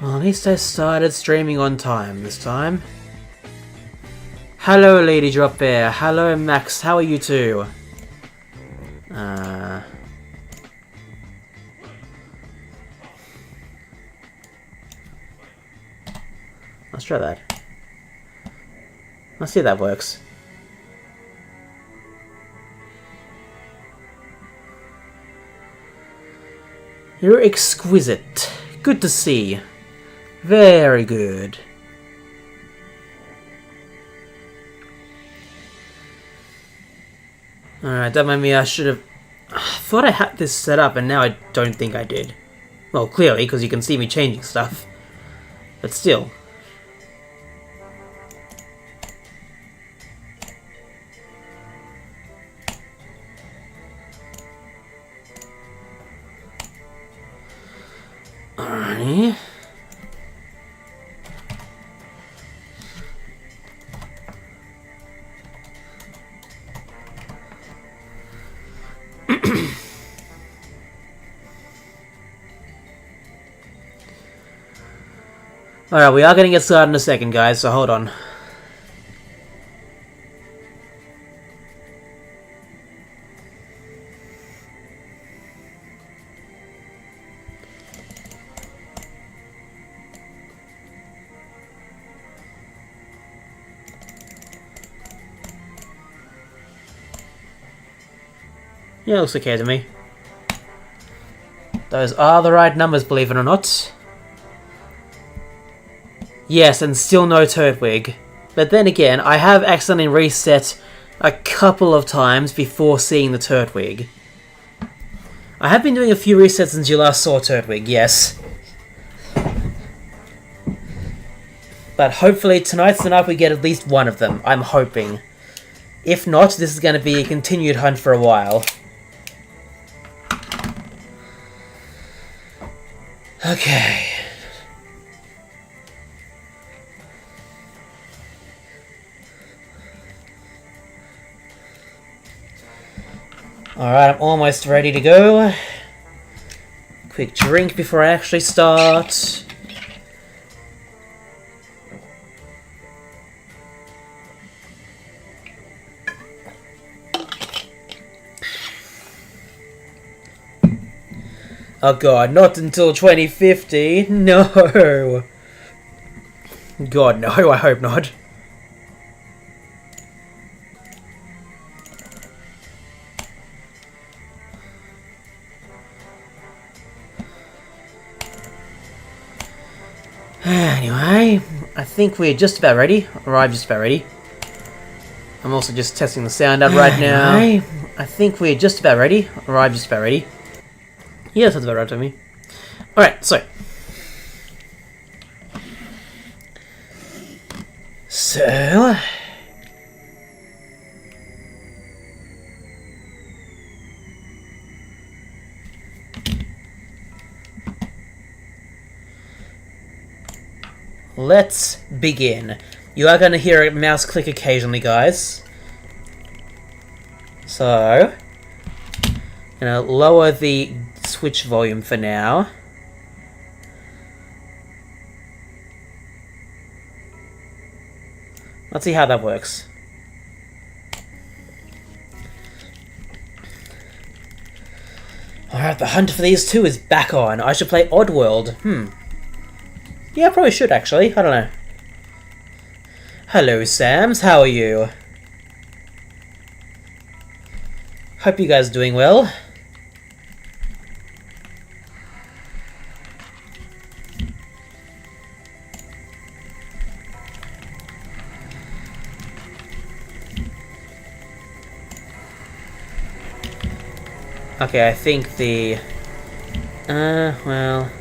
Well, at least I started streaming on time this time. Hello, Lady Drop Bear. Hello, Max. How are you two? Let's try that. Let's see if that works. You're exquisite. Good to see. Very good. Alright, that might mean I should have... I thought I had this set up and now I don't think I did. Well, clearly, because you can see me changing stuff. But still. Alrighty. Alright, we are going to get started in a second, guys, so hold on. Yeah, looks okay to me. Those are the right numbers, believe it or not. Yes, and still no Turtwig. But then again, I have accidentally reset a couple of times before seeing the Turtwig. I have been doing a few resets since you last saw Turtwig, yes. But hopefully tonight's the night we get at least one of them, I'm hoping. If not, this is going to be a continued hunt for a while. Okay. Alright, I'm almost ready to go. Quick drink before I actually start. Oh god, not until 2050. No. God, no, I hope not. Anyway, I think we're just about ready. Or I'm just about ready. I'm also just testing the sound out right now. Anyway, I think we're just about ready. Or I'm just about ready. Yeah, that sounds about right to me. Alright, so. Let's begin. You are going to hear a mouse click occasionally, guys. So, I'm going to lower the Switch volume for now. Let's see how that works. Alright, the hunt for these two is back on. I should play Oddworld. Yeah, I probably should actually. I don't know. Hello, Sams. How are you? Hope you guys are doing well. Okay, I think the... well...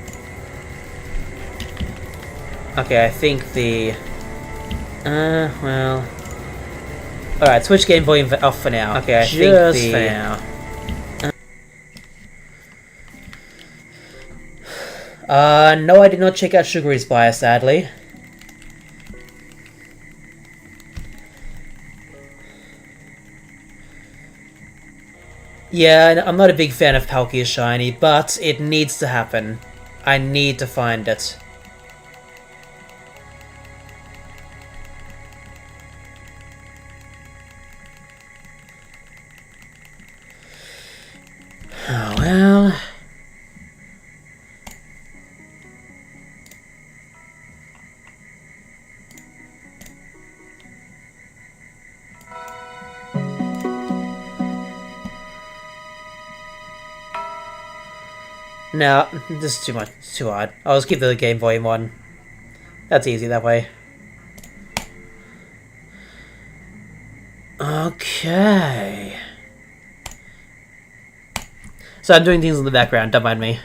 Okay, I think the... well... Alright, switch game volume off for now. Okay, I think the... for now. No, I did not check out Sugary Spire, sadly. Yeah, I'm not a big fan of Palkia Shiny, but it needs to happen. I need to find it. Oh well... No, this is too much. It's too hard. I'll just keep the Game Volume 1. That's easy that way. Okay. So I'm doing things in the background, don't mind me.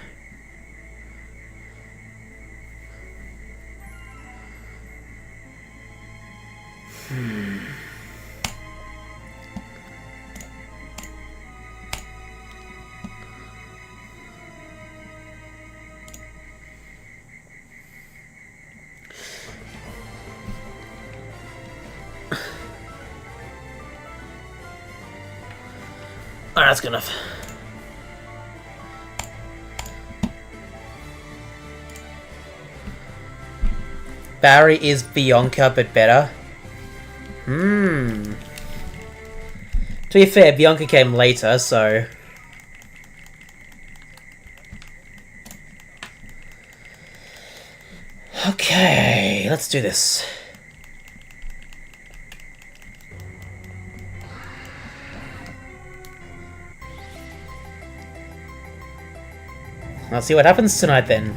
Alright, that's good enough. Barry is Bianca, but better. To be fair, Bianca came later, so... Okay, let's do this. Let's see what happens tonight then.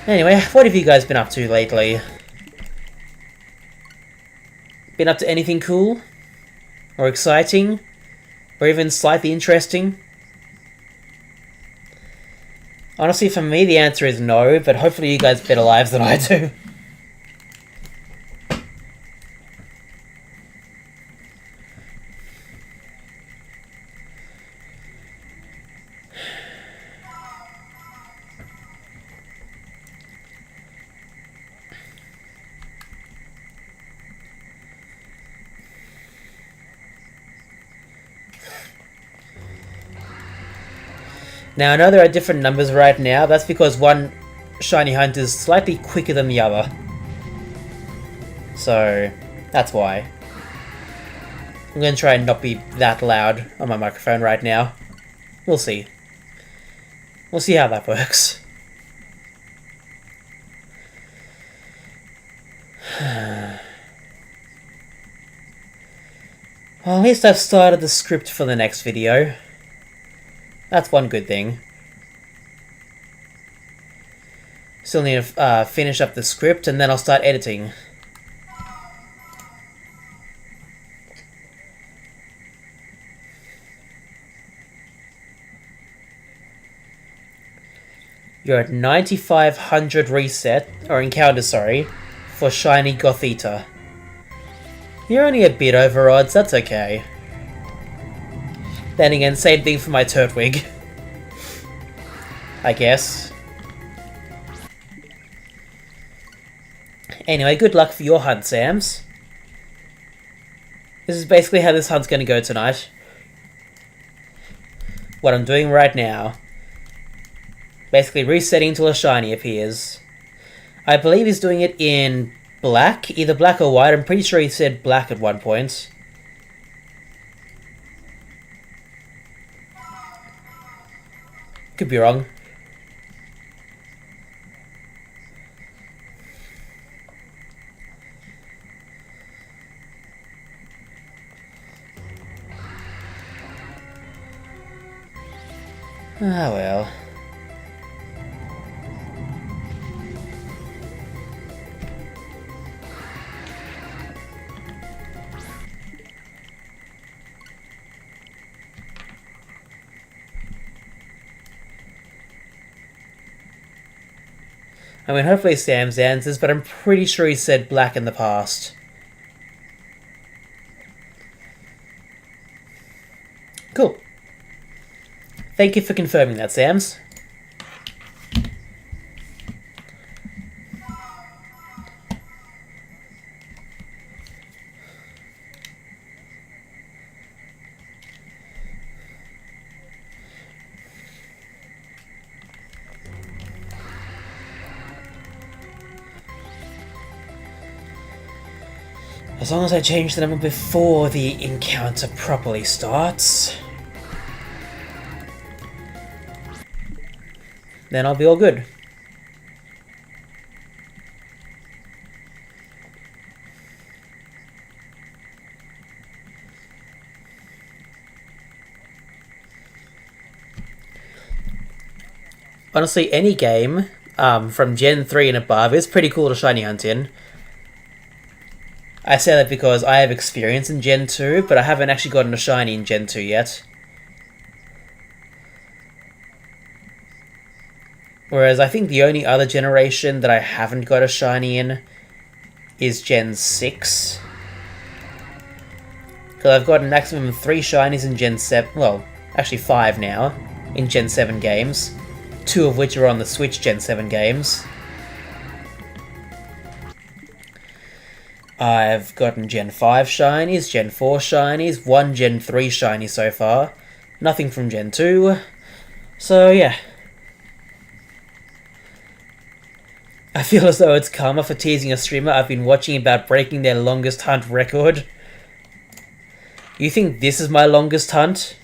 Anyway, what have you guys been up to lately? Been up to anything cool? Or exciting? Or even slightly interesting? Honestly, for me, the answer is no, but hopefully you guys have better lives than I do. Now, I know there are different numbers right now. That's because one shiny hunt is slightly quicker than the other. So, that's why. I'm going to try and not be that loud on my microphone right now. We'll see. We'll see how that works. Well, at least I've started the script for the next video. That's one good thing. Still need to finish up the script and then I'll start editing. You're at 9,500 reset, or encounter, sorry, for Shiny Gothita. You're only a bit over odds, that's okay. Then again, same thing for my Turtwig. I guess. Anyway, good luck for your hunt, Sams. This is basically how this hunt's gonna go tonight. What I'm doing right now. Basically resetting until a shiny appears. I believe he's doing it in black, either black or white. I'm pretty sure he said black at one point. Could be wrong. Ah well. I mean, hopefully Sam's answers, but I'm pretty sure he said black in the past. Cool. Thank you for confirming that, Sams. As long as I change the number before the encounter properly starts, then I'll be all good. Honestly, any game from Gen 3 and above is pretty cool to shiny hunt in. I say that because I have experience in Gen 2, but I haven't actually gotten a shiny in Gen 2 yet. Whereas I think the only other generation that I haven't got a shiny in is Gen 6. Because I've got a maximum of 3 shinies in Gen 7, well, actually 5 now, in Gen 7 games. 2 of which are on the Switch Gen 7 games. I've gotten Gen 5 shinies, Gen 4 shinies, 1 Gen 3 shiny so far. Nothing from Gen 2. So yeah. I feel as though it's karma for teasing a streamer I've been watching about breaking their longest hunt record. You think this is my longest hunt?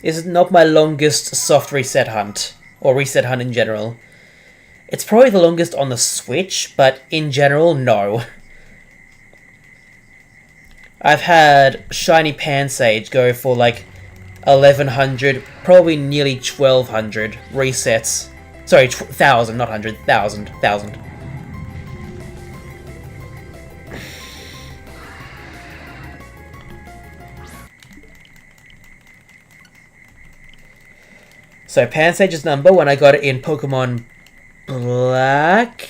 This is not my longest soft reset hunt, or reset hunt in general. It's probably the longest on the Switch, but in general, no. I've had Shiny Pansage go for like 1100, probably nearly 1200 resets. Sorry, 1000, not 100, 1000. So Pansage's number when I got it in Pokemon Black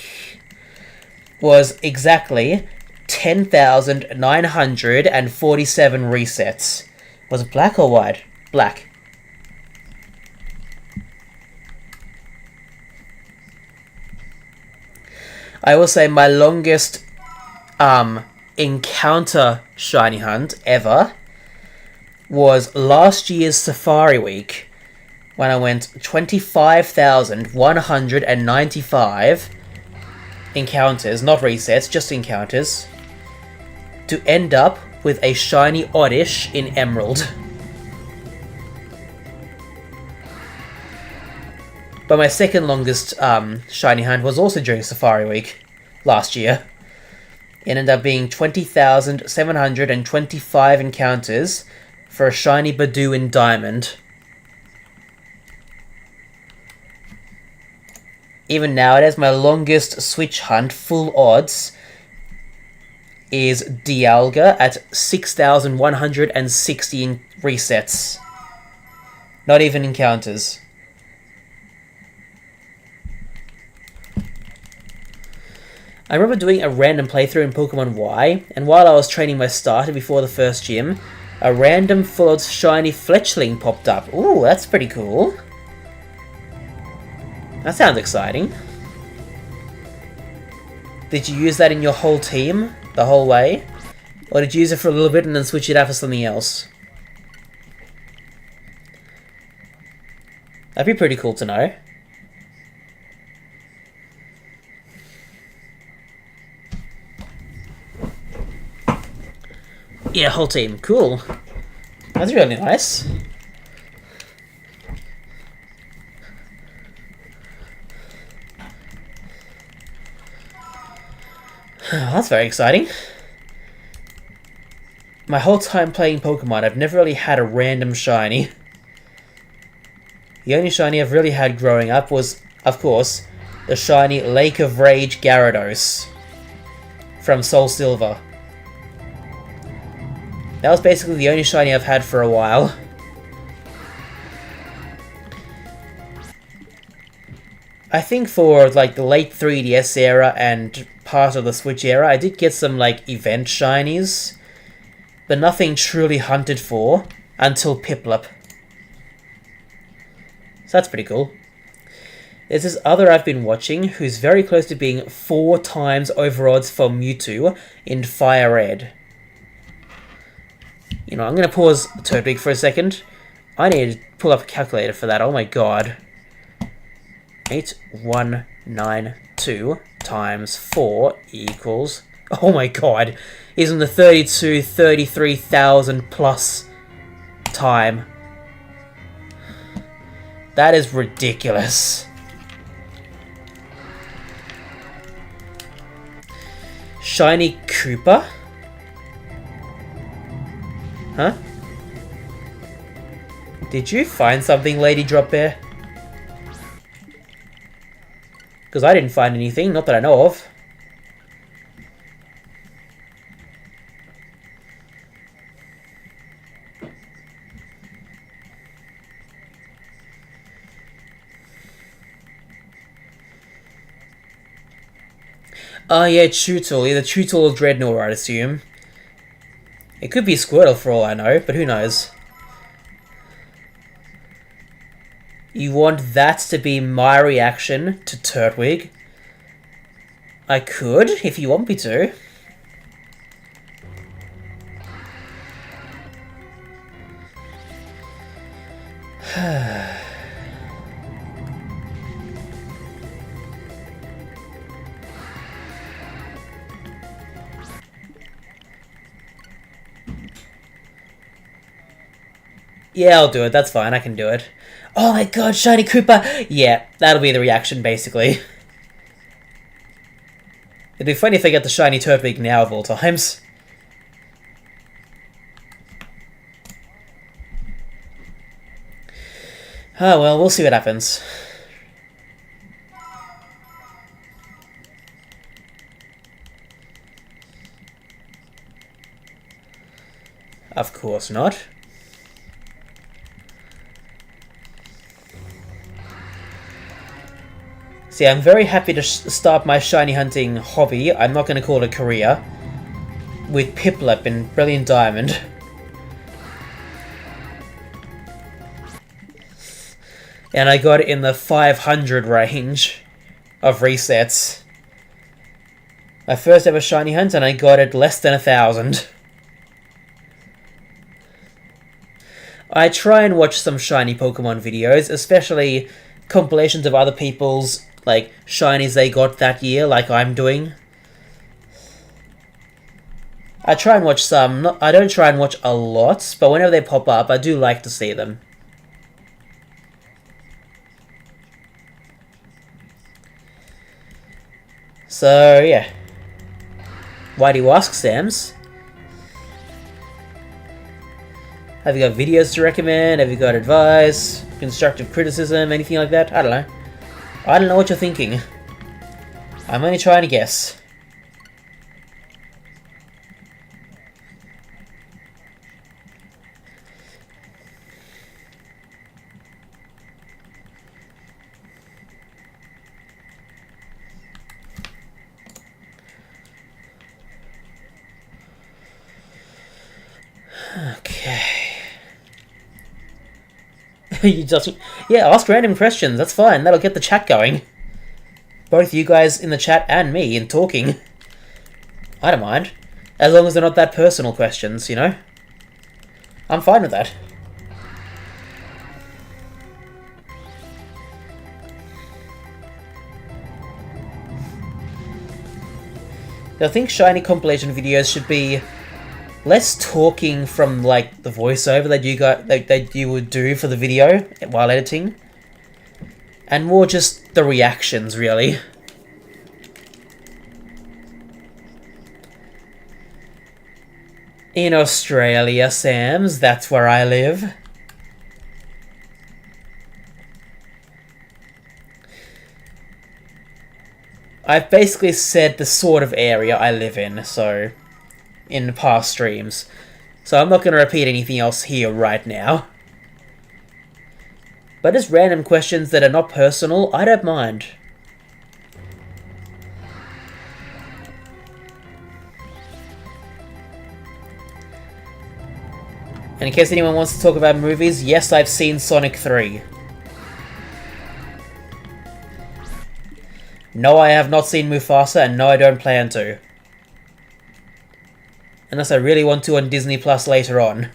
was exactly 10,947 resets. Was it black or white? Black. I will say my longest encounter shiny hunt ever was last year's Safari Week, when I went 25,195 encounters, not resets, just encounters, to end up with a shiny Oddish in Emerald. But my second longest shiny hunt was also during Safari Week last year. It ended up being 20,725 encounters for a shiny Badoo in Diamond. Even nowadays, my longest Switch hunt, full odds, is Dialga at 6,160 resets. Not even encounters. I remember doing a random playthrough in Pokemon Y, and while I was training my starter before the first gym, a random full odds shiny Fletchling popped up. Ooh, that's pretty cool. That sounds exciting. Did you use that in your whole team, the whole way? Or did you use it for a little bit and then switch it out for something else? That'd be pretty cool to know. Yeah, whole team. Cool. That's really nice. That's very exciting. My whole time playing Pokemon, I've never really had a random shiny. The only shiny I've really had growing up was, of course, the shiny Lake of Rage Gyarados from Soul Silver. That was basically the only shiny I've had for a while. I think for like the late 3DS era and part of the Switch era, I did get some like event shinies, but nothing truly hunted for until Piplup. So that's pretty cool. There's this other I've been watching who's very close to being 4 times over odds for Mewtwo in Fire Red. You know, I'm going to pause Turtwig for a second. I need to pull up a calculator for that. Oh my god. 8192 times 4 equals Oh my god. He's in the 33,000 plus time. That is ridiculous. Shiny Koopa? Huh? Did you find something, Lady Drop Bear? Because I didn't find anything, not that I know of. Oh yeah, Chewtle. Either Chewtle or Dreadnought, I'd assume. It could be Squirtle for all I know, but who knows. You want that to be my reaction to Turtwig? I could, if you want me to. Yeah, I'll do it. That's fine. I can do it. Oh my god, Shiny Koopa! Yeah, that'll be the reaction, basically. It'd be funny if I get the Shiny Turtwig now of all times. Oh well, we'll see what happens. Of course not. See, I'm very happy to start my shiny hunting hobby. I'm not going to call it a career. With Piplup and Brilliant Diamond. And I got it in the 500 range of resets. My first ever shiny hunt, and I got it less than 1,000. I try and watch some shiny Pokemon videos, especially compilations of other people's like shinies they got that year, like I'm doing. I try and watch some. I don't try and watch a lot, but whenever they pop up, I do like to see them. So, yeah. Why do you ask, Sams? Have you got videos to recommend? Have you got advice? Constructive criticism? Anything like that? I don't know. I don't know what you're thinking. I'm only trying to guess. Okay. You just... Yeah, ask random questions. That's fine. That'll get the chat going. Both you guys in the chat and me in talking. I don't mind. As long as they're not that personal questions, you know? I'm fine with that. I think shiny compilation videos should be less talking from like the voiceover that you would do for the video while editing, and more just the reactions, really. In Australia, Sams, that's where I live. I've basically said the sort of area I live in, so... in past streams. So I'm not going to repeat anything else here right now. But just random questions that are not personal, I don't mind. And in case anyone wants to talk about movies, yes, I've seen Sonic 3. No, I have not seen Mufasa, and no, I don't plan to. Unless I really want to on Disney Plus later on.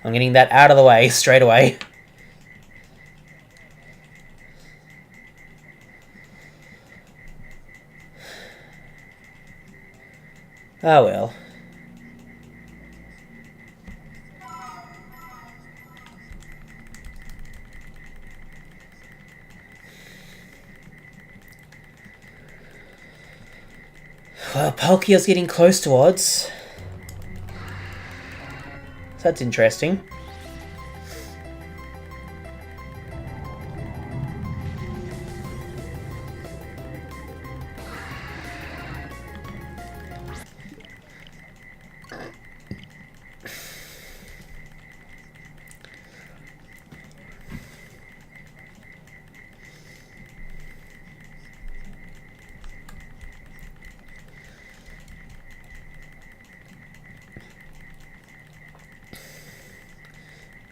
I'm getting that out of the way, straight away. Ah well. Well, Palkia's getting close to odds. So that's interesting.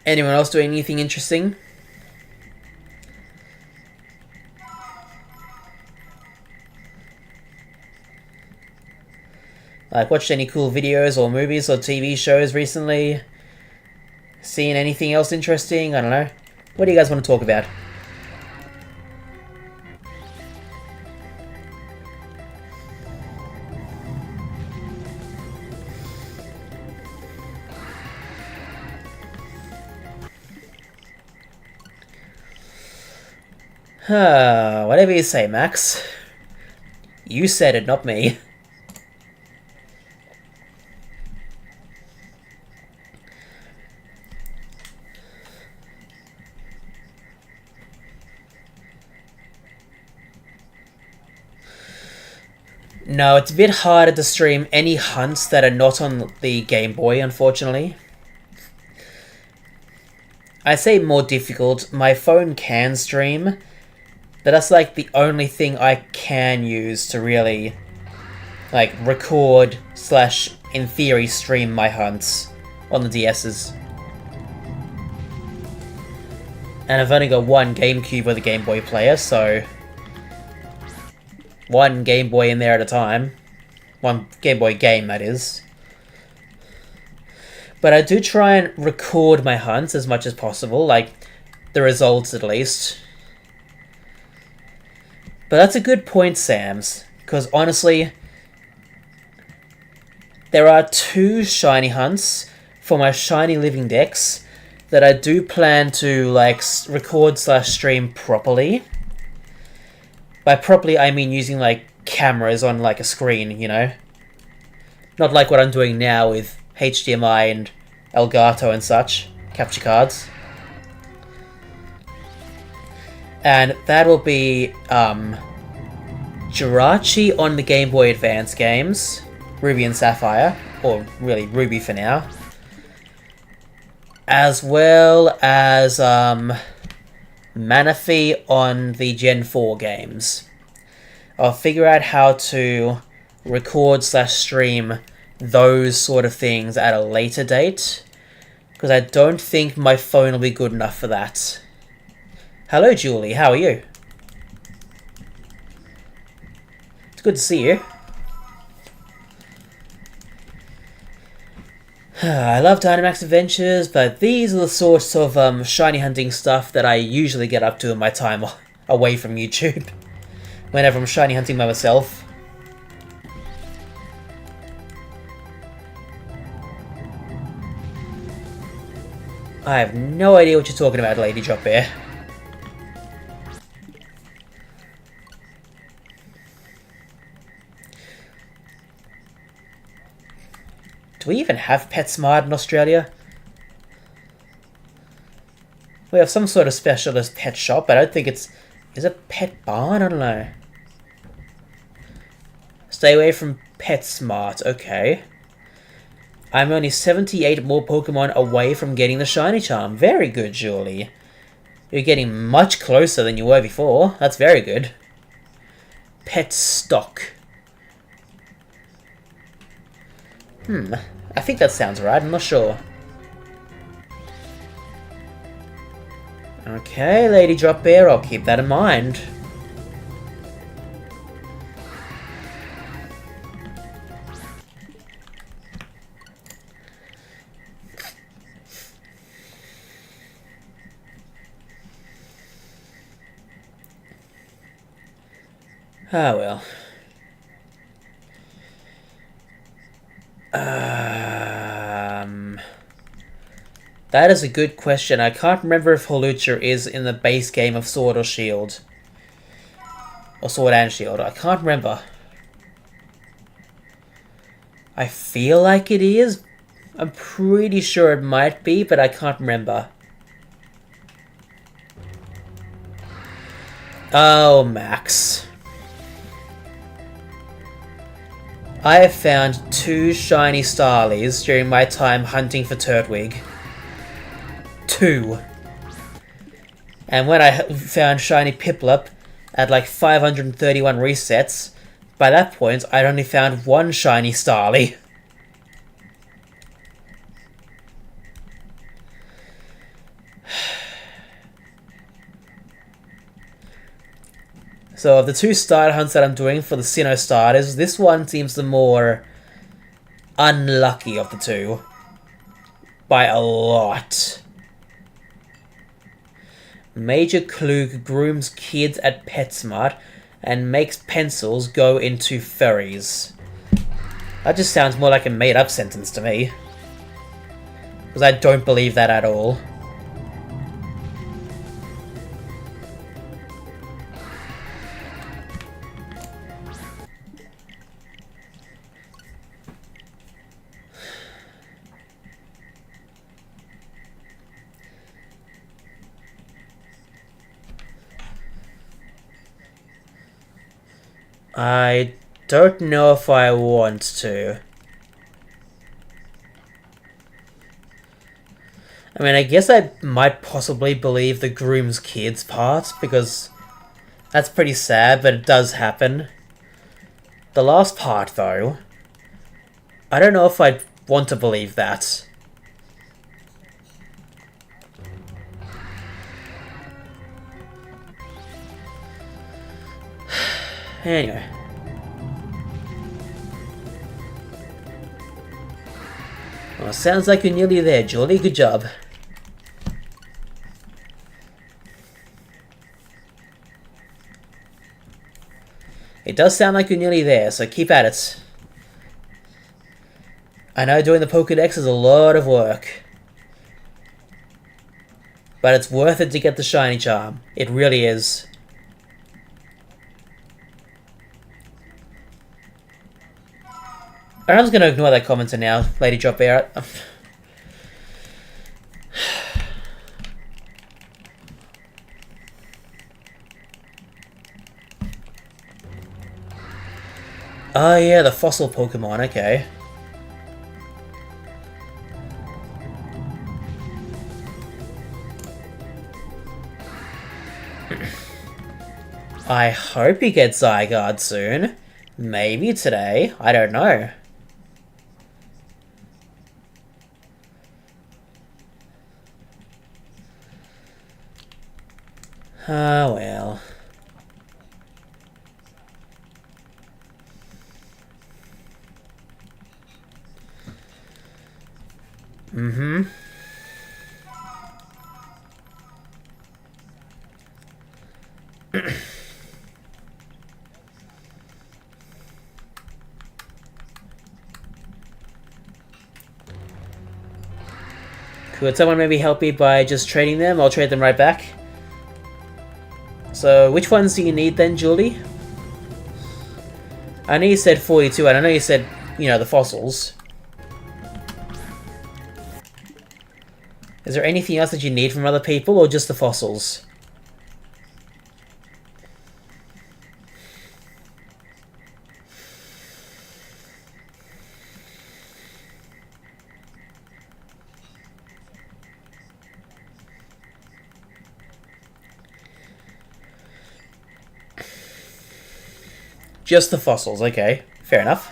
Anyone else doing anything interesting? Like, watched any cool videos or movies or TV shows recently? Seen anything else interesting? I don't know. What do you guys want to talk about? Whatever you say, Max. You said it, not me. No, it's a bit harder to stream any hunts that are not on the Game Boy, unfortunately. I say more difficult. My phone can stream, but that's like the only thing I can use to really, like, record slash, in theory, stream my hunts on the DS's. And I've only got one GameCube with a Game Boy player, so one Game Boy in there at a time. One Game Boy game, that is. But I do try and record my hunts as much as possible, like, the results at least. But that's a good point, Sams, because honestly, there are 2 shiny hunts for my shiny living decks that I do plan to, like, record slash stream properly. By properly, I mean using, like, cameras on, like, a screen, you know? Not like what I'm doing now with HDMI and Elgato and such, capture cards. And that'll be, Jirachi on the Game Boy Advance games, Ruby and Sapphire, or really Ruby for now. As well as, Manaphy on the Gen 4 games. I'll figure out how to record slash stream those sort of things at a later date, because I don't think my phone will be good enough for that. Hello, Julie. How are you? It's good to see you. I love Dynamax Adventures, but these are the sorts of shiny hunting stuff that I usually get up to in my time away from YouTube. Whenever I'm shiny hunting by myself. I have no idea what you're talking about, Lady Drop Bear. Do we even have PetSmart in Australia? We have some sort of specialist pet shop, but I don't think it's... Is it Pet Barn? I don't know. Stay away from PetSmart, okay. I'm only 78 more Pokemon away from getting the Shiny Charm. Very good, Julie. You're getting much closer than you were before. That's very good. Pet Stock. I think that sounds right, I'm not sure. Okay, Lady Drop Bear, I'll keep that in mind. Ah well. That is a good question. I can't remember if Hawlucha is in the base game of Sword or Shield. Or Sword and Shield. I can't remember. I feel like it is. I'm pretty sure it might be, but I can't remember. Oh, Max. I have found 2 shiny Starlies during my time hunting for Turtwig. 2. And when I found shiny Piplup at like 531 resets, by that point I'd only found 1 shiny Starly. So of the 2 starter hunts that I'm doing for the Sinnoh starters, this one seems the more unlucky of the 2. By a lot. Major Klug grooms kids at PetSmart and makes pencils go into furries. That just sounds more like a made-up sentence to me. Because I don't believe that at all. I don't know if I want to. I mean, I guess I might possibly believe the grooms kids part, because that's pretty sad, but it does happen. The last part, though, I don't know if I'd want to believe that. Anyway. Well, sounds like you're nearly there, Julie. Good job. It does sound like you're nearly there, so keep at it. I know doing the Pokédex is a lot of work. But it's worth it to get the shiny charm. It really is. I'm just going to ignore that commenter now, Lady Drop Air. Oh yeah, the fossil Pokemon, okay. I hope you get Zygarde soon. Maybe today, I don't know. Ah, well. Mm-hmm. Could someone maybe help me by just trading them? I'll trade them right back. So, which ones do you need then, Julie? I know you said 42, and I know you said, you know, the fossils. Is there anything else that you need from other people, or just the fossils? Just the fossils, okay. Fair enough.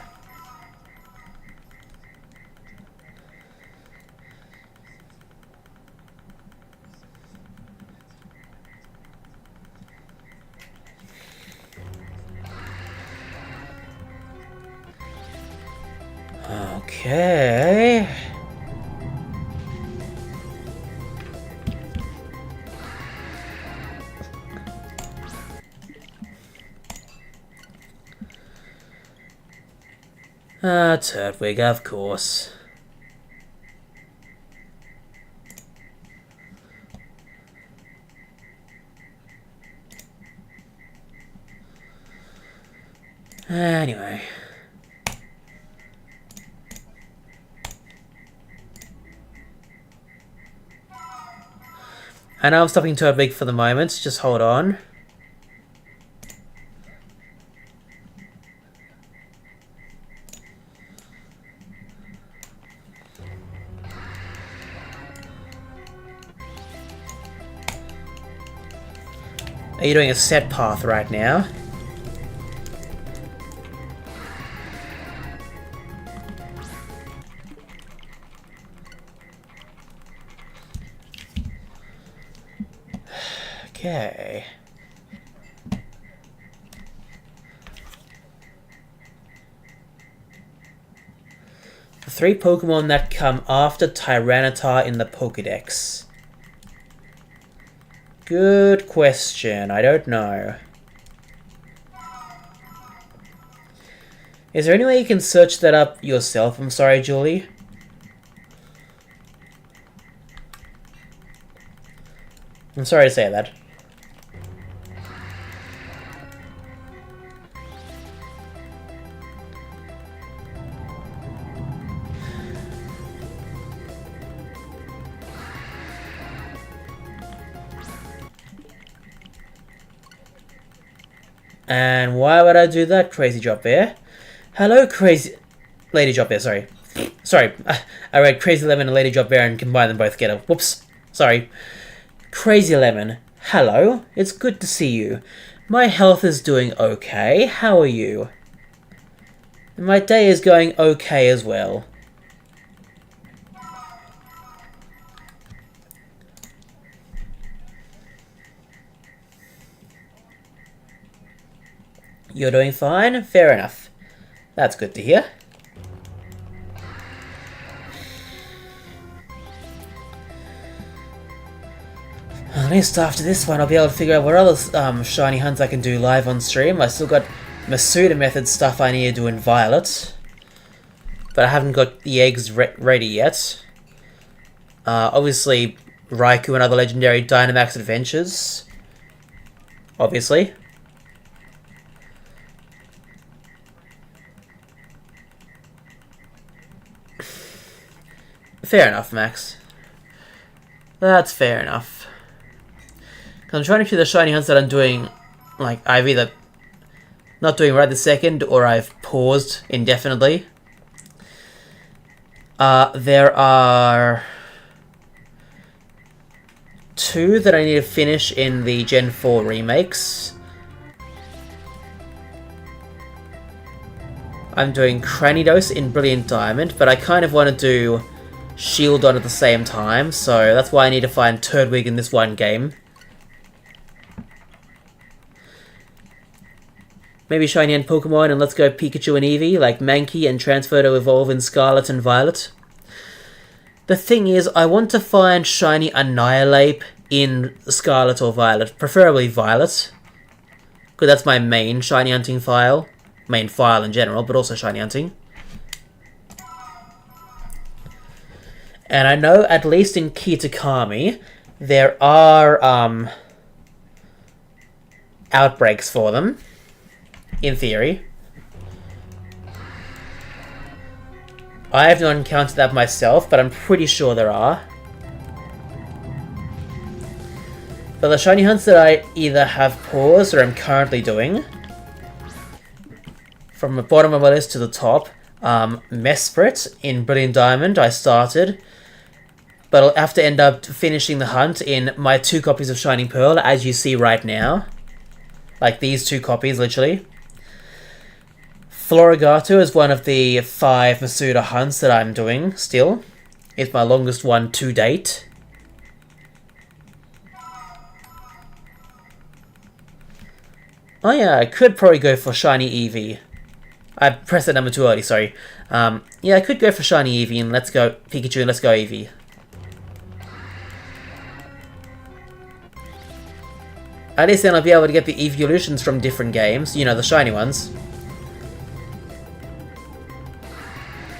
Okay. Ah, Turtwig, of course. Anyway. I know I'm stopping Turtwig for the moment, just hold on. Are you doing a set path right now? Okay. The 3 Pokemon that come after Tyranitar in the Pokédex. Good question. I don't know. Is there any way you can search that up yourself? I'm sorry, Julie. I'm sorry to say that. And why would I do that, Crazy Drop Bear? Hello, Crazy... Lady Drop Bear, sorry. Sorry, I read Crazy Lemon and Lady Drop Bear and combined them both together. Whoops. Sorry. Crazy Lemon, hello. It's good to see you. My health is doing okay. How are you? My day is going okay as well. You're doing fine? Fair enough. That's good to hear. At least after this one, I'll be able to figure out what other shiny hunts I can do live on stream. I still got Masuda method stuff I need to do in Violet. But I haven't got the eggs ready yet. Obviously, Raikou and other legendary Dynamax adventures. Obviously. Fair enough, Max. That's fair enough. I'm trying to see the shiny hunts that I'm doing, like, I've either not doing right this second, or I've paused indefinitely. There are 2 that I need to finish in the Gen 4 remakes. I'm doing Cranidos in Brilliant Diamond, but I kind of want to do Shieldon at the same time, so that's why I need to find Turtwig in this one game. Maybe Shiny End Pokemon and let's go Pikachu and Eevee, like Mankey, and transfer to evolve in Scarlet and Violet. The thing is, I want to find Shiny Annihilate in Scarlet or Violet, preferably Violet. Because that's my main Shiny Hunting file. Main file in general, but also Shiny Hunting. And I know, at least in Kitakami, there are outbreaks for them. In theory. I have not encountered that myself, but I'm pretty sure there are. But the shiny hunts that I either have paused or am currently doing, from the bottom of my list to the top, Mesprit in Brilliant Diamond I started, but I'll have to end up finishing the hunt in my 2 copies of Shining Pearl, as you see right now. Like these 2 copies, literally. Florigato is one of the 5 Masuda hunts that I'm doing still. It's my longest one to date. Oh yeah, I could probably go for Shiny Eevee. I pressed that number too early, sorry. Yeah, I could go for Shiny Eevee and let's go Pikachu and let's go Eevee. At least then I'll be able to get the evolutions from different games. You know, the shiny ones.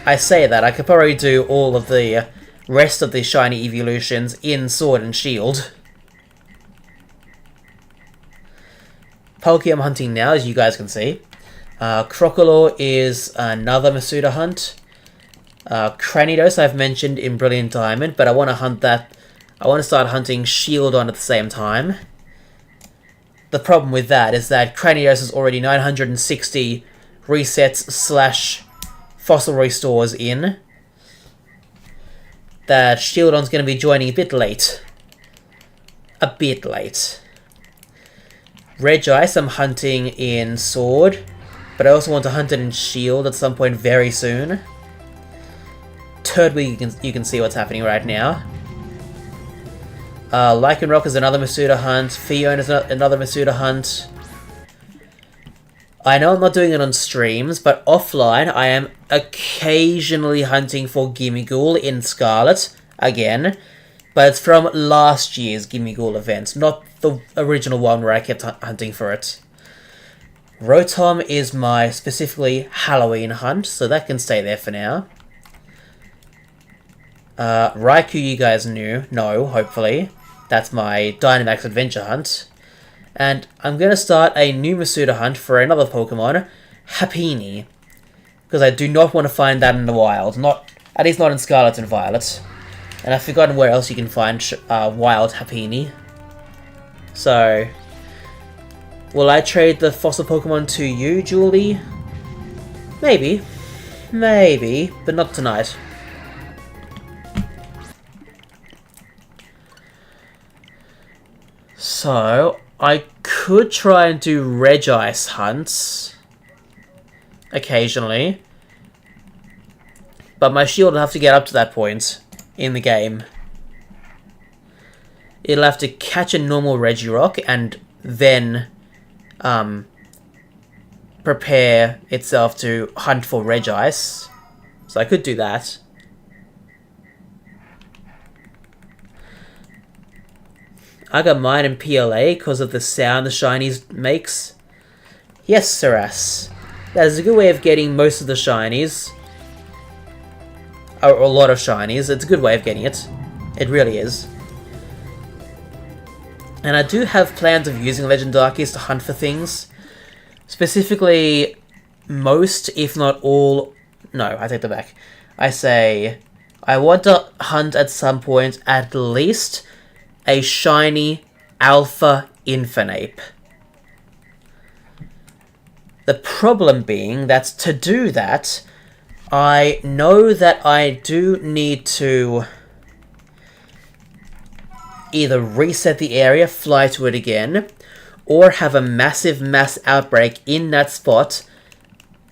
I say that, I could probably do all of the rest of the shiny evolutions in Sword and Shield. Palkia I'm hunting now, as you guys can see. Crocodile is another Masuda hunt. Cranidos I've mentioned in Brilliant Diamond, but I want to hunt that. I want to start hunting Shieldon at the same time. The problem with that is that Cranidos is already 960 resets / fossil restores in. That Shieldon's going to be joining a bit late. A bit late. Regice I'm hunting in Sword, but I also want to hunt it in Shield at some point very soon. Turtwig, you can see what's happening right now. Lycanroc is another Masuda hunt. Fiona is another Masuda hunt. I know I'm not doing it on streams, but offline I am occasionally hunting for Gimmighoul in Scarlet again. But it's from last year's Gimmighoul event, not the original one where I kept hunting for it. Rotom is my specifically Halloween hunt, so that can stay there for now. Raikou you guys know, hopefully. That's my Dynamax Adventure hunt. And I'm going to start a new Masuda hunt for another Pokemon, Happiny. Because I do not want to find that in the wild, at least not in Scarlet and Violet. And I've forgotten where else you can find wild Happiny. So, will I trade the fossil Pokemon to you, Julie? Maybe. Maybe, but not tonight. So, I could try and do Regice hunts. Occasionally. But my shield will have to get up to that point in the game. It'll have to catch a normal Regirock and then prepare itself to hunt for Regice. So I could do that. I got mine in PLA because of the sound the shinies makes. Yes, Saras. That is a good way of getting most of the shinies. Or a lot of shinies. It's a good way of getting it. It really is. And I do have plans of using Legend Arceus to hunt for things. Specifically, most, if not all... No, I take that back. I say, I want to hunt at some point at least a shiny Alpha Infernape. The problem being that to do that, I know that I do need to either reset the area, fly to it again, or have a massive mass outbreak in that spot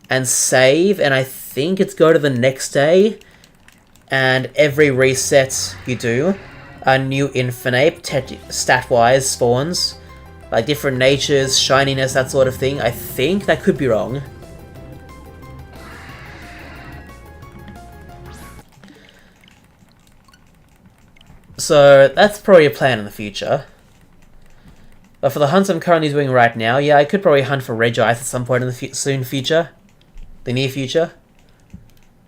and save, and I think it's go to the next day, and every reset you do, a new Infernape, stat-wise, spawns. Like different natures, shininess, that sort of thing. I think that could be wrong. So that's probably a plan in the future. But for the hunts I'm currently doing right now, yeah, I could probably hunt for Regice at some point in the soon future. The near future.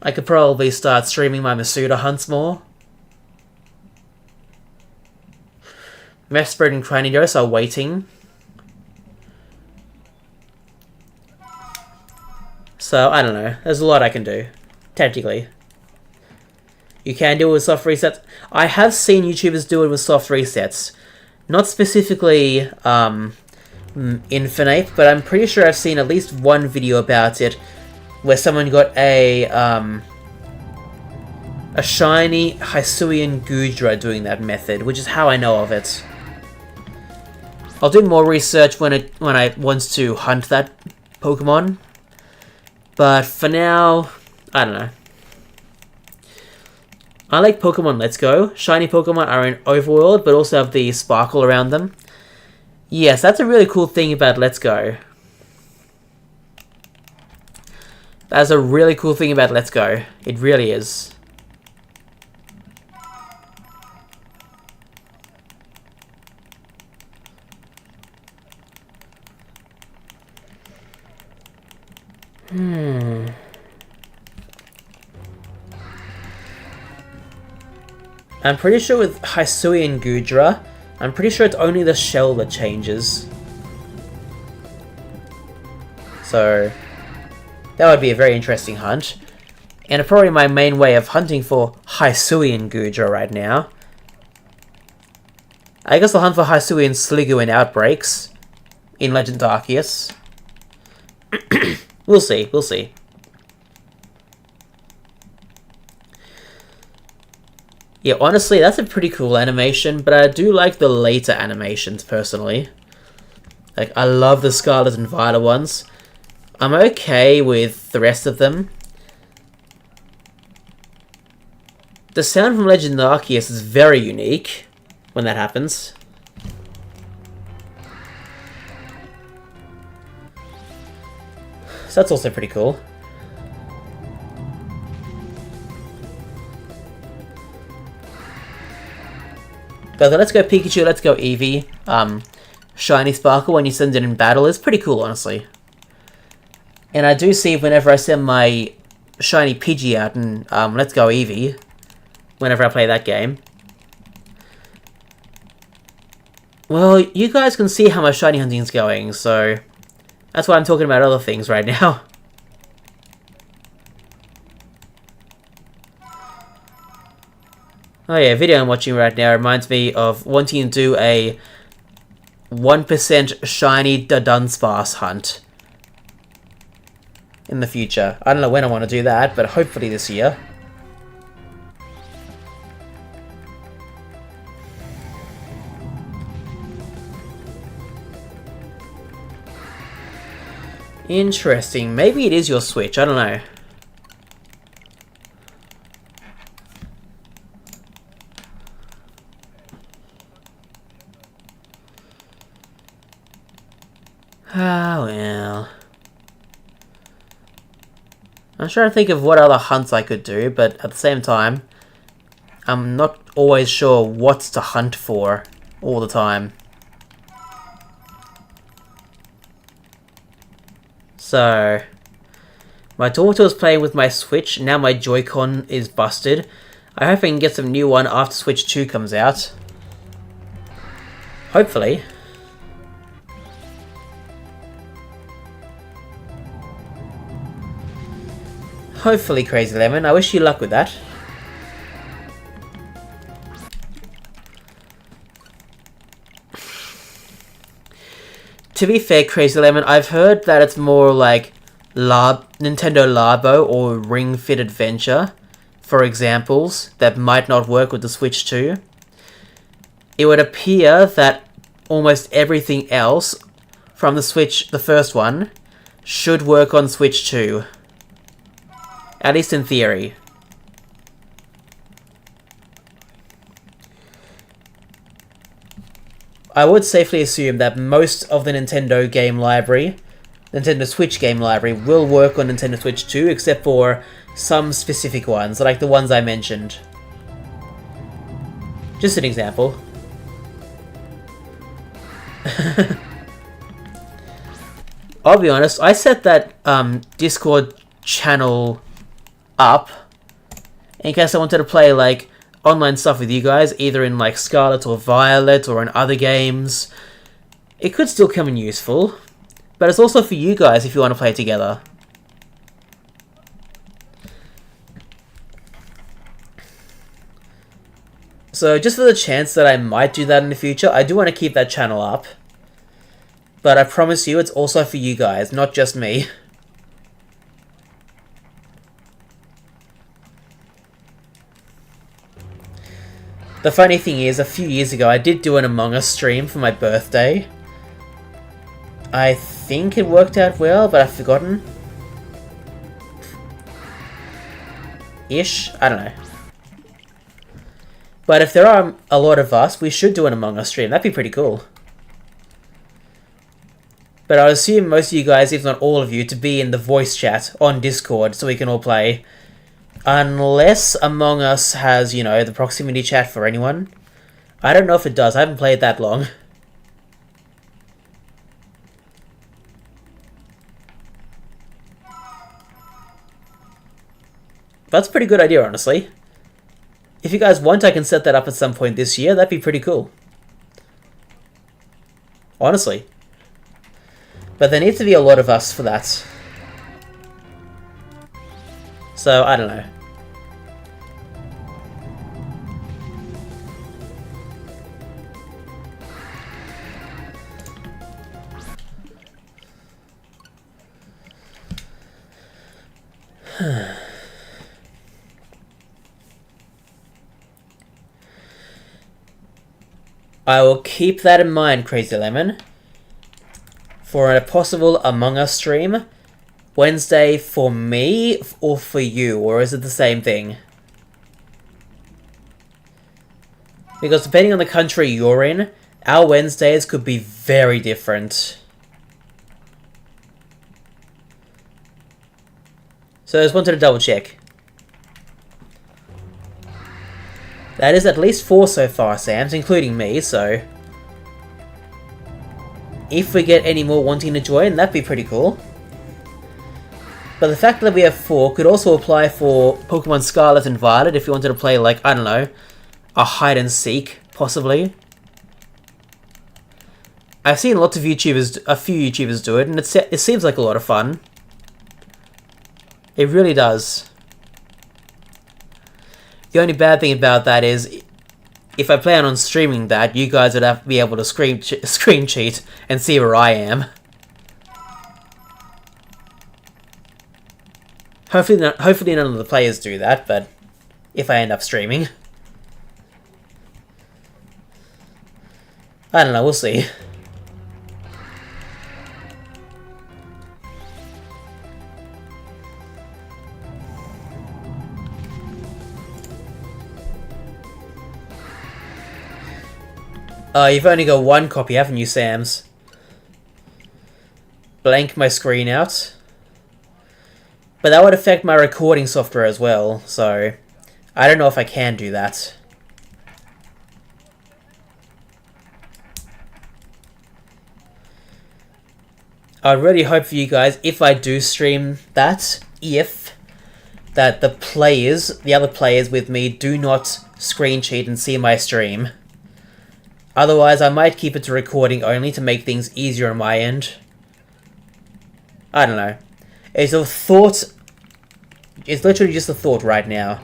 I could probably start streaming my Masuda hunts more. Mesprit and Cranidos are waiting. So, I don't know. There's a lot I can do. Technically. You can do it with soft resets. I have seen YouTubers do it with soft resets. Not specifically Infernape, but I'm pretty sure I've seen at least one video about it where someone got a shiny Hisuian Gudra doing that method, which is how I know of it. I'll do more research when I want to hunt that Pokemon. But for now, I don't know. I like Pokemon Let's Go. Shiny Pokemon are in Overworld, but also have the sparkle around them. Yes, that's a really cool thing about Let's Go. That's a really cool thing about Let's Go. It really is. I'm pretty sure with Hisui and Gudra, I'm pretty sure it's only the shell that changes. So that would be a very interesting hunt. And probably my main way of hunting for Hisui and Gudra right now. I guess I'll hunt for Hisui and Sliggoo in Outbreaks in Legend Arceus. We'll see, we'll see. Yeah, honestly, that's a pretty cool animation, but I do like the later animations, personally. Like, I love the Scarlet and Violet ones. I'm okay with the rest of them. The sound from Legend Arceus is very unique when that happens. So that's also pretty cool. But let's go Pikachu, let's go Eevee. Shiny Sparkle when you send it in battle is pretty cool, honestly. And I do see whenever I send my Shiny Pidgey out in Let's Go Eevee, whenever I play that game. Well, you guys can see how my shiny hunting is going, so that's why I'm talking about other things right now. Oh yeah, video I'm watching right now reminds me of wanting to do a 1% shiny Dunsparce hunt in the future. I don't know when I want to do that, but hopefully this year. Interesting. Maybe it is your Switch. I don't know. Ah, well. I'm trying to think of what other hunts I could do, but at the same time, I'm not always sure what's to hunt for all the time. So, my daughter was playing with my Switch, now my Joy-Con is busted. I hope I can get some new one after Switch 2 comes out. Hopefully. Hopefully, Crazy Lemon. I wish you luck with that. To be fair, Crazy Lemon, I've heard that it's more like Nintendo Labo or Ring Fit Adventure, for examples, that might not work with the Switch 2. It would appear that almost everything else from the Switch, the first one, should work on Switch 2. At least in theory. I would safely assume that most of the Nintendo game library, Nintendo Switch game library, will work on Nintendo Switch 2, except for some specific ones, like the ones I mentioned. Just an example. I'll be honest, I set that Discord channel up in case I wanted to play like online stuff with you guys, either in like Scarlet or Violet or in other games. It could still come in useful, but it's also for you guys if you want to play together. So just for the chance that I might do that in the future, I do want to keep that channel up. But I promise you, it's also for you guys, not just me. The funny thing is, a few years ago, I did do an Among Us stream for my birthday. I think it worked out well, but I've forgotten. Ish? I don't know. But if there are a lot of us, we should do an Among Us stream. That'd be pretty cool. But I assume most of you guys, if not all of you, to be in the voice chat on Discord so we can all play. Unless Among Us has, you know, the proximity chat for anyone. I don't know if it does. I haven't played that long. That's a pretty good idea, honestly. If you guys want, I can set that up at some point this year. That'd be pretty cool. Honestly. But there needs to be a lot of us for that. So, I don't know. I will keep that in mind, Crazy Lemon, for a possible Among Us stream. Wednesday for me or for you, or is it the same thing? Because depending on the country you're in, our Wednesdays could be very different. So I just wanted to double check. That is at least 4 so far, Sams, including me, so... If we get any more wanting to join, that'd be pretty cool. But the fact that we have 4 could also apply for Pokemon Scarlet and Violet if you wanted to play, like, I don't know, a hide-and-seek, possibly. I've seen lots of YouTubers, a few YouTubers do it, and it seems like a lot of fun. It really does. The only bad thing about that is, if I plan on streaming that, you guys would have to be able to screen cheat and see where I am. Hopefully none of the players do that, but if I end up streaming. I don't know, we'll see. You've only got 1 copy, haven't you, Sams? Blank my screen out. But that would affect my recording software as well, so... I don't know if I can do that. I really hope for you guys, if I do stream that, that the other players with me do not screen cheat and see my stream. Otherwise, I might keep it to recording only to make things easier on my end. I don't know. It's a thought. It's literally just a thought right now.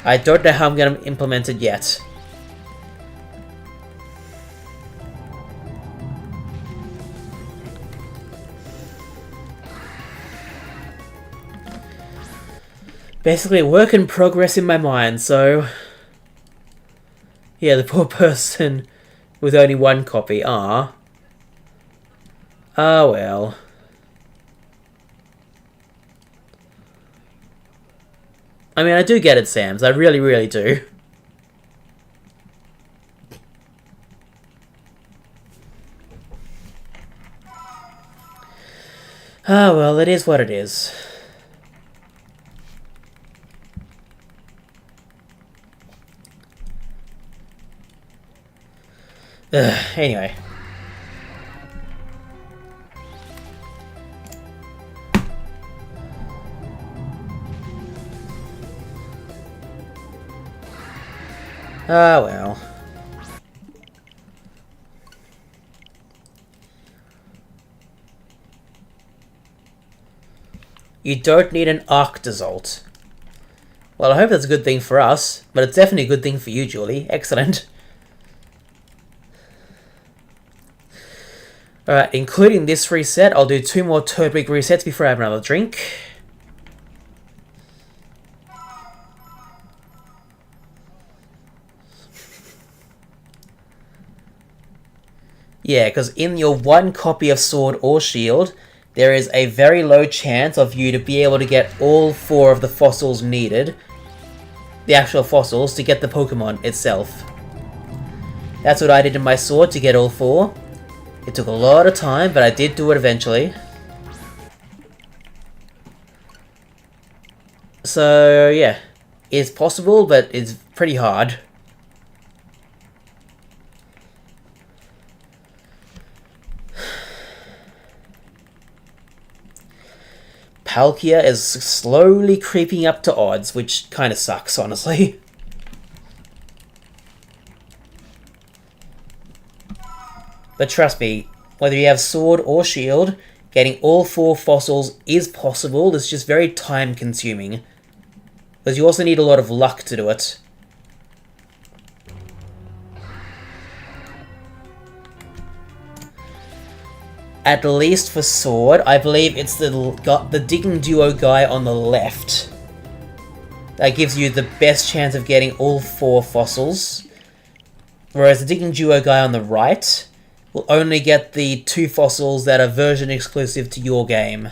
I don't know how I'm going to implement it yet. Basically, a work in progress in my mind, so... Yeah, the poor person with only 1 copy. Ah, well. I mean, I do get it, Sams. I really, really do. Well, it is what it is. Anyway. Well. You don't need an Arctozolt. Well, I hope that's a good thing for us, but it's definitely a good thing for you, Julie. Excellent. Alright, including this reset, I'll do 2 more Turtwig resets before I have another drink. Yeah, because in your 1 copy of Sword or Shield, there is a very low chance of you to be able to get all 4 of the fossils needed. The actual fossils, to get the Pokemon itself. That's what I did in my Sword to get all 4. It took a lot of time, but I did do it eventually. So, yeah. It's possible, but it's pretty hard. Palkia is slowly creeping up to odds, which kind of sucks, honestly. But trust me, whether you have sword or shield, getting all 4 fossils is possible. It's just very time consuming. Because you also need a lot of luck to do it. At least for sword, I believe it's the digging duo guy on the left that gives you the best chance of getting all 4 fossils. Whereas the digging duo guy on the right will only get the 2 fossils that are version exclusive to your game.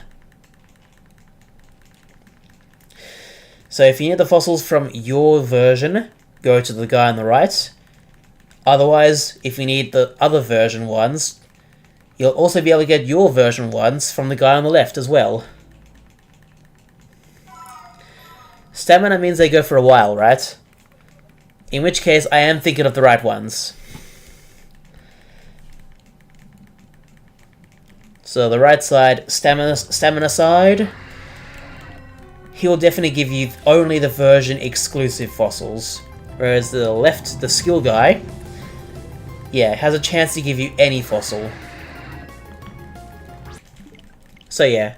So if you need the fossils from your version, go to the guy on the right. Otherwise, if you need the other version ones, you'll also be able to get your version ones from the guy on the left as well. Stamina means they go for a while, right? In which case, I am thinking of the right ones. So the right side, stamina side, he will definitely give you only the version exclusive fossils. Whereas the left, the skill guy, yeah, has a chance to give you any fossil. So yeah.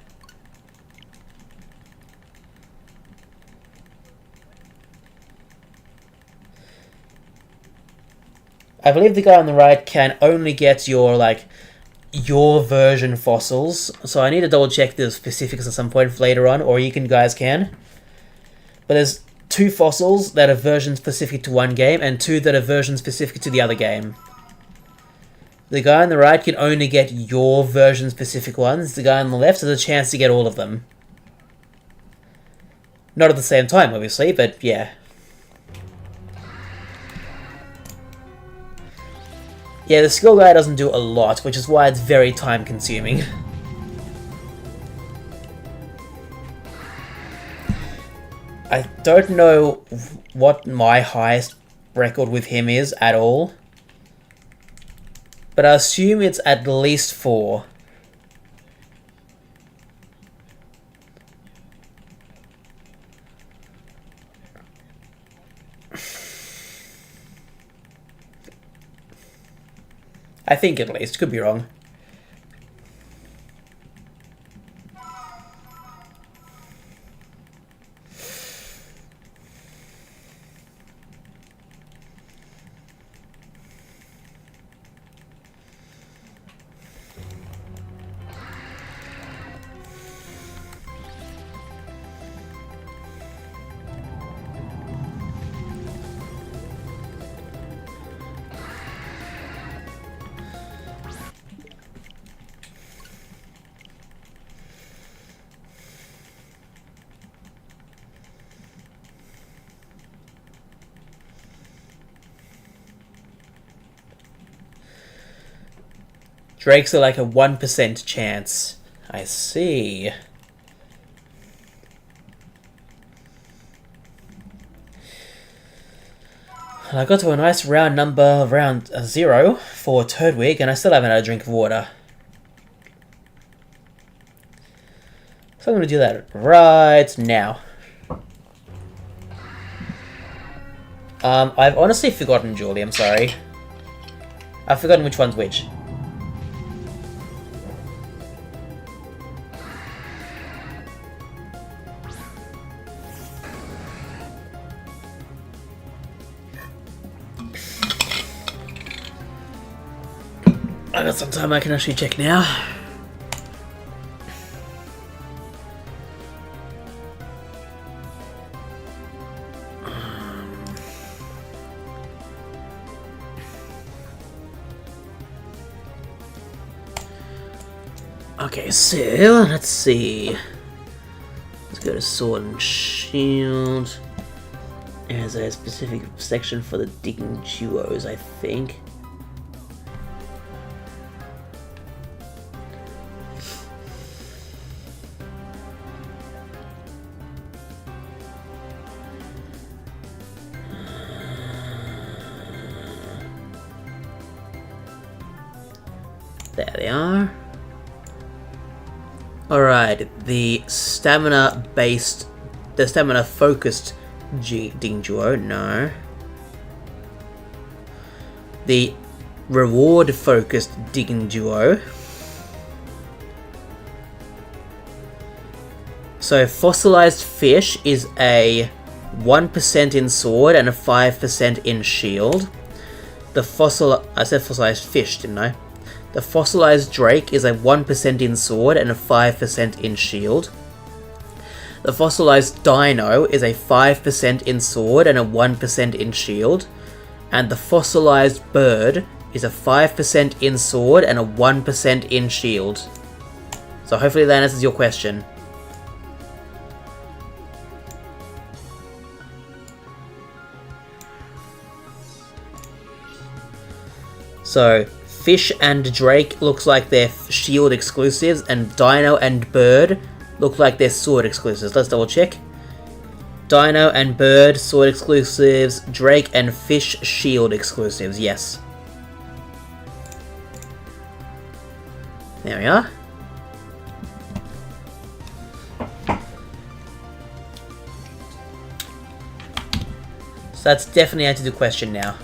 I believe the guy on the right can only get your, your version fossils. So I need to double check the specifics at some point later on, or you guys can. But there's 2 fossils that are version specific to one game, and 2 that are version specific to the other game. The guy on the right can only get your version specific ones. The guy on the left has a chance to get all of them. Not at the same time, obviously, but yeah. Yeah, the skill guy doesn't do a lot, which is why it's very time consuming. I don't know what my highest record with him is at all. But I assume it's at least 4. I think at least, could be wrong. Drakes are like a 1% chance. I see. And I got to a nice round number, round 0 for Turtwig, and I still haven't had a drink of water. So I'm going to do that right now. I've honestly forgotten, Julie, I'm sorry. I've forgotten which one's which. I got some time I can actually check now. Okay, so let's see. Let's go to Sword and Shield. There's a specific section for the digging duos, I think. There they are. Alright, the stamina focused digging duo, no. The reward-focused digging duo. So fossilized fish is a 1% in sword and a 5% in shield. I said fossilized fish, didn't I? The fossilized drake is a 1% in sword and a 5% in shield. The fossilized dino is a 5% in sword and a 1% in shield. And the fossilized bird is a 5% in sword and a 1% in shield. So hopefully that answers your question. So, fish and drake looks like they're shield exclusives, and dino and bird look like they're sword exclusives. Let's double check. Dino and bird, sword exclusives. Drake and fish, shield exclusives. Yes. There we are. So that's definitely answered the question now.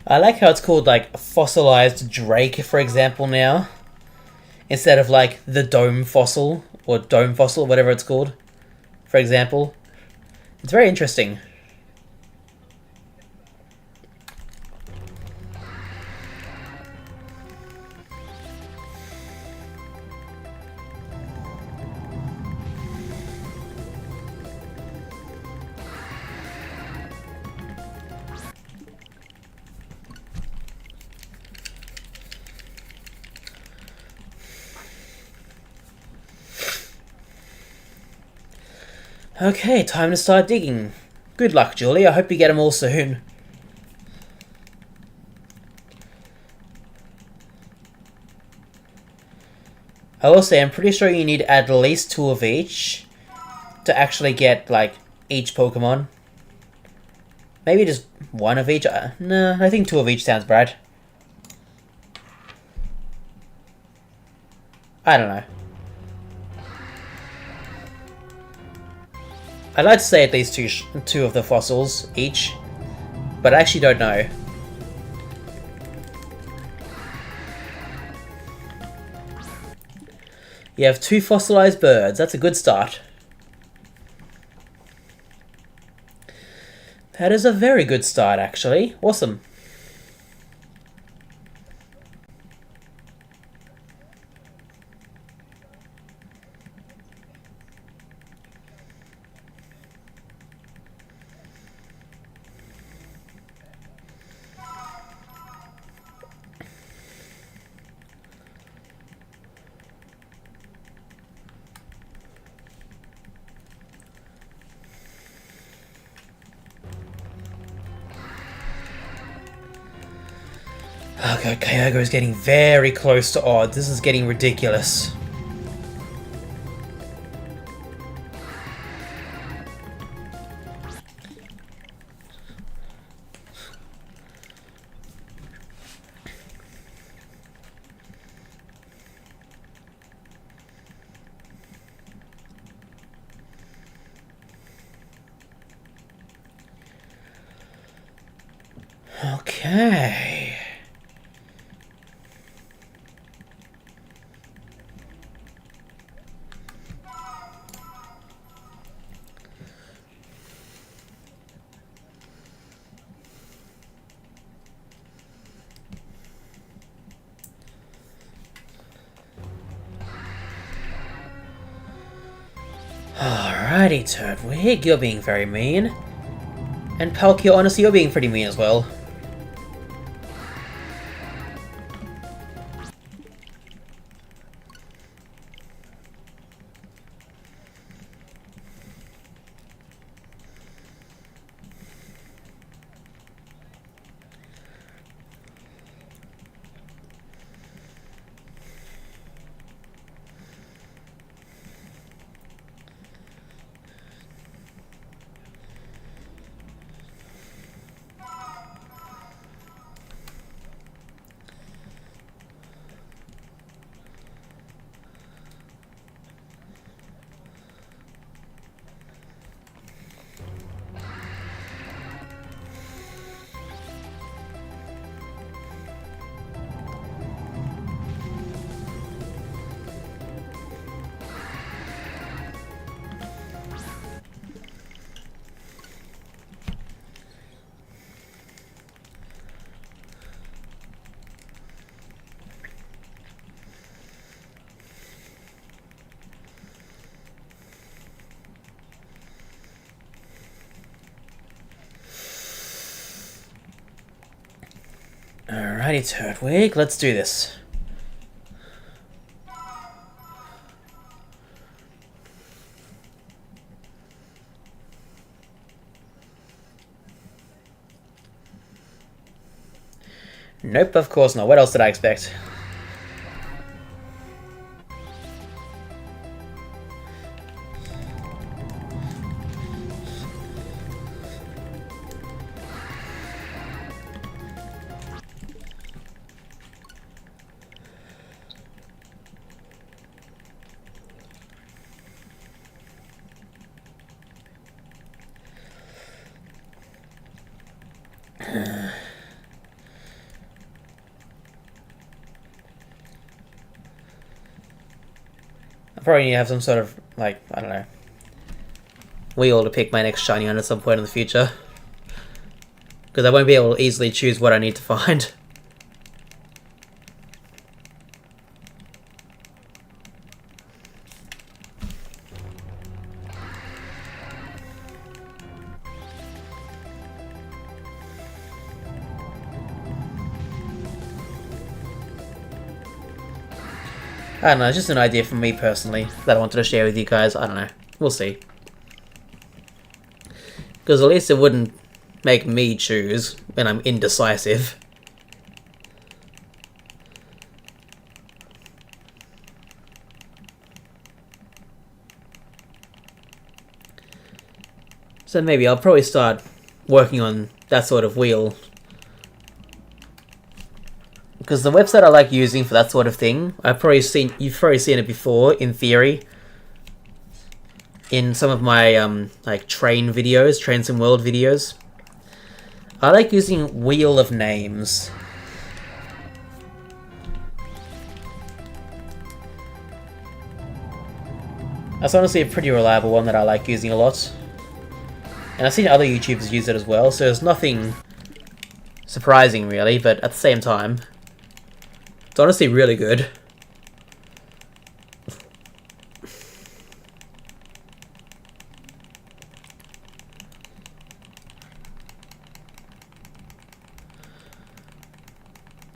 I like how it's called, like, fossilized drake, for example, now. Instead of, like, the dome fossil, or dome fossil, whatever it's called, for example. It's very interesting. Okay, time to start digging. Good luck, Julie. I hope you get them all soon. I will say, I'm pretty sure you need at least 2 of each to actually get, like, each Pokemon. Maybe just 1 of each? No, I think 2 of each sounds bad. I don't know. I'd like to say at least two of the fossils each, but I actually don't know. You have 2 fossilized birds. That's a good start. That is a very good start, actually. Awesome. Okay, Kyogre is getting very close to odds. This is getting ridiculous. Okay. Alrighty, Turtwig, you're being very mean. And Palkia, honestly, you're being pretty mean as well. Alrighty, Turtwig, let's do this. Nope, of course not. What else did I expect? I probably need to have some sort of, like, I don't know, wheel to pick my next shiny on at some point in the future. Because I won't be able to easily choose what I need to find. I don't know, it's just an idea from me personally that I wanted to share with you guys. I don't know. We'll see. Because at least it wouldn't make me choose when I'm indecisive. So maybe I'll probably start working on that sort of wheel. Because the website I like using for that sort of thing, you've probably seen it before in theory. In some of my like train and world videos. I like using Wheel of Names. That's honestly a pretty reliable one that I like using a lot. And I've seen other YouTubers use it as well, so there's nothing surprising really, but at the same time, it's honestly really good.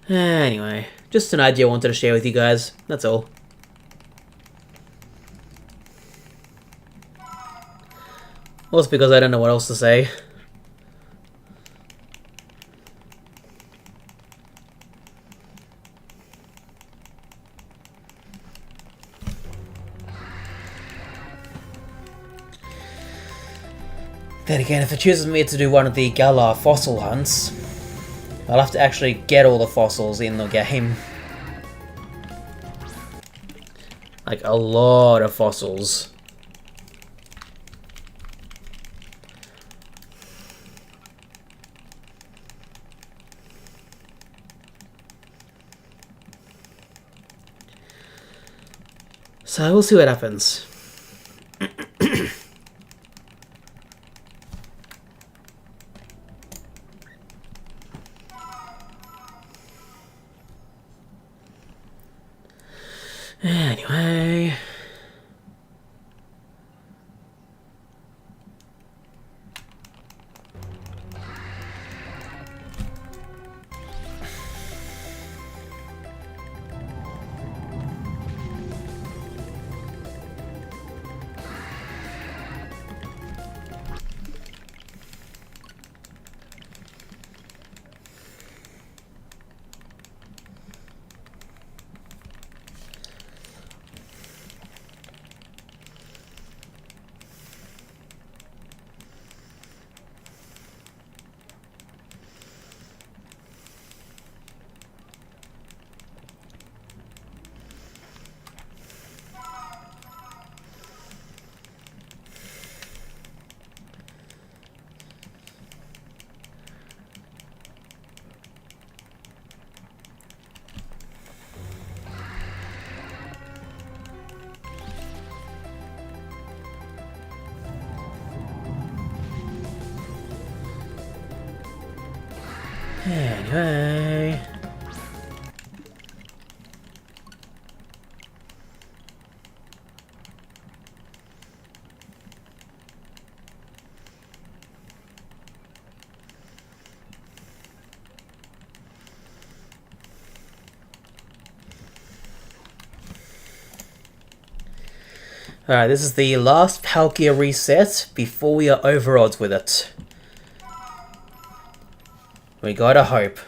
Anyway, just an idea I wanted to share with you guys, that's all. Also because I don't know what else to say. Then again, if it chooses me to do one of the Galar fossil hunts, I'll have to actually get all the fossils in the game. Like, a lot of fossils. So we'll see what happens. Anyway... Anyway... Alright, this is the last Palkia reset before we are over odds with it. We gotta hope.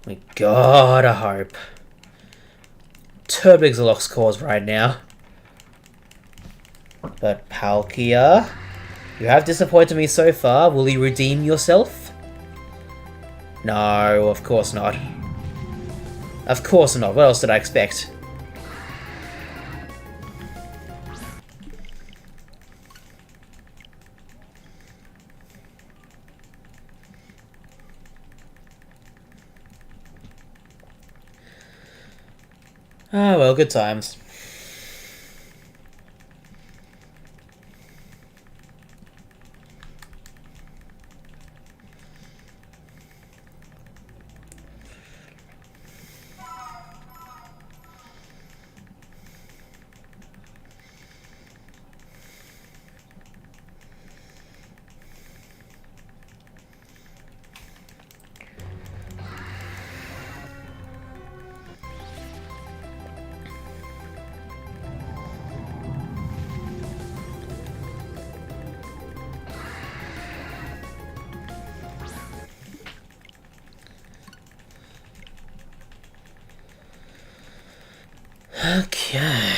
We gotta hope. Turtwig's a lost cause right now. But Palkia, you have disappointed me so far. Will you redeem yourself? No, of course not. Of course not. What else did I expect? Ah, well, good times. Okay.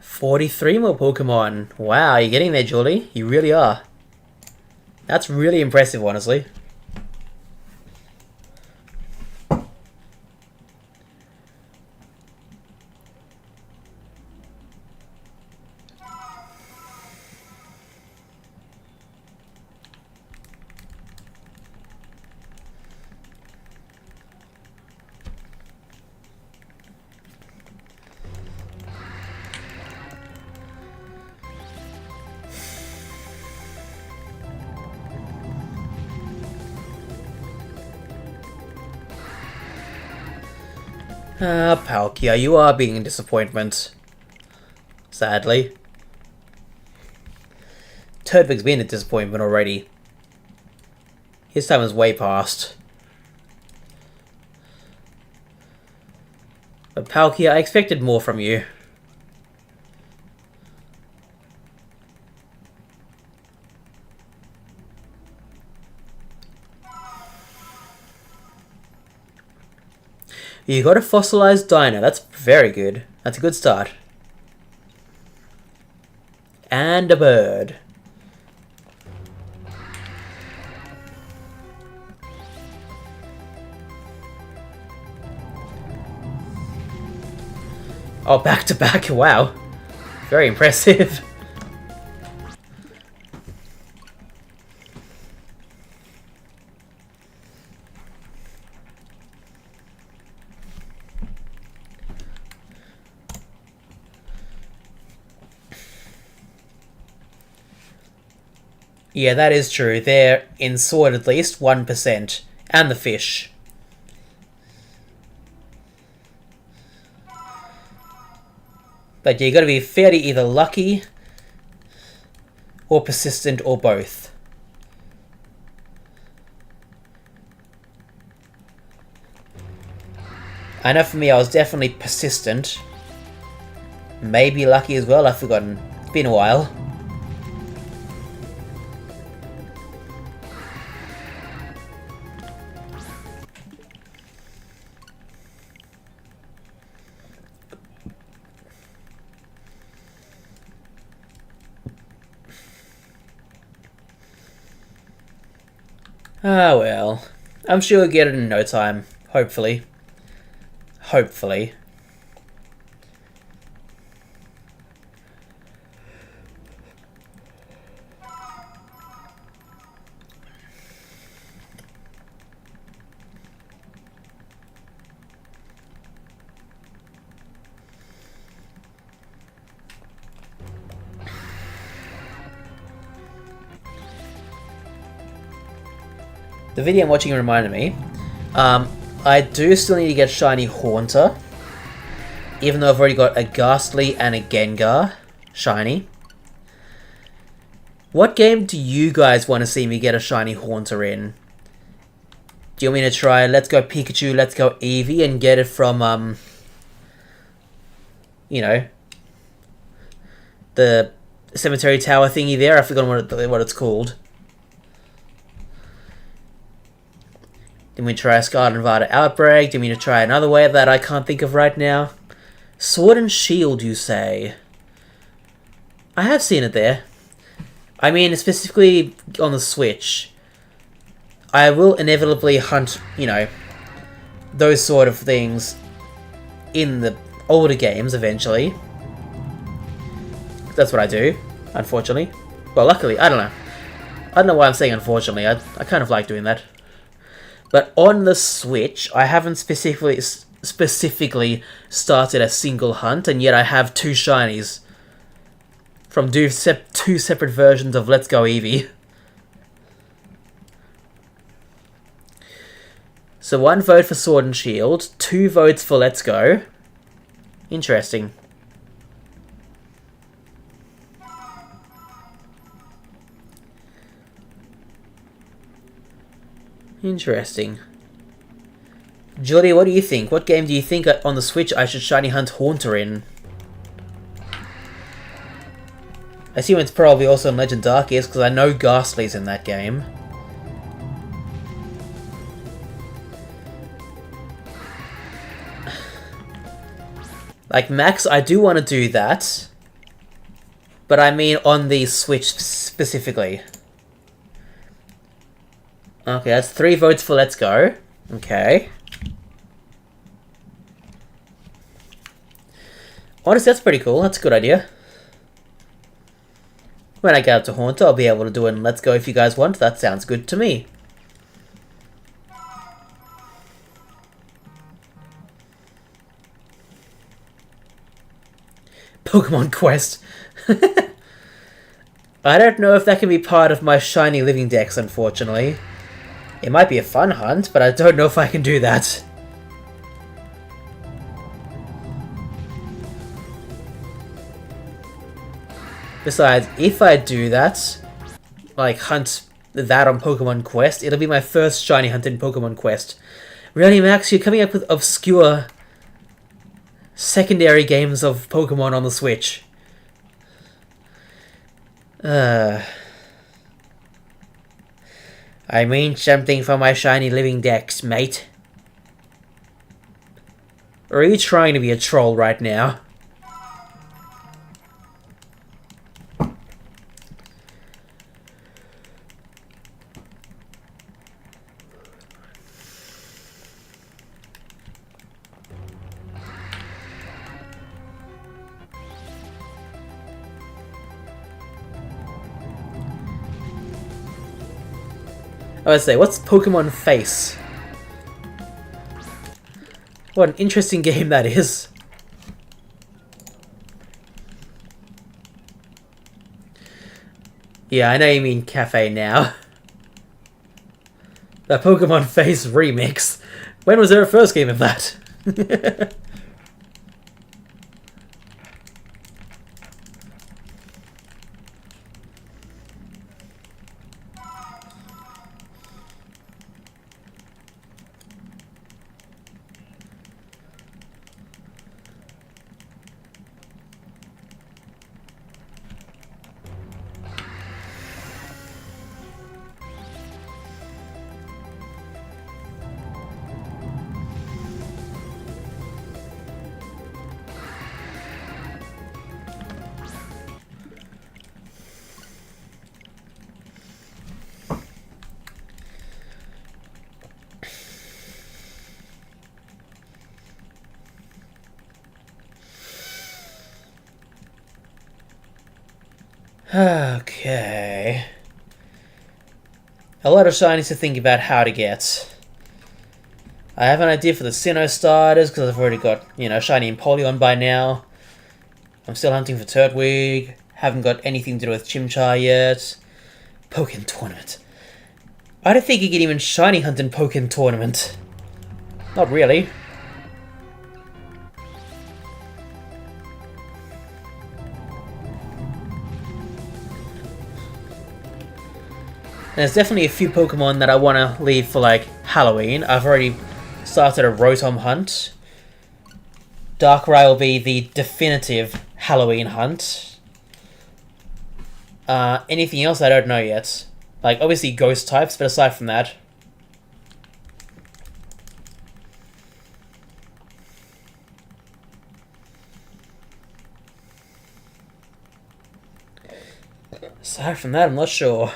43 more Pokemon. Wow, you're getting there, Julie. You really are. That's really impressive, honestly. Ah, Palkia, you are being a disappointment. Sadly. Turtwig's been a disappointment already. His time is way past. But Palkia, I expected more from you. You got a fossilized dino. That's very good. That's a good start. And a bird. Oh, back to back. Wow. Very impressive. Yeah, that is true. They're in sword at least 1%. And the fish. But you gotta be fairly either lucky or persistent or both. I know for me I was definitely persistent. Maybe lucky as well, I've forgotten. It's been a while. Ah well, I'm sure we'll get it in no time, hopefully. Hopefully. The video I'm watching reminded me, I do still need to get Shiny Haunter, even though I've already got a Ghastly and a Gengar Shiny. What game do you guys want to see me get a Shiny Haunter in? Do you want me to try Let's Go Pikachu, Let's Go Eevee and get it from, you know, the cemetery tower thingy there. I've forgotten what it's called. Then we try a Scarlet Nevada Outbreak. Then we try another way that I can't think of right now. Sword and Shield, you say? I have seen it there. I mean, specifically on the Switch. I will inevitably hunt, you know, those sort of things in the older games eventually. That's what I do, unfortunately. Well, luckily, I don't know. I don't know why I'm saying unfortunately. I kind of like doing that. But on the Switch, I haven't specifically started a single hunt, and yet I have 2 shinies from 2 separate versions of Let's Go Eevee. So 1 vote for Sword and Shield, 2 votes for Let's Go. Interesting. Interesting. Julie, what do you think? What game do you think on the Switch I should shiny hunt Haunter in? I assume it's probably also in Legend Arceus, because I know Ghastly's in that game. Like, Max, I do want to do that. But I mean on the Switch specifically. Okay, that's 3 votes for Let's Go. Okay. Honestly, that's pretty cool. That's a good idea. When I get up to Haunter, I'll be able to do it in Let's Go if you guys want. That sounds good to me. Pokemon Quest. I don't know if that can be part of my shiny living dex, unfortunately. It might be a fun hunt, but I don't know if I can do that. Besides, if I do that, like hunt that on Pokemon Quest, it'll be my first shiny hunt in Pokemon Quest. Really, Max, you're coming up with obscure secondary games of Pokemon on the Switch. I mean something for my shiny living dex, mate. Or are you trying to be a troll right now? I would say, what's Pokemon Face? What an interesting game that is. Yeah, I know you mean Cafe now. The Pokemon Face remix. When was there a first game of that? Okay. A lot of shinies to think about how to get. I have an idea for the Sinnoh starters, because I've already got, you know, shiny Empoleon by now. I'm still hunting for Turtwig. Haven't got anything to do with Chimchar yet. Pokken Tournament. I don't think you can even shiny hunt in Pokken Tournament. Not really. There's definitely a few Pokemon that I want to leave for, like, Halloween. I've already started a Rotom hunt. Darkrai will be the definitive Halloween hunt. Anything else I don't know yet. Like, obviously ghost types, but aside from that... Aside from that, I'm not sure.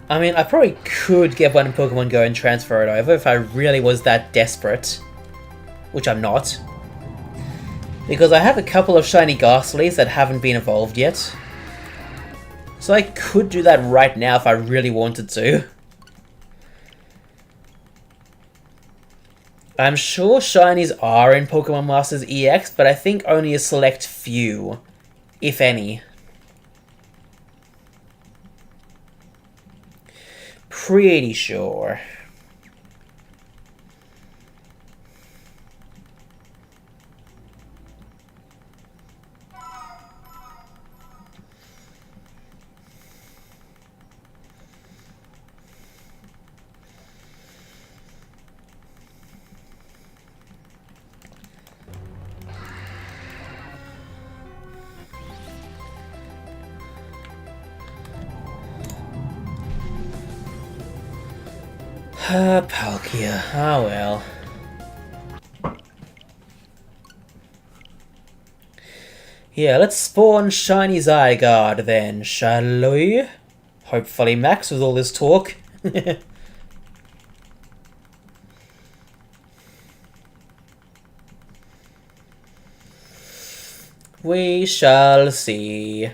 I mean, I probably could get one in Pokemon Go and transfer it over if I really was that desperate. Which I'm not. Because I have a couple of shiny Ghastlies that haven't been evolved yet. So I could do that right now if I really wanted to. I'm sure shinies are in Pokemon Masters EX, but I think only a select few, if any. Pretty sure. Palkia. Oh well. Yeah, let's spawn Shiny Zygarde then, shall we? Hopefully max with all this talk. We shall see.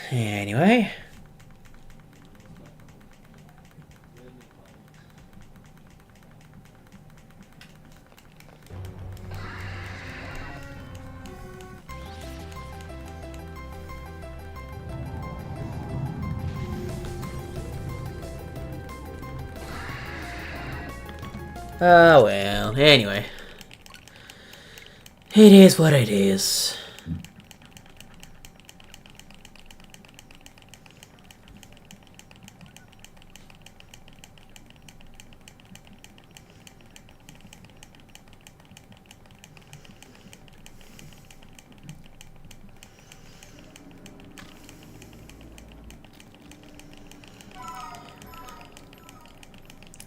Anyway. Oh well, anyway. It is what it is.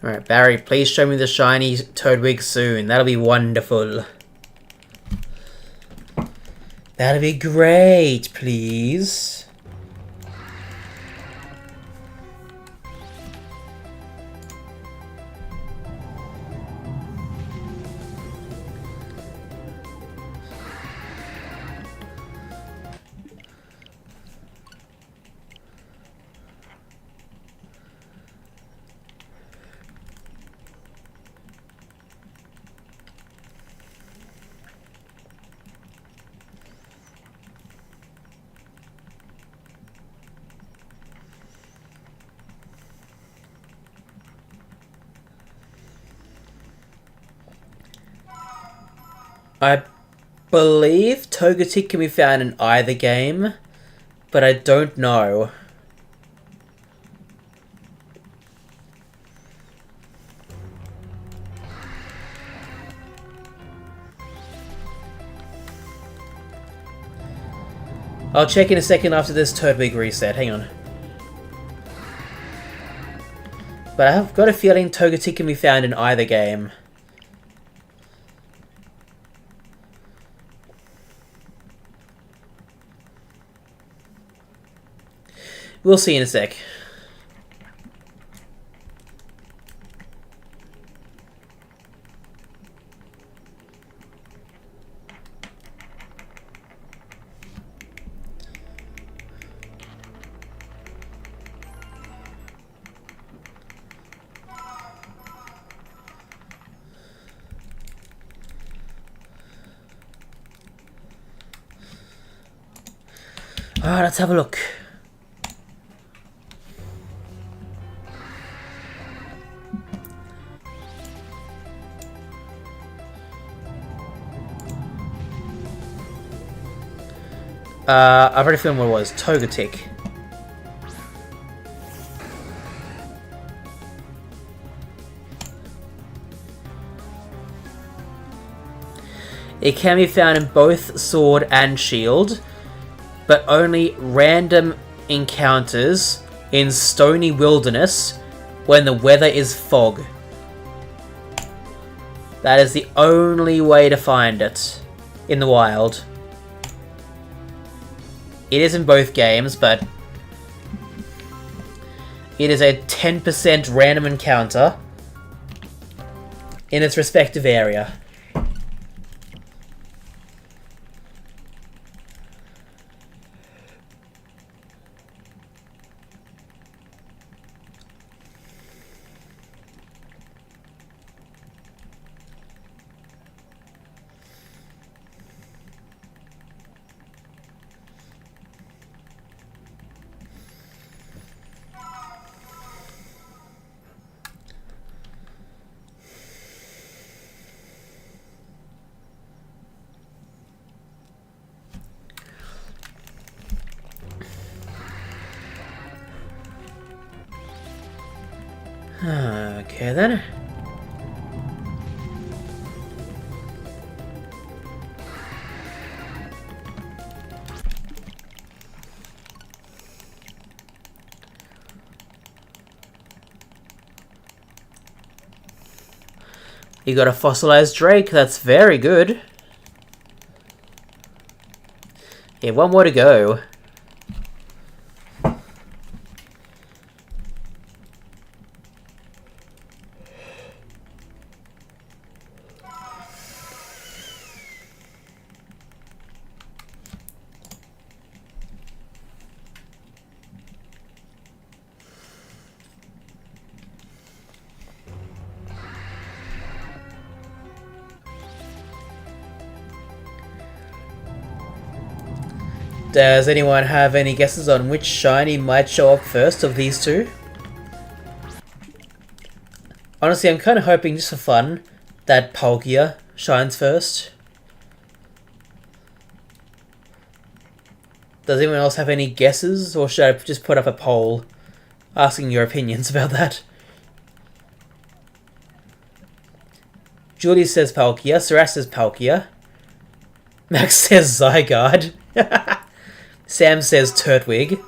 Alright, Barry, please show me the shiny Turtwig soon. That'll be wonderful. That'll be great, please. I believe Togetic can be found in either game, but I don't know. I'll check in a second after this Turtwig reset, hang on. But I've got a feeling Togetic can be found in either game. We'll see in a sec. Alright, let's have a look. I've already found what it was. Togetic. It can be found in both Sword and Shield, but only random encounters in Stony Wilderness when the weather is fog. That is the only way to find it in the wild. It is in both games, but it is a 10% random encounter in its respective area. Okay then. You got a fossilized Drake, that's very good. Yeah, one more to go. Does anyone have any guesses on which shiny might show up first of these two? Honestly, I'm kind of hoping, just for fun, that Palkia shines first. Does anyone else have any guesses, or should I just put up a poll asking your opinions about that? Julie says Palkia, Saras says Palkia, Max says Zygarde, Sam says Turtwig.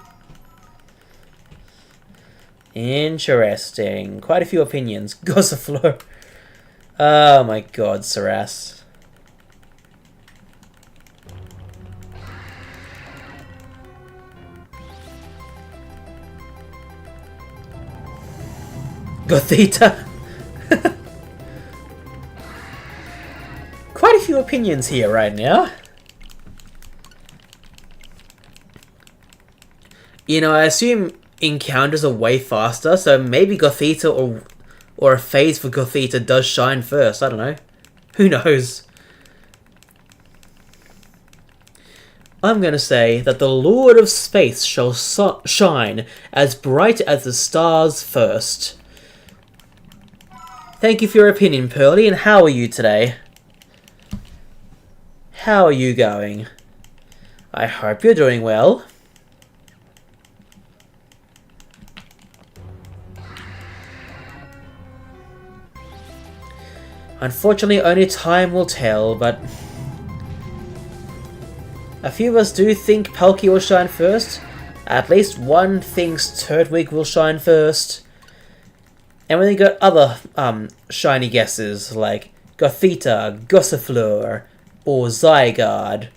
Interesting. Quite a few opinions. Gossifleur. Oh my god, Saras. Gothita. Quite a few opinions here right now. You know, I assume encounters are way faster, so maybe Gothita or a phase for Gothita does shine first. I don't know. Who knows? I'm gonna say that the Lord of Space shall shine as bright as the stars first. Thank you for your opinion, Pearly, and how are you today? How are you going? I hope you're doing well. Unfortunately, only time will tell, but a few of us do think Palkia will shine first. At least one thinks Turtwig will shine first. And then you got other shiny guesses like Gothita, Gossifleur, or Zygarde.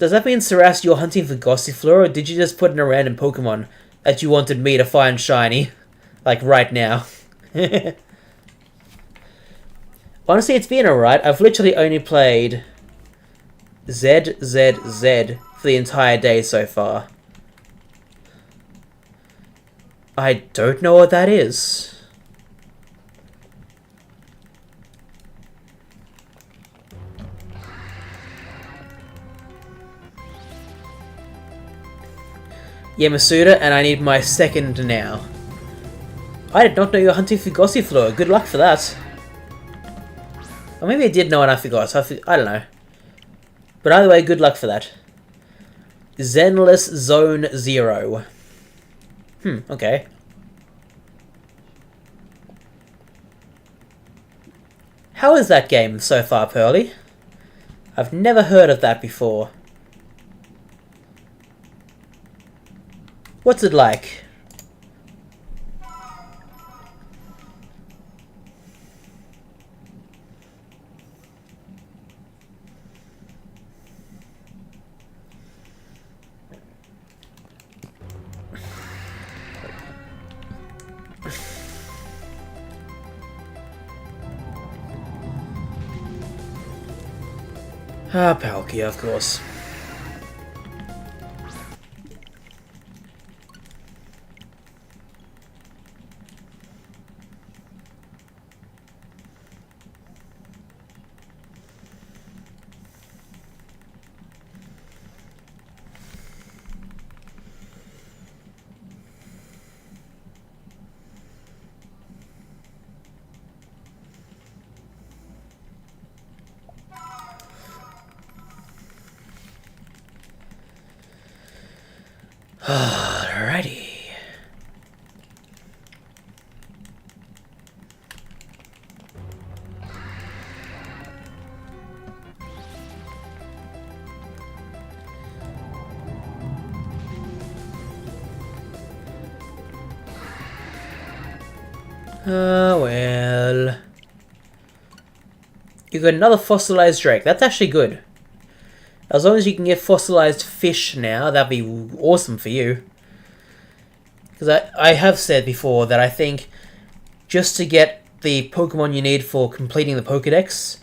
Does that mean, Saras, you're hunting for Gossifleur, or did you just put in a random Pokemon that you wanted me to find shiny? Like right now. Honestly, it's been alright. I've literally only played ZZZ for the entire day so far. I don't know what that is. Yeah, Masuda, and I need my second now. I did not know you were hunting for Gossifleur. Good luck for that. Or maybe I did know and I forgot. I don't know. But either way, good luck for that. Zenless Zone Zero. Okay. How is that game so far, Pearly? I've never heard of that before. What's it like? Ah, Palkia, of course. Alrighty. Well... You got another fossilized Drake. That's actually good. As long as you can get fossilized fish now, that'd be awesome for you. Because I have said before that I think just to get the Pokemon you need for completing the Pokedex,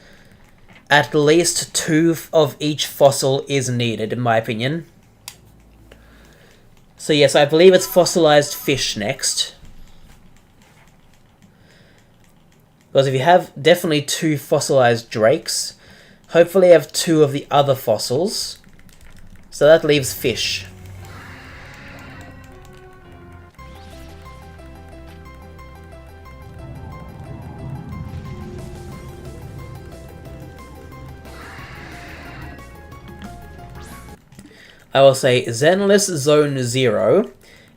at least 2 of each fossil is needed, in my opinion. So yes, I believe it's fossilized fish next. Because if you have definitely 2 fossilized Drakes, hopefully you have 2 of the other fossils. So that leaves fish. I will say Zenless Zone Zero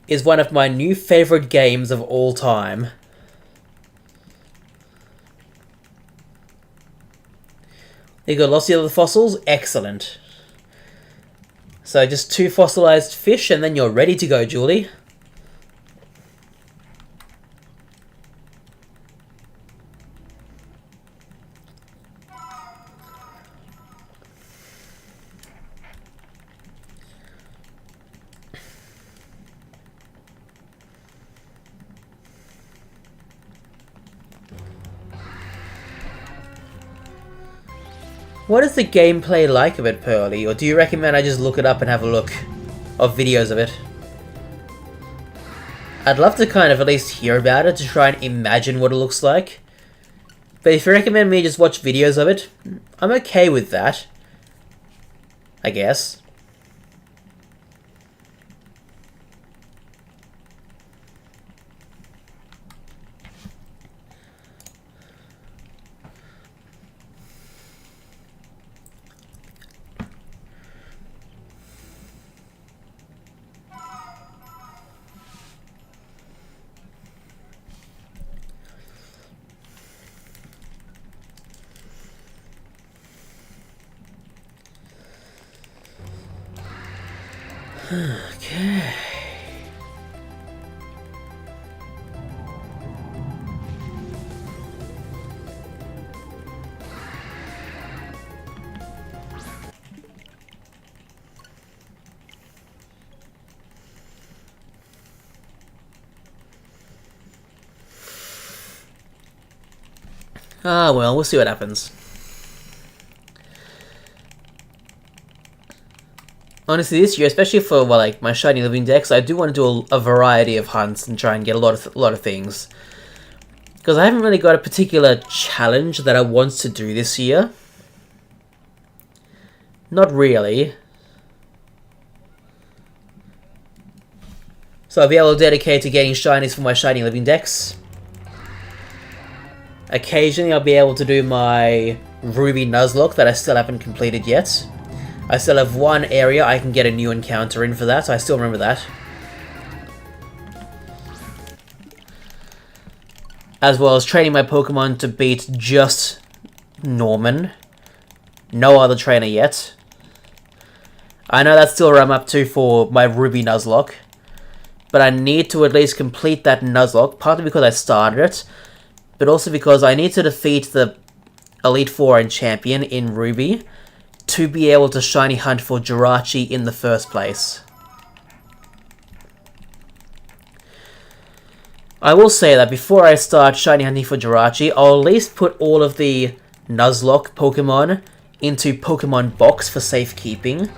is one of my new favorite games of all time. You got lots of the other fossils? Excellent. So just 2 fossilized fish and then you're ready to go, Julie. What is the gameplay like of it, Pearly? Or do you recommend I just look it up and have a look of videos of it? I'd love to kind of at least hear about it to try and imagine what it looks like. But if you recommend me just watch videos of it, I'm okay with that. I guess. Okay. Ah, well, we'll see what happens. Honestly, this year, especially for well, like my shiny living decks, I do want to do a variety of hunts and try and get a lot of things. Because I haven't really got a particular challenge that I want to do this year. Not really. So I'll be able to dedicate to getting shinies for my shiny living decks. Occasionally I'll be able to do my Ruby Nuzlocke that I still haven't completed yet. I still have one area I can get a new encounter in for that, so I still remember that. As well as training my Pokemon to beat just Norman. No other trainer yet. I know that's still where I'm up to for my Ruby Nuzlocke. But I need to at least complete that Nuzlocke, partly because I started it, but also because I need to defeat the Elite Four and Champion in Ruby to be able to shiny hunt for Jirachi in the first place. I will say that before I start shiny hunting for Jirachi, I'll at least put all of the Nuzlocke Pokemon into Pokemon Box for safekeeping.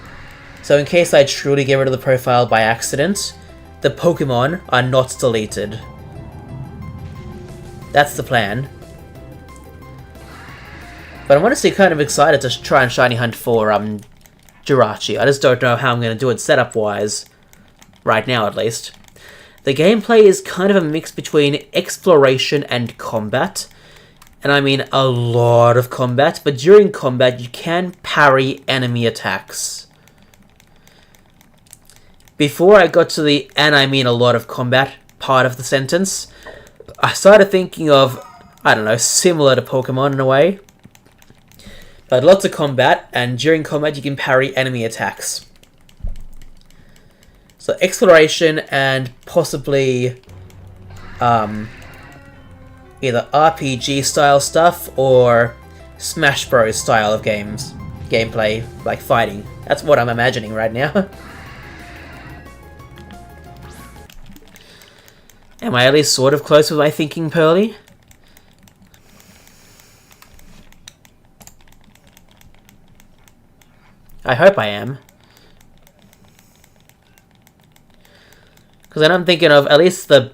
So in case I truly get rid of the profile by accident, the Pokemon are not deleted. That's the plan. But I'm honestly kind of excited to try and shiny hunt for Jirachi. I just don't know how I'm going to do it setup-wise. Right now, at least. The gameplay is kind of a mix between exploration and combat. And I mean a lot of combat, but during combat you can parry enemy attacks. Before I got to the "and I mean a lot of combat" part of the sentence, I started thinking of, I don't know, similar to Pokemon in a way. But lots of combat, and during combat you can parry enemy attacks. So exploration and possibly either RPG style stuff or Smash Bros style of gameplay, like fighting. That's what I'm imagining right now. Am I at least sort of close with my thinking, Pearly? I hope I am. Because then I'm thinking of at least the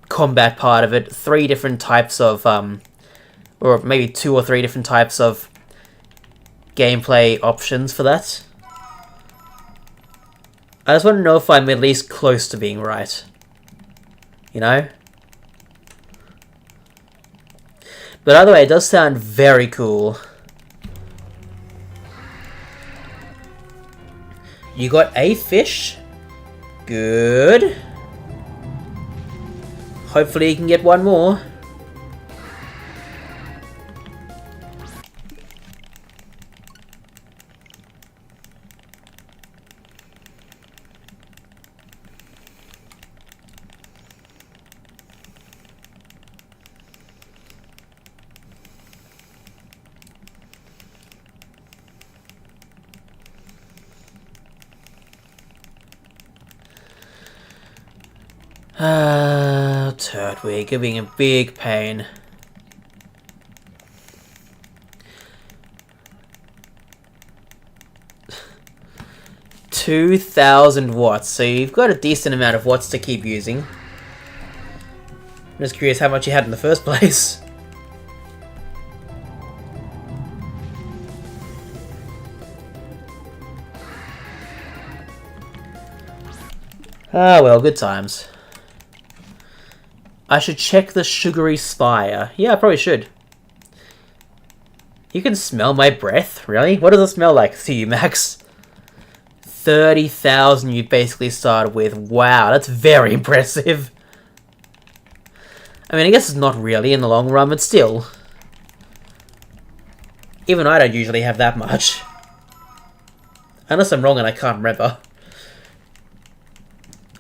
combat part of it, 3 different types of, or maybe 2 or 3 different types of gameplay options for that. I just want to know if I'm at least close to being right. You know? But either way, it does sound very cool. You got a fish. Good. Hopefully you can get one more. Turtwig, you're being a big pain. $2,000 so you've got a decent amount of watts to keep using. I'm just curious how much you had in the first place. Ah well, good times. I should check the sugary spire. Yeah, I probably should. You can smell my breath? Really? What does it smell like to you, Max? 30,000 you basically started with. Wow, that's very impressive. I mean, I guess it's not really in the long run, but still. Even I don't usually have that much. Unless I'm wrong and I can't remember.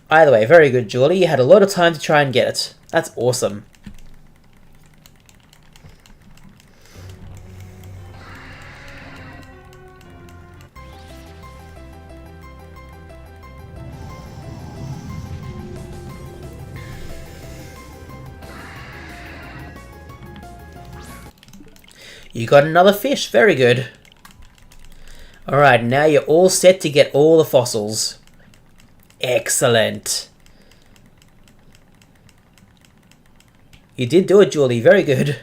Either way, very good, Julie. You had a lot of time to try and get it. That's awesome. You got another fish. Very good. Alright, now you're all set to get all the fossils. Excellent. You did do it, Julie. Very good.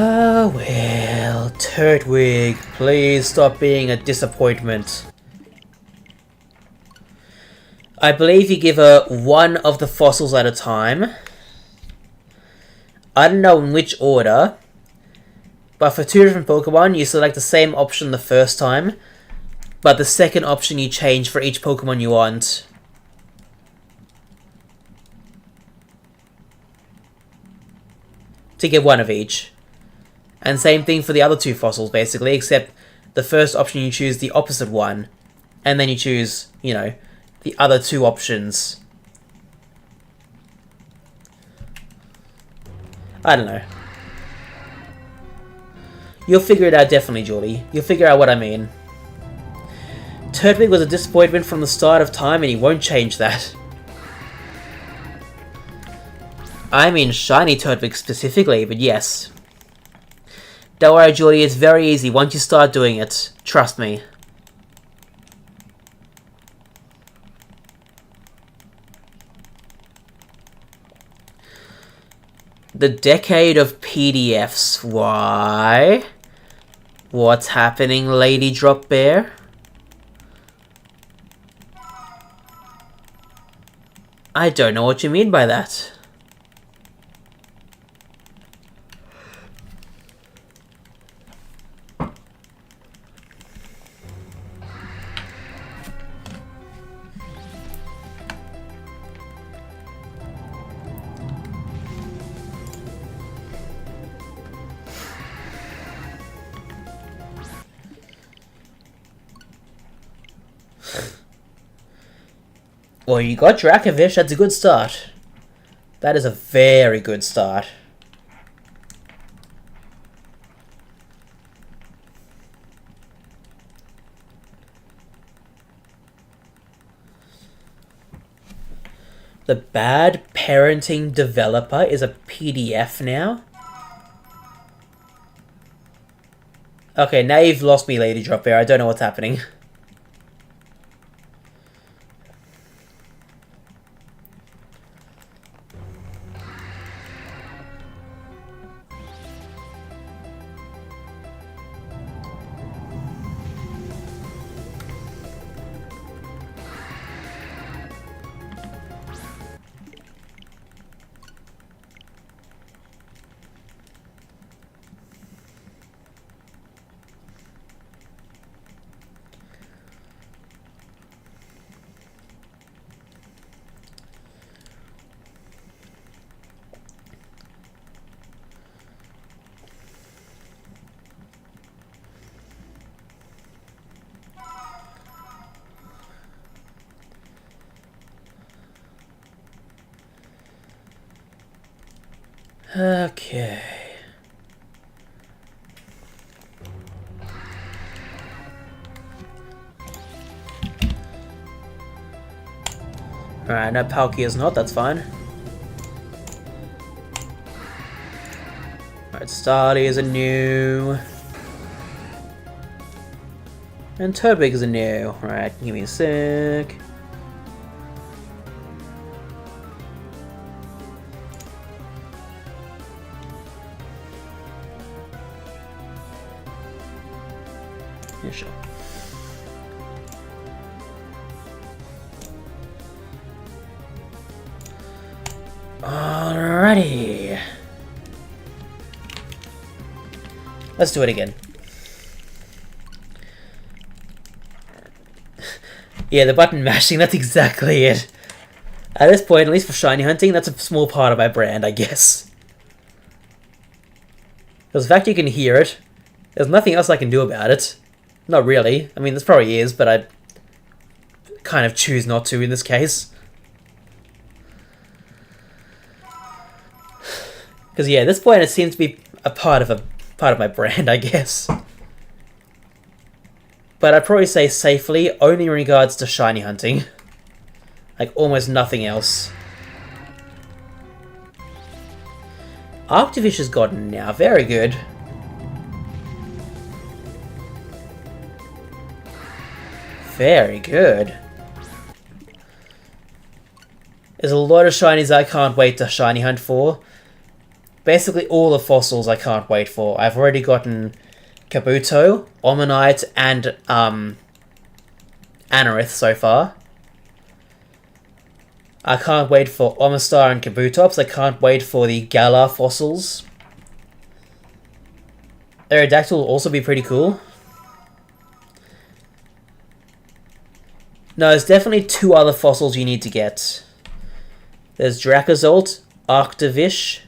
Ah, well, Turtwig, please stop being a disappointment. I believe you give her one of the fossils at a time. I don't know in which order, but for two different Pokemon, you select the same option the first time, but the second option you change for each Pokemon you want. To get one of each. And same thing for the other two fossils, basically, except the first option you choose the opposite one, and then you choose, you know, the other two options. I don't know. You'll figure it out definitely, Julie. You'll figure out what I mean. Turtwig was a disappointment from the start of time, and he won't change that. I mean shiny Turtwig specifically, but yes. Don't worry, Julie, it's very easy once you start doing it. Trust me. The decade of PDFs. Why? What's happening, Lady Drop Bear? I don't know what you mean by that. Well, you got Dracovish, that's a good start. That is a very good start. The bad parenting developer is a PDF now? Okay, now you've lost me, Lady Drop Bear. I don't know what's happening. Okay. Alright, no Palkia is not, that's fine. Alright, Starly is a new. And Turtwig is a new. Alright, give me a sec. Yeah, sure. Alrighty. Let's do it again. Yeah, the button mashing, that's exactly it. At this point, at least for shiny hunting, that's a small part of my brand, I guess. Because the fact you can hear it, there's nothing else I can do about it. Not really. I mean, this probably is, but I kind of choose not to in this case. Because yeah, at this point it seems to be a part of my brand, I guess. But I'd probably say safely only in regards to shiny hunting. Like almost nothing else. Arctivish has gotten now, very good. Very good. There's a lot of shinies I can't wait to shiny hunt for. Basically all the fossils I can't wait for. I've already gotten Kabuto, Omanyte, and Anorith so far. I can't wait for Omastar and Kabutops. I can't wait for the Galar fossils. Aerodactyl will also be pretty cool. No, there's definitely 2 other fossils you need to get. There's Dracozolt, Arctovish,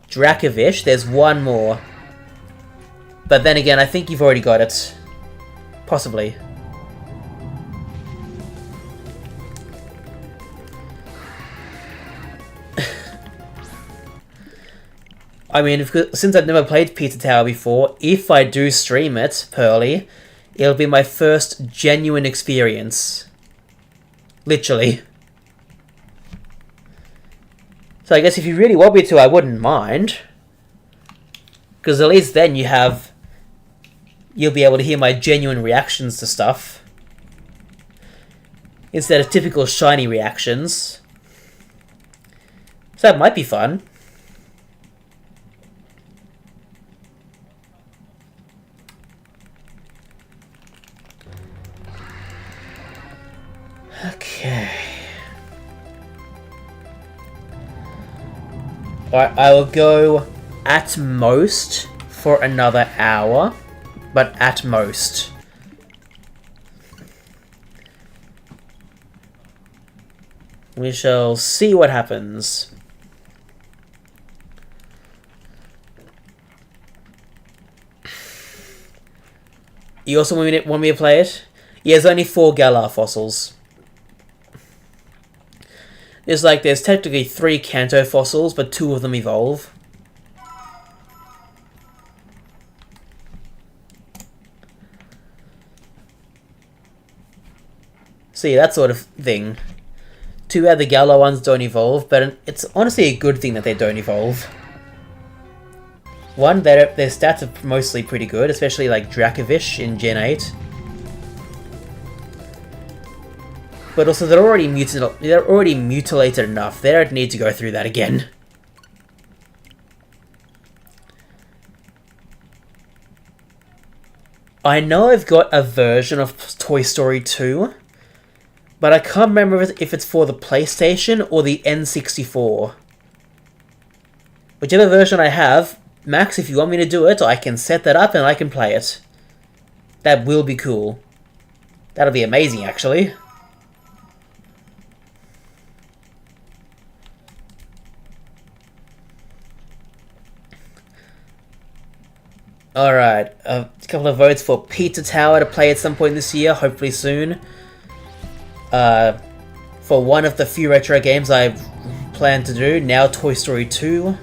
Dracovish. There's one more. But then again, I think you've already got it. Possibly. I mean, since I've never played Pizza Tower before, if I do stream it, Pearly, it'll be my first genuine experience. Literally. So I guess if you really want me to, I wouldn't mind. Because at least then you'll be able to hear my genuine reactions to stuff. Instead of typical shiny reactions. So that might be fun. Okay. Alright, I will go at most for another hour, but at most. We shall see what happens. You also want me to play it? Yeah, there's only 4 Galar fossils. There's technically 3 Kanto fossils, but 2 of them evolve. See, that sort of thing. Too bad the Galar ones don't evolve, but it's honestly a good thing that they don't evolve. One, their stats are mostly pretty good, especially like Dracovish in Gen 8. But also, they're already mutilated enough. They don't need to go through that again. I know I've got a version of Toy Story 2, but I can't remember if it's for the PlayStation or the N64. Whichever version I have, Max, if you want me to do it, I can set that up and I can play it. That will be cool. That'll be amazing, actually. Alright, a couple of votes for Pizza Tower to play at some point this year, hopefully soon. For one of the few retro games I plan to do, now Toy Story 2.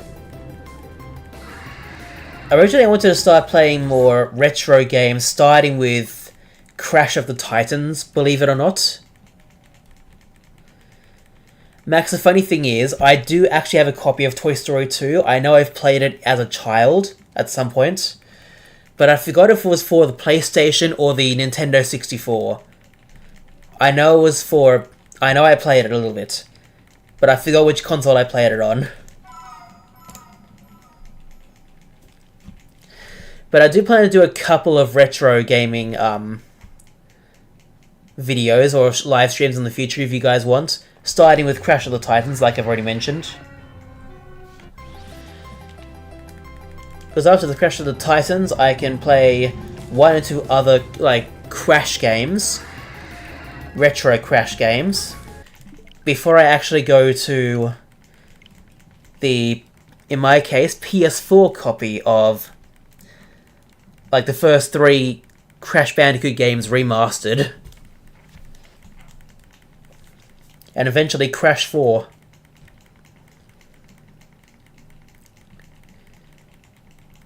Originally I wanted to start playing more retro games, starting with Crash of the Titans, believe it or not. Max, the funny thing is, I do actually have a copy of Toy Story 2. I know I've played it as a child at some point. But I forgot if it was for the PlayStation or the Nintendo 64. I know I played it a little bit. But I forgot which console I played it on. But I do plan to do a couple of retro gaming videos or live streams in the future if you guys want. Starting with Crash of the Titans, like I've already mentioned. Because after the Crash of the Titans, I can play 1 or 2 other, Crash games. Retro Crash games. Before I actually go to the, in my case, PS4 copy of, the first 3 Crash Bandicoot games remastered. And eventually Crash 4.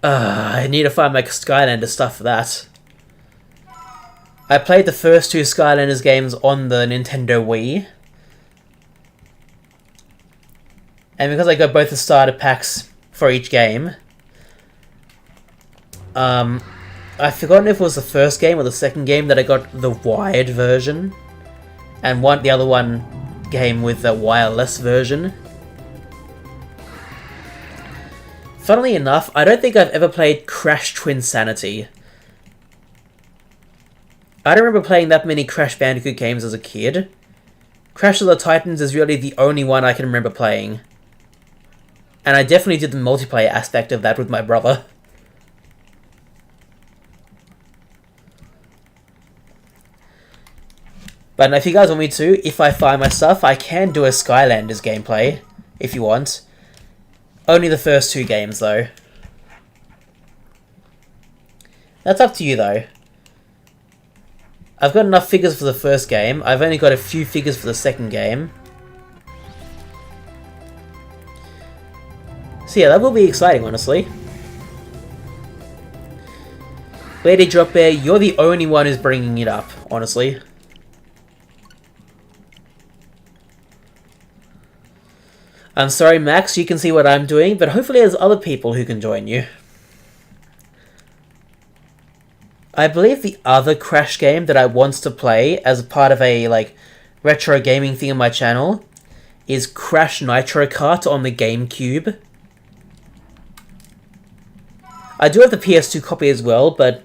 I need to find my Skylanders stuff for that. I played the first 2 Skylanders games on the Nintendo Wii. And because I got both the starter packs for each game, I've forgotten if it was the first game or the second game that I got the wired version. And the other one game with the wireless version. Funnily enough, I don't think I've ever played Crash Twinsanity. I don't remember playing that many Crash Bandicoot games as a kid. Crash of the Titans is really the only one I can remember playing. And I definitely did the multiplayer aspect of that with my brother. But if you guys want me to, if I find my stuff, I can do a Skylanders gameplay, if you want. Only the first 2 games, though. That's up to you, though. I've got enough figures for the first game. I've only got a few figures for the second game. So yeah, that will be exciting, honestly. Lady Drop Bear, you're the only one who's bringing it up, honestly. I'm sorry, Max, you can see what I'm doing, but hopefully there's other people who can join you. I believe the other Crash game that I want to play as part of a, like, retro gaming thing on my channel is Crash Nitro Kart on the GameCube. I do have the PS2 copy as well, but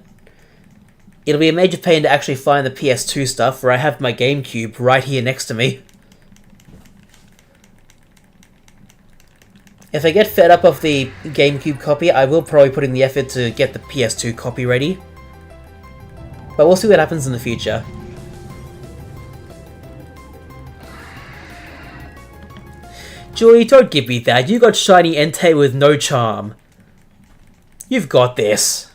it'll be a major pain to actually find the PS2 stuff where I have my GameCube right here next to me. If I get fed up of the GameCube copy, I will probably put in the effort to get the PS2 copy ready. But we'll see what happens in the future. Julie, don't give me that. You got Shiny Entei with no charm. You've got this.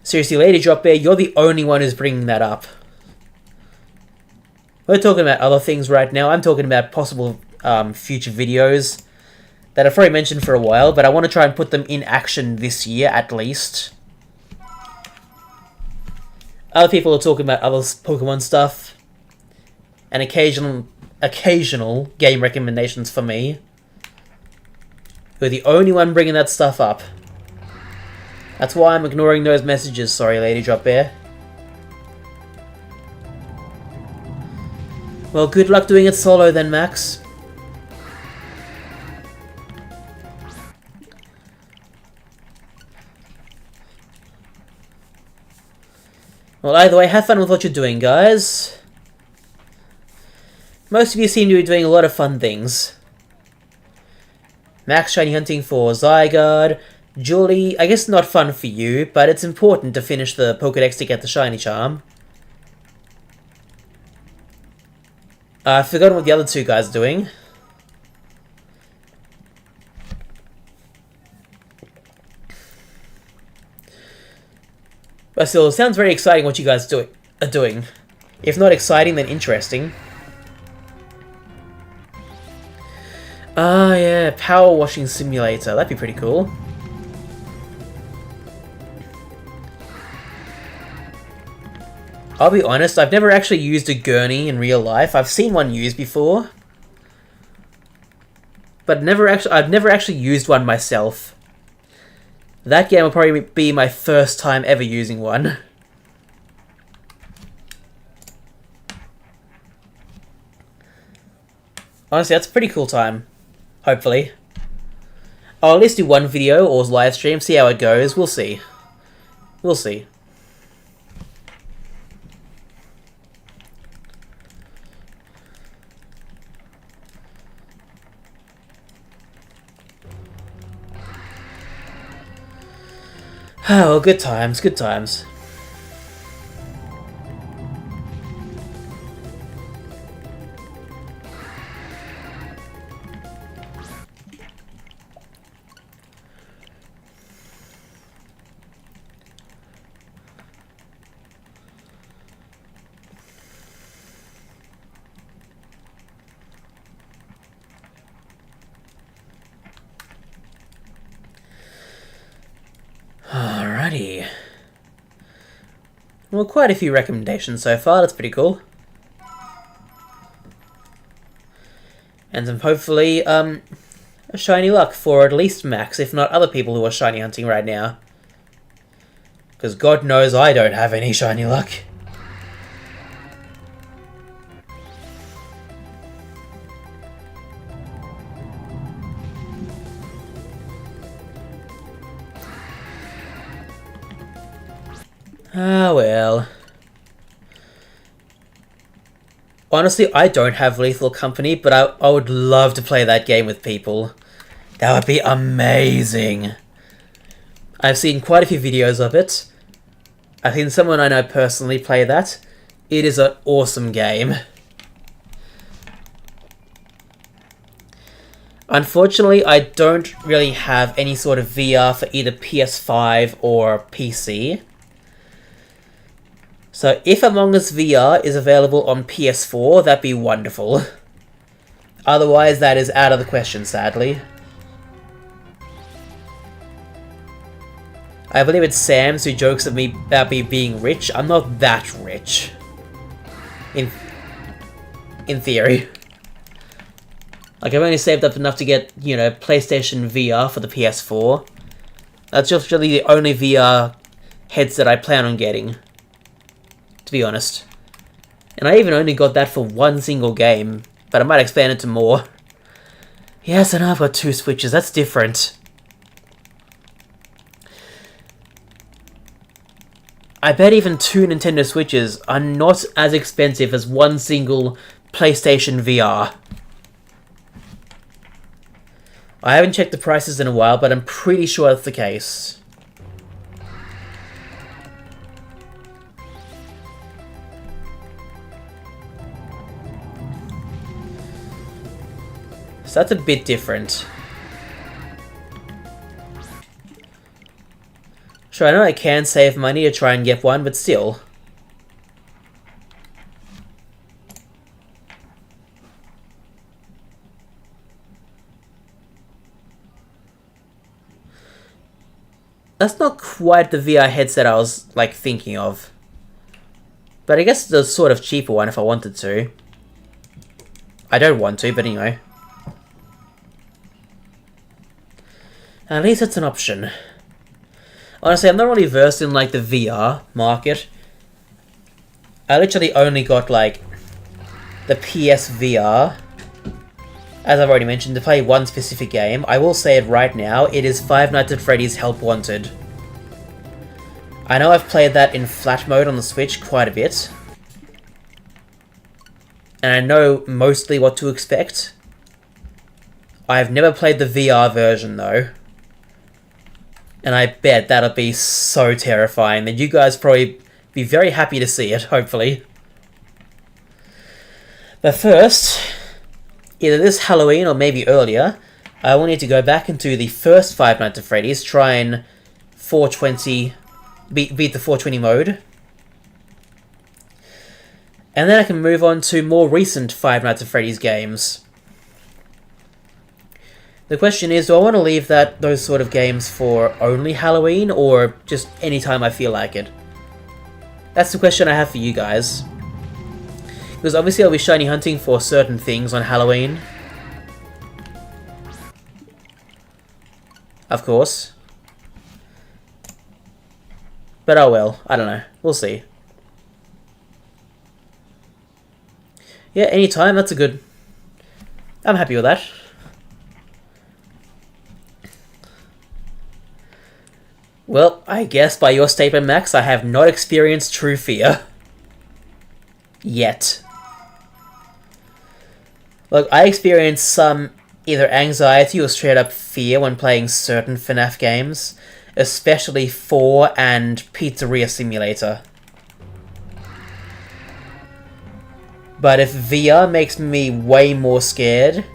Seriously, Lady Drop Bear, you're the only one who's bringing that up. We're talking about other things right now. I'm talking about possible future videos that I've already mentioned for a while, but I want to try and put them in action this year, at least. Other people are talking about other Pokemon stuff. And occasional game recommendations for me. You're the only one bringing that stuff up. That's why I'm ignoring those messages, sorry, Lady Drop Bear. Well, good luck doing it solo then, Max. Well, either way, have fun with what you're doing, guys. Most of you seem to be doing a lot of fun things. Max shiny hunting for Zygarde. Julie, I guess not fun for you, but it's important to finish the Pokedex to get the shiny charm. I've forgotten what the other 2 guys are doing. But still, it sounds very exciting what you guys are doing. If not exciting, then interesting. Ah, yeah, power washing simulator. That'd be pretty cool. I'll be honest, I've never actually used a gurney in real life. I've seen one used before. But I've never actually used one myself. That game will probably be my first time ever using one. Honestly, that's a pretty cool time. Hopefully. I'll at least do one video or live stream, see how it goes. We'll see. We'll see. Oh, good times, good times. Alrighty. Well, quite a few recommendations so far, that's pretty cool. And some hopefully, a shiny luck for at least Max, if not other people who are shiny hunting right now. Because God knows I don't have any shiny luck. Ah, well. Honestly, I don't have Lethal Company, but I would love to play that game with people. That would be amazing. I've seen quite a few videos of it. I've seen someone I know personally play that. It is an awesome game. Unfortunately, I don't really have any sort of VR for either PS5 or PC. So if Among Us VR is available on PS4, that'd be wonderful. Otherwise, that is out of the question, sadly. I believe it's Sam's who jokes at me about me being rich. I'm not that rich. In theory. Like, I've only saved up enough to get, you know, PlayStation VR for the PS4. That's just really the only VR headset I plan on getting, to be honest. And I even only got that for one single game, but I might expand it to more. Yes, and I've got 2 Switches, that's different. I bet even 2 Nintendo Switches are not as expensive as one single PlayStation VR. I haven't checked the prices in a while, but I'm pretty sure that's the case. So that's a bit different. Sure, I know I can save money to try and get one, but still. That's not quite the VR headset I was, like, thinking of. But I guess it's a sort of cheaper one if I wanted to. I don't want to, but anyway. At least it's an option. Honestly, I'm not really versed in, like, the VR market. I literally only got, like, the PSVR, as I've already mentioned, to play one specific game. I will say it right now, it is Five Nights at Freddy's Help Wanted. I know I've played that in flat mode on the Switch quite a bit. And I know mostly what to expect. I've never played the VR version, though. And I bet that'll be so terrifying that you guys probably be very happy to see it, hopefully. But first, either this Halloween or maybe earlier, I will need to go back into the first Five Nights at Freddy's, try and 420, beat the 420 mode. And then I can move on to more recent Five Nights at Freddy's games. The question is, do I want to leave those sort of games for only Halloween, or just any time I feel like it? That's the question I have for you guys. Because obviously I'll be shiny hunting for certain things on Halloween. Of course. But oh well, I don't know. We'll see. Yeah, anytime, that's a good... I'm happy with that. Well, I guess by your statement, Max, I have not experienced true fear. Yet. Look, I experienced some either anxiety or straight up fear when playing certain FNAF games, especially 4 and Pizzeria Simulator. But if VR makes me way more scared,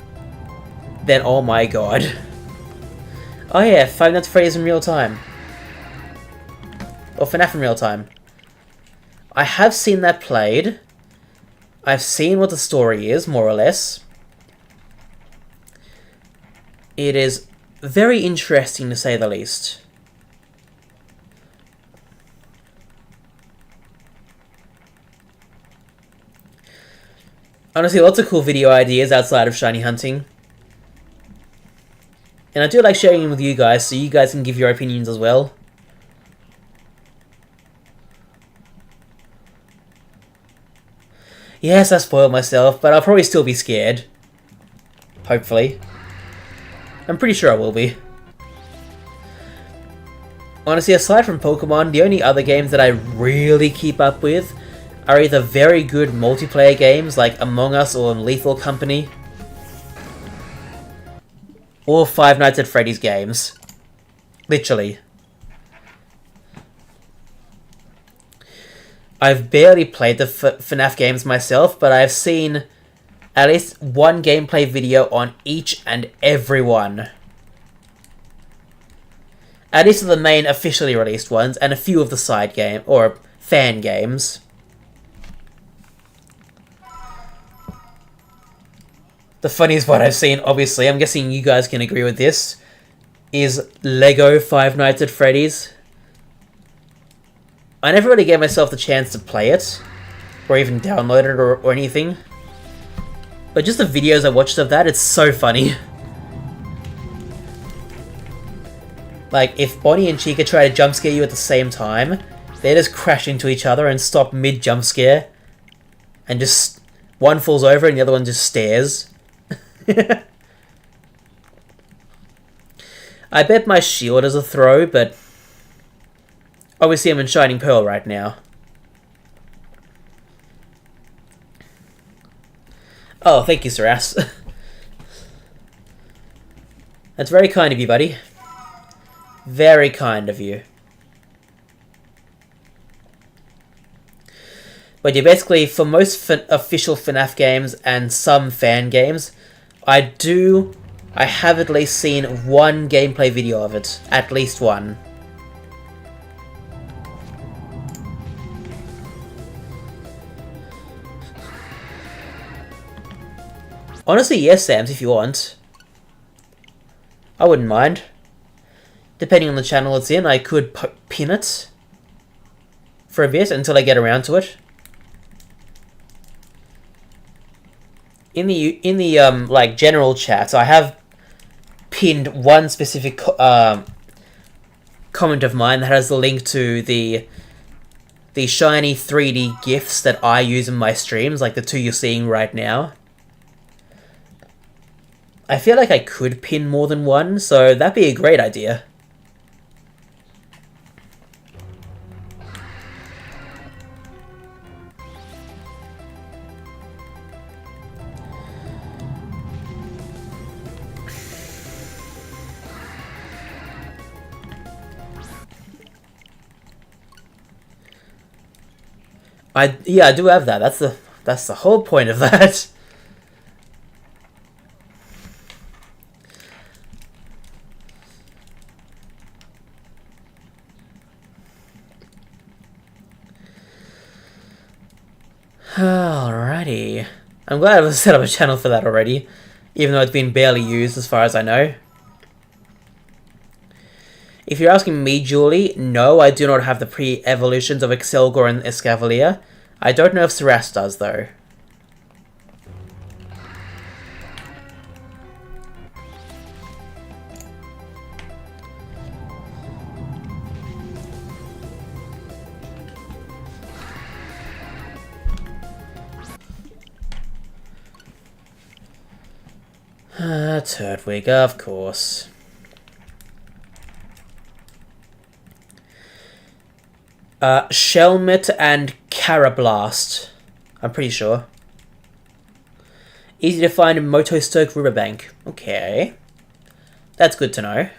then oh my god. Oh yeah, Five Nights at Freddy's in real time. Or FNAF in real time. I have seen that played. I've seen what the story is, more or less. It is very interesting, to say the least. Honestly, lots of cool video ideas outside of shiny hunting. And I do like sharing them with you guys, so you guys can give your opinions as well. Yes, I spoiled myself, but I'll probably still be scared. Hopefully. I'm pretty sure I will be. Honestly, aside from Pokemon, the only other games that I really keep up with are either very good multiplayer games like Among Us or Lethal Company, or Five Nights at Freddy's games. Literally. I've barely played the FNAF games myself, but I've seen at least one gameplay video on each and every one. At least of the main officially released ones, and a few of the side game or fan games. The funniest one I've seen, obviously, I'm guessing you guys can agree with this, is Lego Five Nights at Freddy's. I never really gave myself the chance to play it, or even download it or anything. But just the videos I watched of that, it's so funny. Like, if Bonnie and Chica try to jump scare you at the same time, they just crash into each other and stop mid-jump scare. And just, one falls over and the other one just stares. I bet my shield is a throw, but obviously I'm in Shining Pearl right now. Oh, thank you, Saras. That's very kind of you, buddy. Very kind of you. But yeah, basically, for most official FNAF games and some fan games, I have at least seen one gameplay video of it. At least one. Honestly, yes, Sams, if you want. I wouldn't mind. Depending on the channel it's in, I could pin it for a bit until I get around to it. In the like general chat, I have pinned one specific comment of mine that has the link to the shiny 3D GIFs that I use in my streams, like the two you're seeing right now. I feel like I could pin more than one, so that'd be a great idea. I do have that. That's the whole point of that. Alrighty. I'm glad I've set up a channel for that already, even though it's been barely used as far as I know. If you're asking me, Julie, no, I do not have the pre-evolutions of Excelgor and Escavalier. I don't know if Saras does, though. Turtwig, of course. Shelmet and Carablast. I'm pretty sure. Easy to find in Motostoke Riverbank. Okay. That's good to know.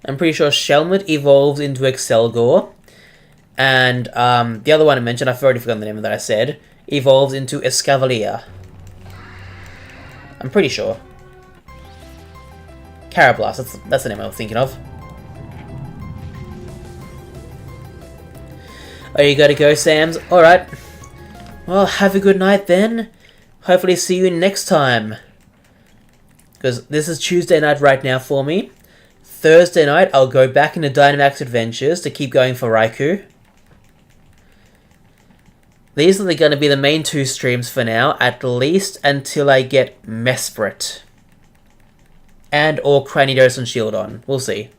I'm pretty sure Shelmet evolves into Excelgor. And the other one I mentioned, I've already forgotten the name of that I said, evolves into Escavalier. I'm pretty sure. Carablast, that's the name I was thinking of. Oh, you gotta go, Sams? Alright. Well, have a good night then. Hopefully see you next time. Because this is Tuesday night right now for me. Thursday night, I'll go back into Dynamax Adventures to keep going for Raikou. These are going to be the main two streams for now, at least until I get Mesprit. And or Cranidos and Shieldon. We'll see.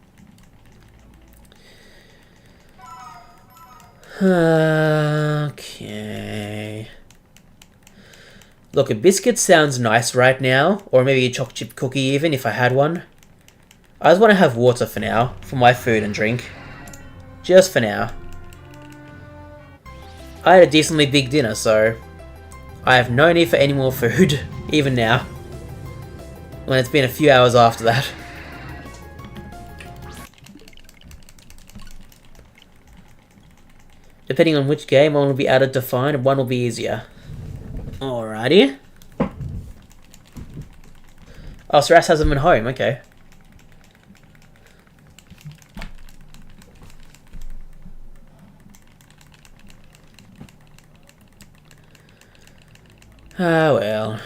Okay. Look, a biscuit sounds nice right now, or maybe a chocolate chip cookie even, if I had one. I just want to have water for now, for my food and drink. Just for now. I had a decently big dinner, so I have no need for any more food, even now. When it's been a few hours after that. Depending on which game, one will be harder to find and one will be easier. Alrighty. Oh, Saras has them at home, okay. Ah, well.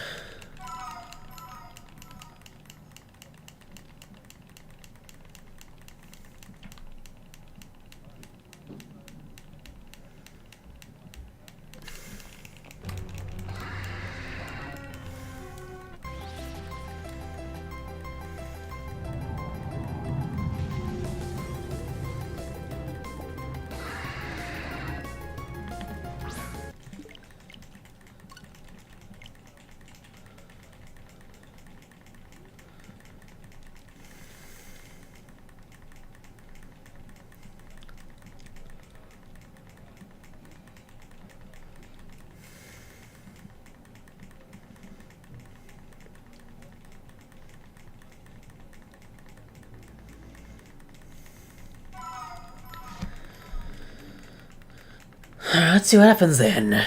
Let's see what happens then.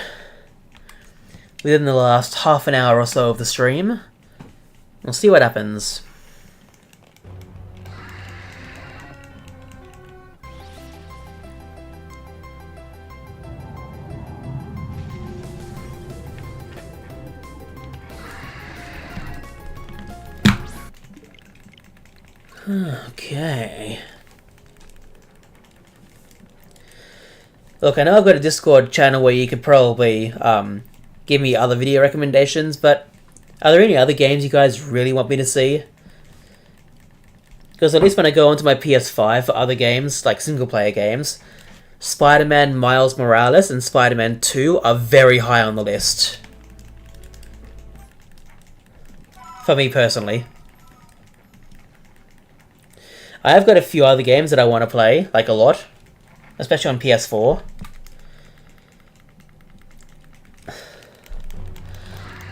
Within the last half an hour or so of the stream, we'll see what happens. Okay. Look, I know I've got a Discord channel where you could probably give me other video recommendations, but are there any other games you guys really want me to see? Because at least when I go onto my PS5 for other games, like single-player games, Spider-Man Miles Morales and Spider-Man 2 are very high on the list. For me personally. I have got a few other games that I want to play, like a lot. Especially on PS4.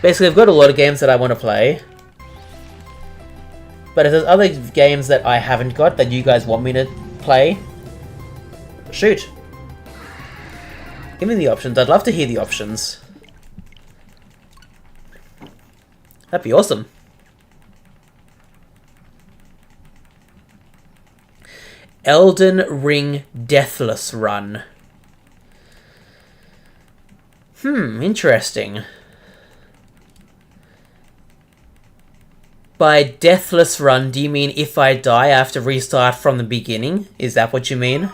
Basically, I've got a lot of games that I want to play. But if there's other games that I haven't got that you guys want me to play, shoot. Give me the options. I'd love to hear the options. That'd be awesome. Elden Ring Deathless Run. Interesting. By Deathless Run, do you mean if I die, I have to restart from the beginning? Is that what you mean?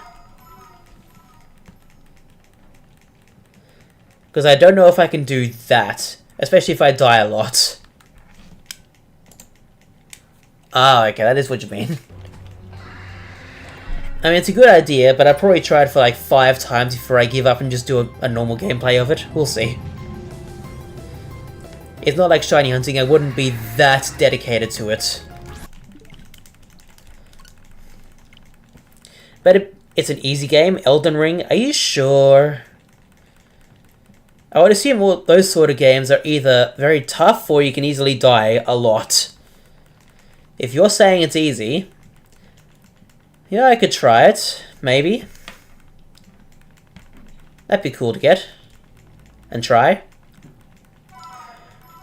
Because I don't know if I can do that. Especially if I die a lot. Ah, okay, that is what you mean. I mean, it's a good idea, but I'll probably try it for like 5 times before I give up and just do a normal gameplay of it. We'll see. It's not like shiny hunting, I wouldn't be that dedicated to it. But it's an easy game, Elden Ring, are you sure? I would assume all those sort of games are either very tough or you can easily die a lot. If you're saying it's easy... yeah, I could try it, maybe. That'd be cool to get. And try.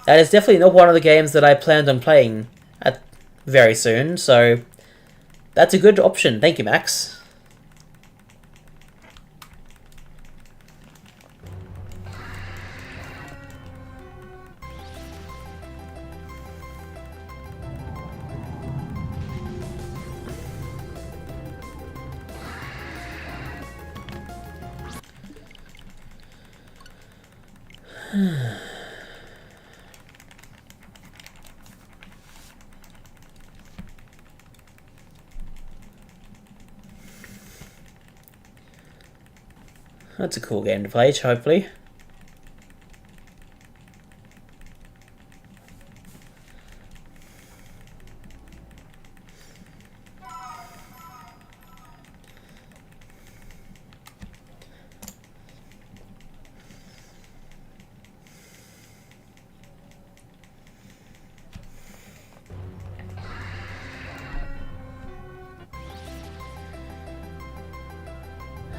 That is definitely not one of the games that I planned on playing very soon, so... that's a good option. Thank you, Max. That's a cool game to play, hopefully.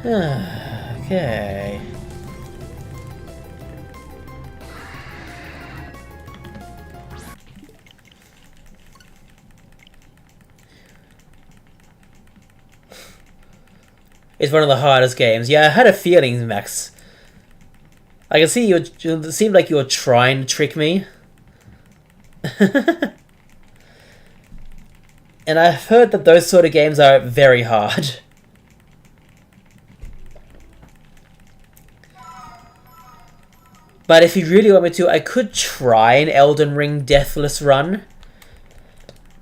Okay. It's one of the hardest games. Yeah, I had a feeling, Max. I can see it seemed like you were trying to trick me. And I've heard that those sort of games are very hard. But if you really want me to, I could try an Elden Ring Deathless run.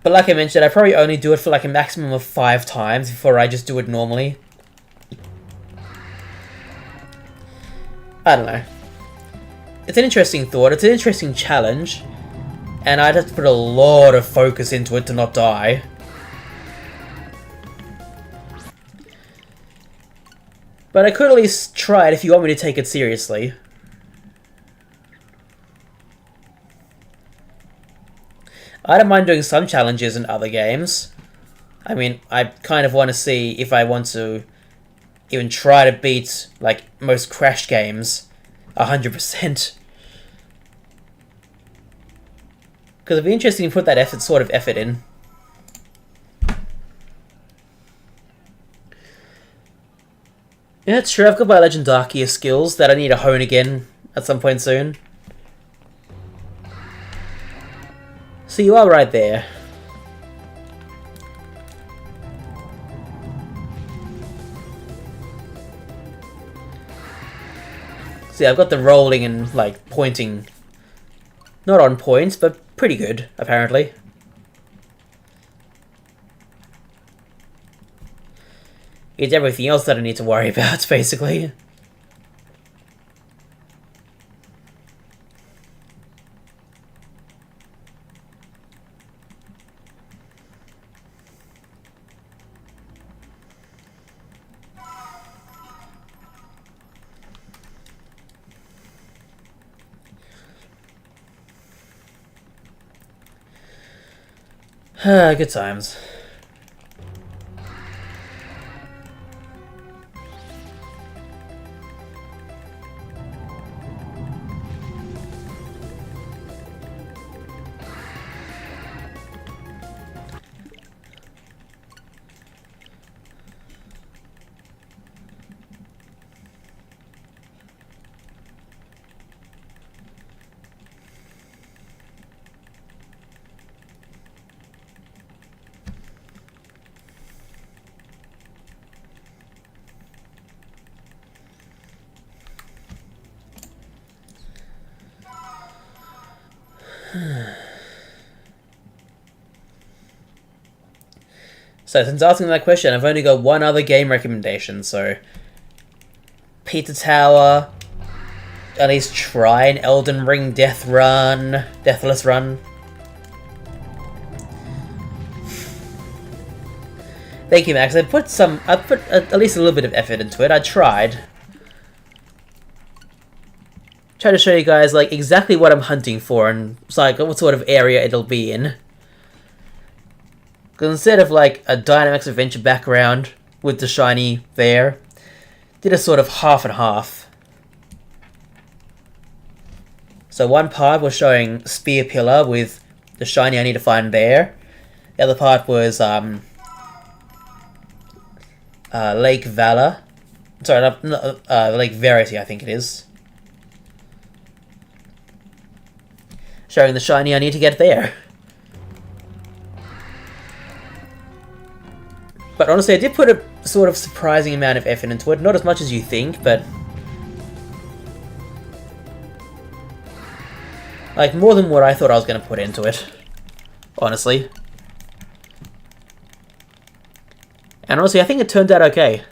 But like I mentioned, I probably only do it for like a maximum of 5 times before I just do it normally. I don't know. It's an interesting thought, it's an interesting challenge. And I'd have to put a lot of focus into it to not die. But I could at least try it if you want me to take it seriously. I don't mind doing some challenges in other games. I mean, I kind of want to see if I want to even try to beat, like, most Crash games 100%. Because it'd be interesting to put that sort of effort in. Yeah, it's true, I've got my Legend Arceus skills that I need to hone again at some point soon. So you are right there. See, I've got the rolling and, like, pointing not on point, but pretty good, apparently. It's everything else that I need to worry about, basically. Good times. So, since asking that question, I've only got one other game recommendation, so... Pizza Tower... At least try an Elden Ring Deathless run. Thank you, Max. I put at least a little bit of effort into it. I tried. Try to show you guys, like, exactly what I'm hunting for and like what sort of area it'll be in. Because instead of, like, a Dynamax Adventure background with the shiny there, did a sort of half and half. So one part was showing Spear Pillar with the shiny I need to find there. The other part was Lake Valor. Sorry, Lake Verity, I think it is. Showing the shiny I need to get there. But honestly, I did put a sort of surprising amount of effort into it. Not as much as you think, but... like, more than what I thought I was going to put into it. Honestly. And honestly, I think it turned out okay.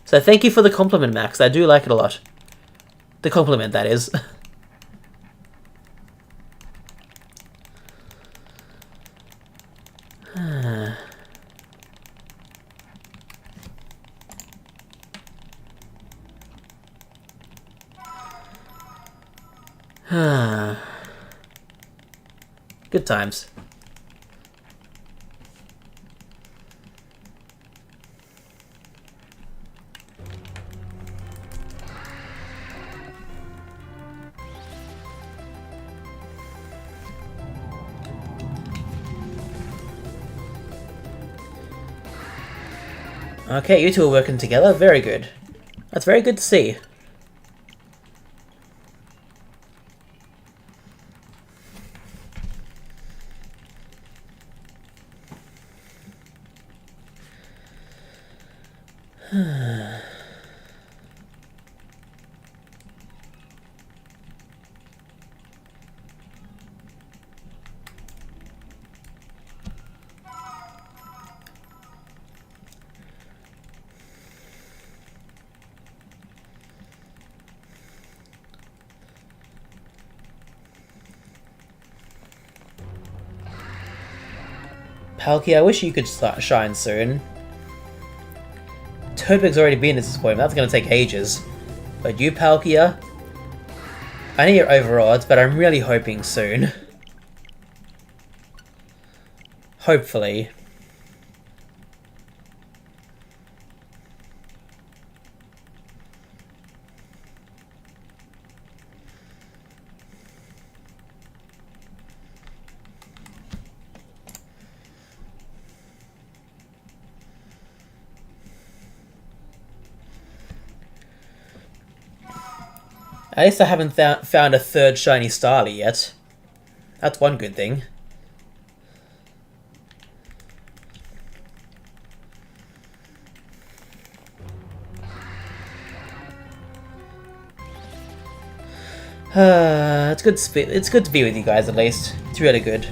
So thank you for the compliment, Max. I do like it a lot. The compliment, that is. Good times. Okay, you two are working together. Very good. That's very good to see. Palkia, I wish you could start shine soon. Turtwig's already been at this point, that's gonna take ages. But you, Palkia, I know you're over odds, but I'm really hoping soon. Hopefully. At least I haven't found a third shiny Starly yet. That's one good thing. It's good to be with you guys at least. It's really good.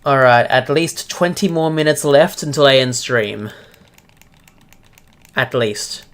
Alright, at least 20 more minutes left until I end stream. At least.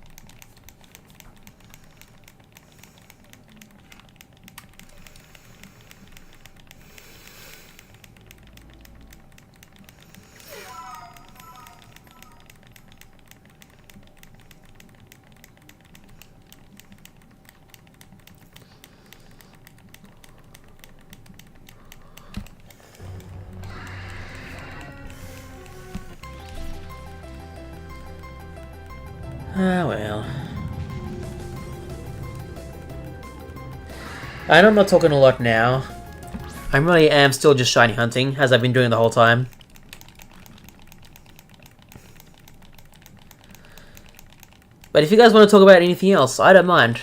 Ah, well. I know I'm not talking a lot now. I really am still just shiny hunting, as I've been doing the whole time. But if you guys want to talk about anything else, I don't mind.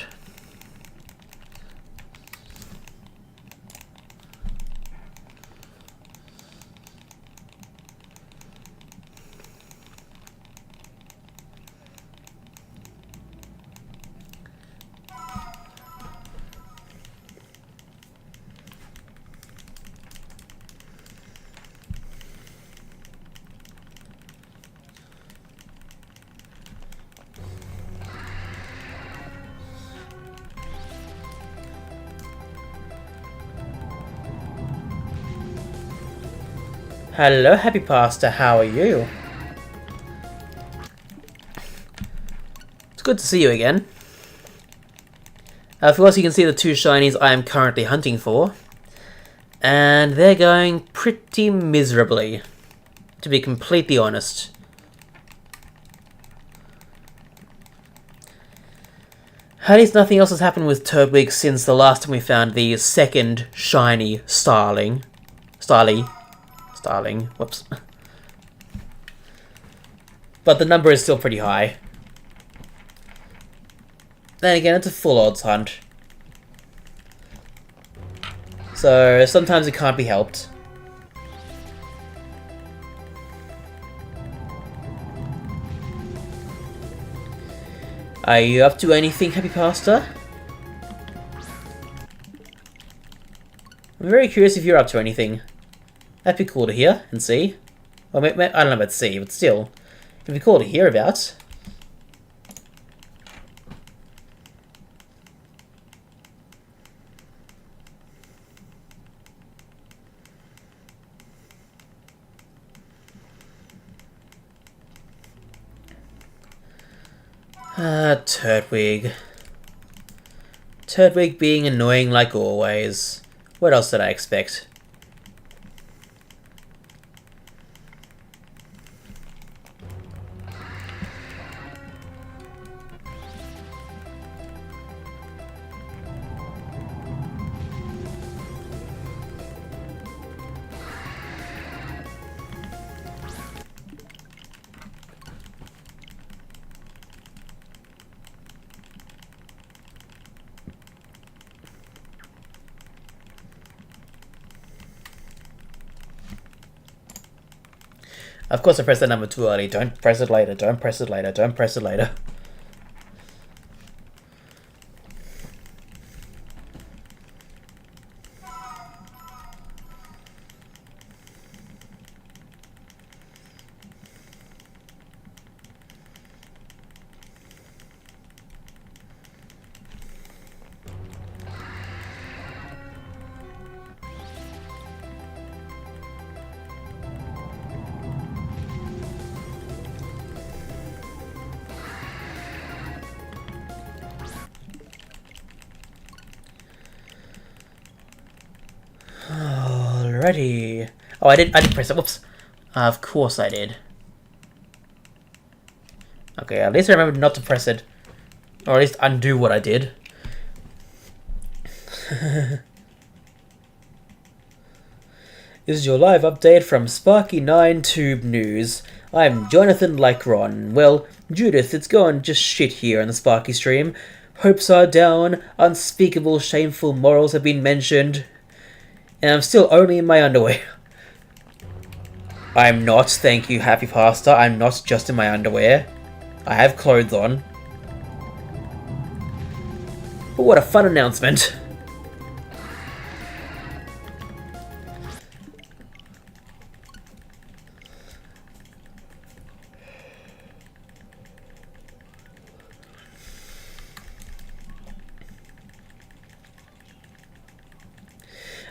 Hello, Happy Pasta, how are you? It's good to see you again. Of course, you can see the two shinies I am currently hunting for. And they're going pretty miserably, to be completely honest. At least nothing else has happened with Turtwig since the last time we found the second shiny Starling. Starly. Starling, whoops. But the number is still pretty high. Then again, it's a full odds hunt. So sometimes it can't be helped. Are you up to anything, Happy Pasta? I'm very curious if you're up to anything. That'd be cool to hear and see. Well, I don't know about see, but still. It'd be cool to hear about. Turtwig. Turtwig being annoying like always. What else did I expect? Of course I pressed that number too early. Don't press it later. Don't press it later. Don't press it later. Alrighty. Oh, I did press it. Whoops. Of course I did. Okay, at least I remembered not to press it. Or at least undo what I did. This is your live update from Sparky9 Tube News. I'm Jonathan Lycron. Well, Judith, it's going just shit here on the Sparky stream. Hopes are down, unspeakable shameful morals have been mentioned, and I'm still only in my underwear. I'm not, thank you, Happy Pastor. I'm not just in my underwear. I have clothes on. But what a fun announcement.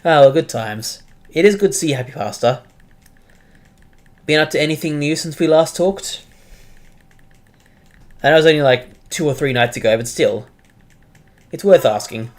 Ah, well, good times. It is good to see you, Happy Pastor. Been up to anything new since we last talked? I know it was only like 2 or 3 nights ago, but still. It's worth asking.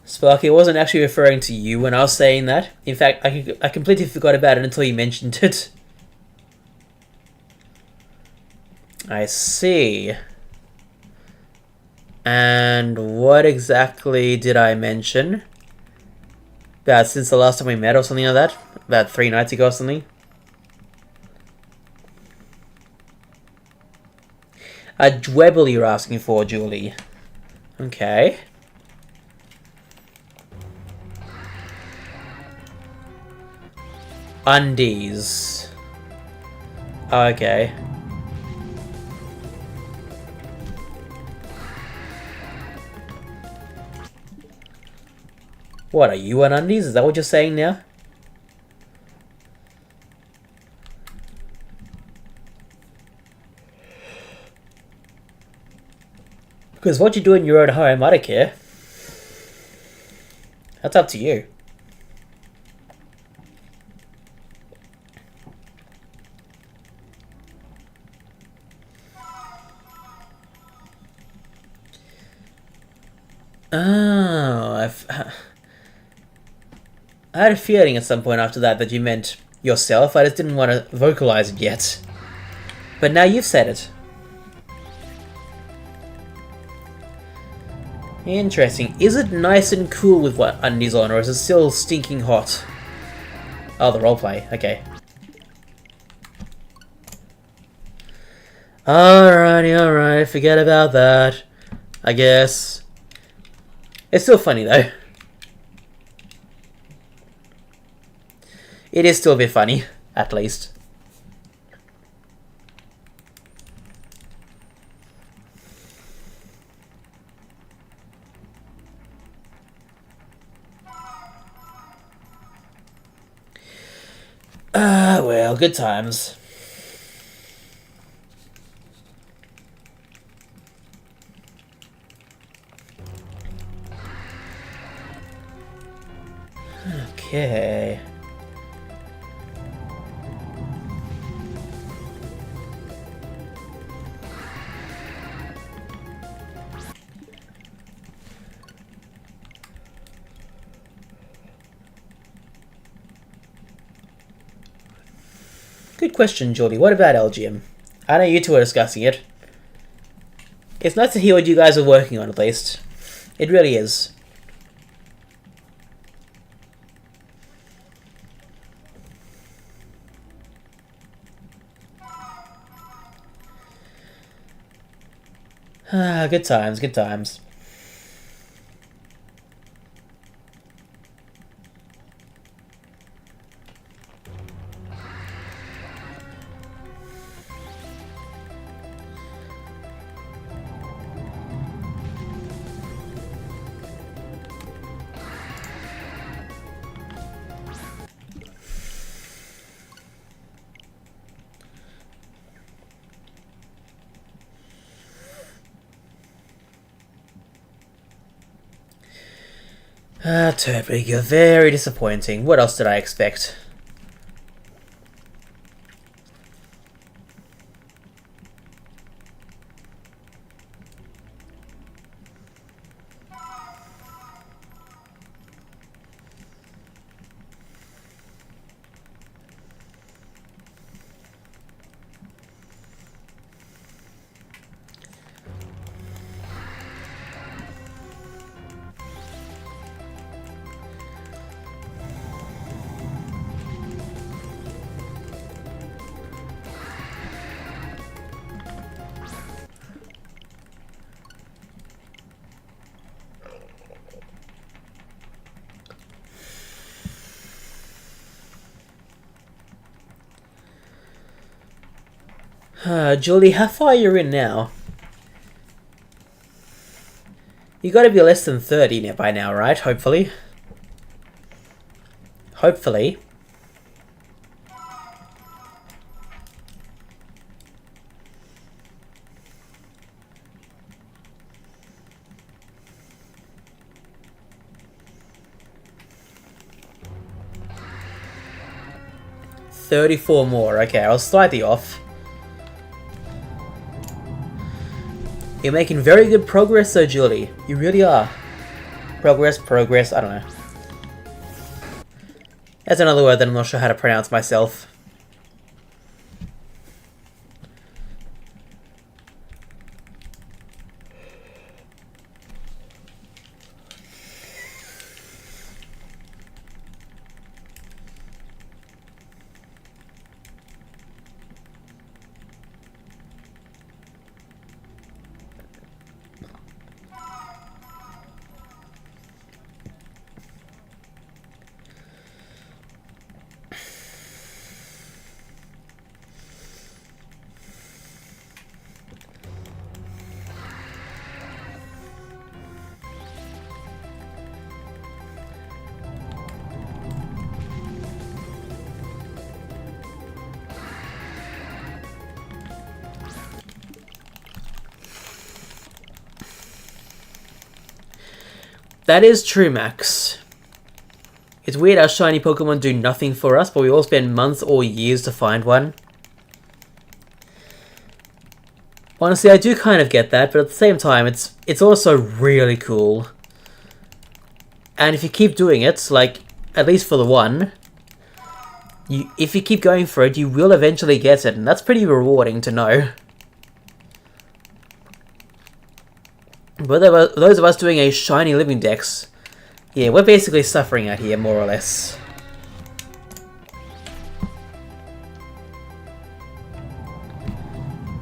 Sparky, I wasn't actually referring to you when I was saying that. In fact, I completely forgot about it until you mentioned it. I see. And what exactly did I mention? About since the last time we met or something like that? About 3 nights ago or something? A dwebble you're asking for, Julie. Okay. Undies. Okay. What, are you on undies? Is that what you're saying now? Because what you do in your own home, I don't care. That's up to you. Oh, I had a feeling at some point after that you meant yourself. I just didn't want to vocalize it yet. But now you've said it. Interesting. Is it nice and cool with what undies on, or is it still stinking hot? Oh, the roleplay. Okay. Alright. Forget about that. I guess. It's still funny, though. It is still a bit funny, at least. Well, good times. Okay. Good question, Geordie. What about LGM? I know you two are discussing it. It's nice to hear what you guys are working on, at least. It really is. Ah, good times, good times. Ah, Turtwig, you're very disappointing. What else did I expect? Julie, how far you're in now? You gotta be less than 30 by now, right? Hopefully. Hopefully. $34 more. Okay, I was slightly off. You're making very good progress though, Julie. You really are. Progress, I don't know. That's another word that I'm not sure how to pronounce myself. That is true, Max. It's weird how shiny Pokemon do nothing for us, but we all spend months or years to find one. Honestly, I do kind of get that, but at the same time, it's also really cool. And if you keep doing it, like, at least for the one, if you keep going for it, you will eventually get it, and that's pretty rewarding to know. But those of us doing a shiny living dex, yeah, we're basically suffering out here, more or less.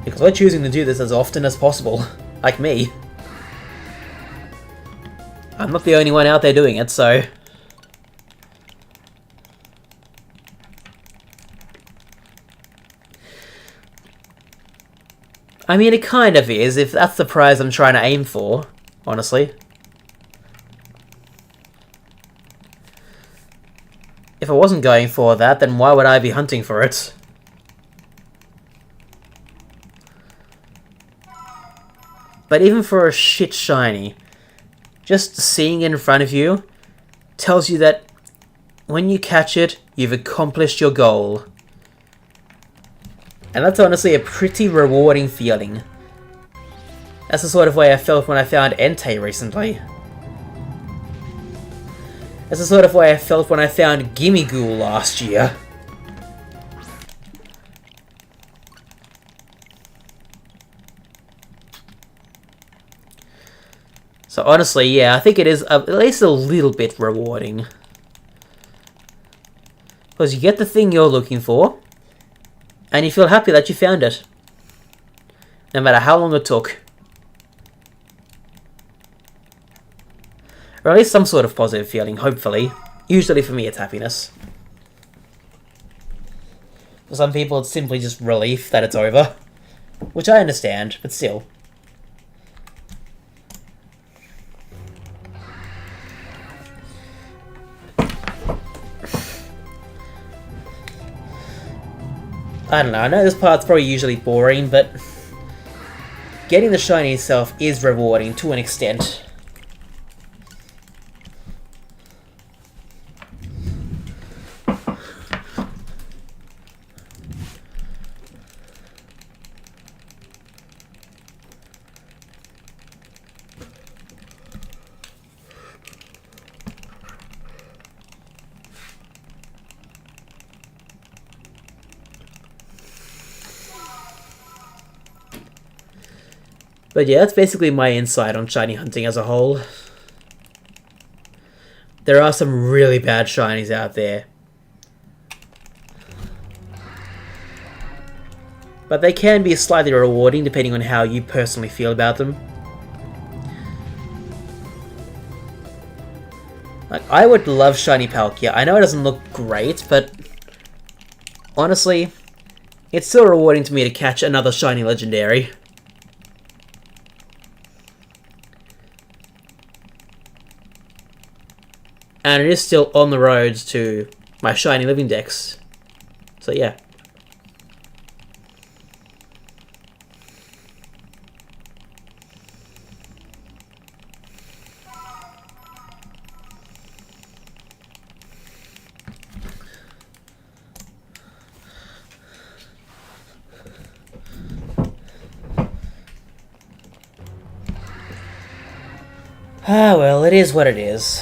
Because we're choosing to do this as often as possible, like me. I'm not the only one out there doing it, so... I mean, it kind of is, if that's the prize I'm trying to aim for, honestly. If I wasn't going for that, then why would I be hunting for it? But even for a shit shiny, just seeing it in front of you tells you that when you catch it, you've accomplished your goal. And that's honestly a pretty rewarding feeling. That's the sort of way I felt when I found Entei recently. That's the sort of way I felt when I found Gimmighoul last year. So honestly, yeah, I think it is at least a little bit rewarding. Because you get the thing you're looking for, and you feel happy that you found it. No matter how long it took. Or at least some sort of positive feeling, hopefully. Usually for me it's happiness. For some people it's simply just relief that it's over. Which I understand, but still. I don't know, I know this part's probably usually boring, but getting the shiny itself is rewarding to an extent. But yeah, that's basically my insight on shiny hunting as a whole. There are some really bad shinies out there. But they can be slightly rewarding depending on how you personally feel about them. Like, I would love shiny Palkia. I know it doesn't look great, but honestly, it's still rewarding to me to catch another shiny legendary. And it is still on the road to my shiny living dex. So yeah. Ah, well, it is what it is.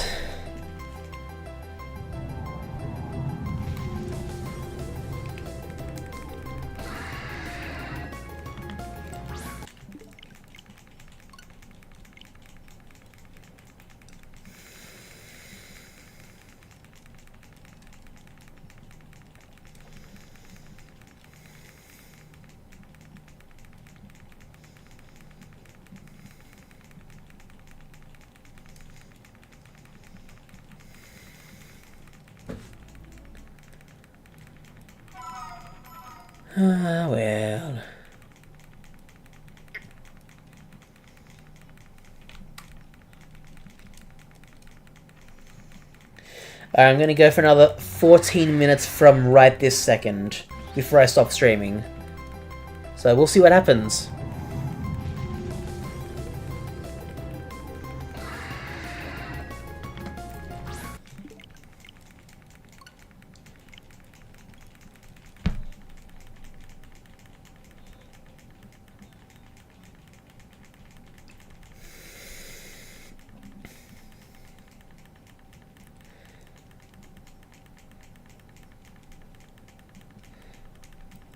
Ah, well. I'm gonna go for another 14 minutes from right this second before I stop streaming. So we'll see what happens.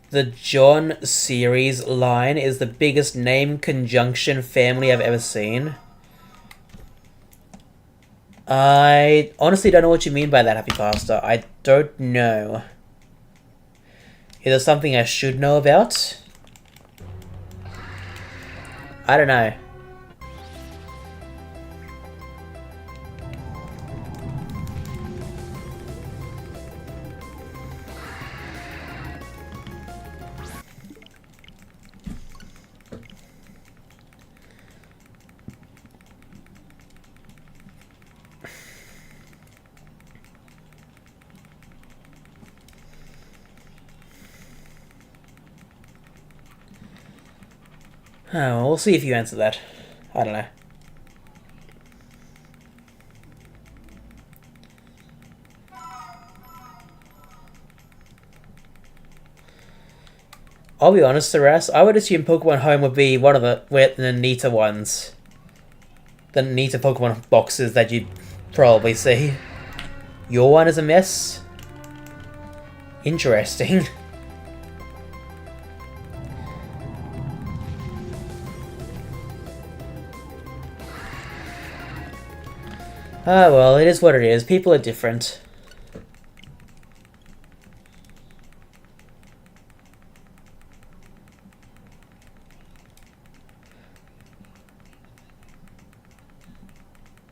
The John series line is the biggest name conjunction family I've ever seen. I honestly don't know what you mean by that, Happy Pastor. I don't know. Is there something I should know about? I don't know. Oh, well, we'll see if you answer that. I don't know. I'll be honest, Saras, I would assume Pokemon Home would be one of the neater ones. The neater Pokemon boxes that you'd probably see. Your one is a mess? Interesting. Ah, well, it is what it is. People are different.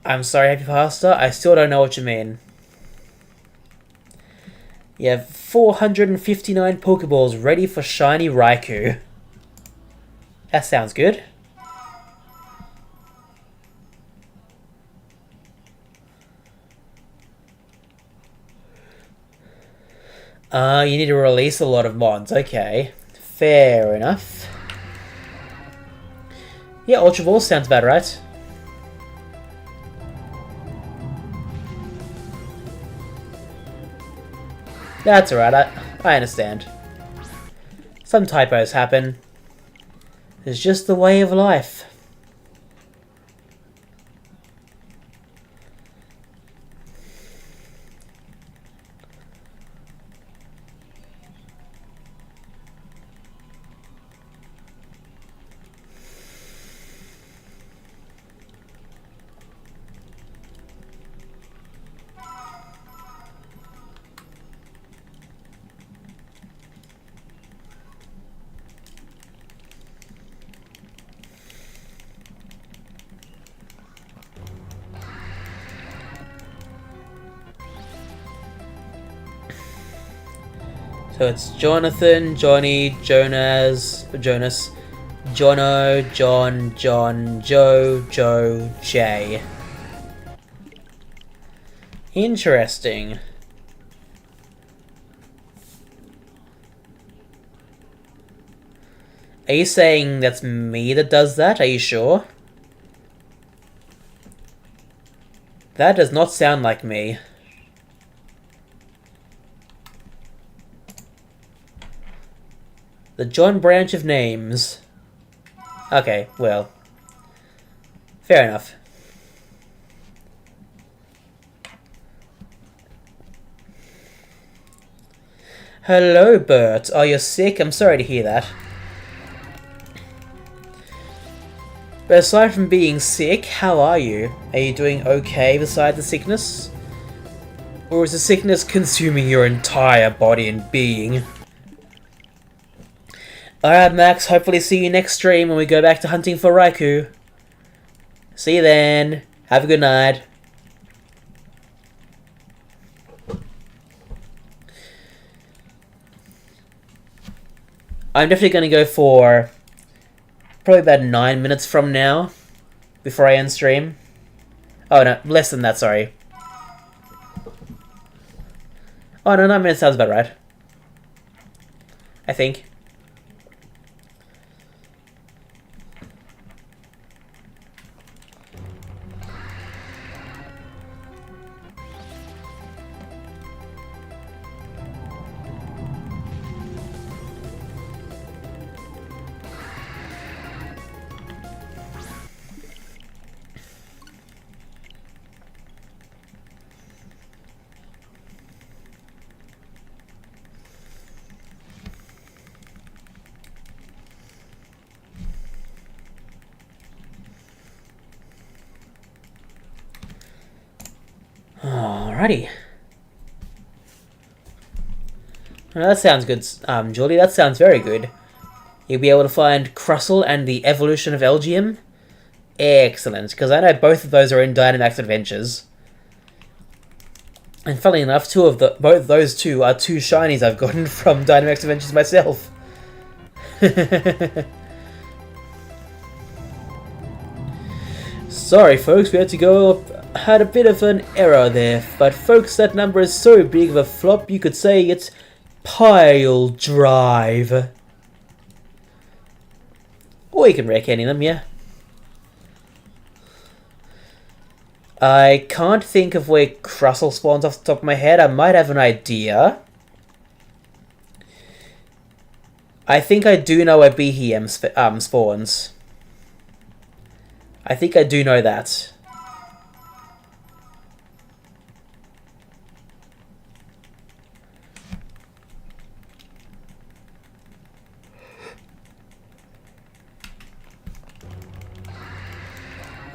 I'm sorry, Happy Pasta. I still don't know what you mean. You have 459 Pokeballs ready for Shiny Raikou. That sounds good. You need to release a lot of mons. Okay. Fair enough. Yeah, Ultra Ball sounds about right. That's alright, I understand. Some typos happen. It's just the way of life. So it's Jonathan, Johnny, Jonas, Jono, John, Joe, Jay. Interesting. Are you saying that's me that does that? Are you sure? That does not sound like me. The John branch of names. Okay, well. Fair enough. Hello, Bert. Are you sick? I'm sorry to hear that. But aside from being sick, how are you? Are you doing okay beside the sickness? Or is the sickness consuming your entire body and being? Alright, Max, hopefully see you next stream when we go back to hunting for Raikou. See you then. Have a good night. I'm definitely going to go for probably about 9 minutes from now before I end stream. Oh no, less than that, sorry. Oh no, 9 minutes sounds about right. I think. Alrighty. Well, that sounds good, Julie. That sounds very good. You'll be able to find Crustle and the evolution of Elgium. Excellent, because I know both of those are in Dynamax Adventures. And funnily enough, both those two are two shinies I've gotten from Dynamax Adventures myself. Sorry, folks, we had to go up. Had a bit of an error there, but folks, that number is so big of a flop you could say it's pile drive. Or you can wreck any of them, yeah. I can't think of where Crustle spawns off the top of my head. I might have an idea. I think I do know where Behem spawns. I think I do know that.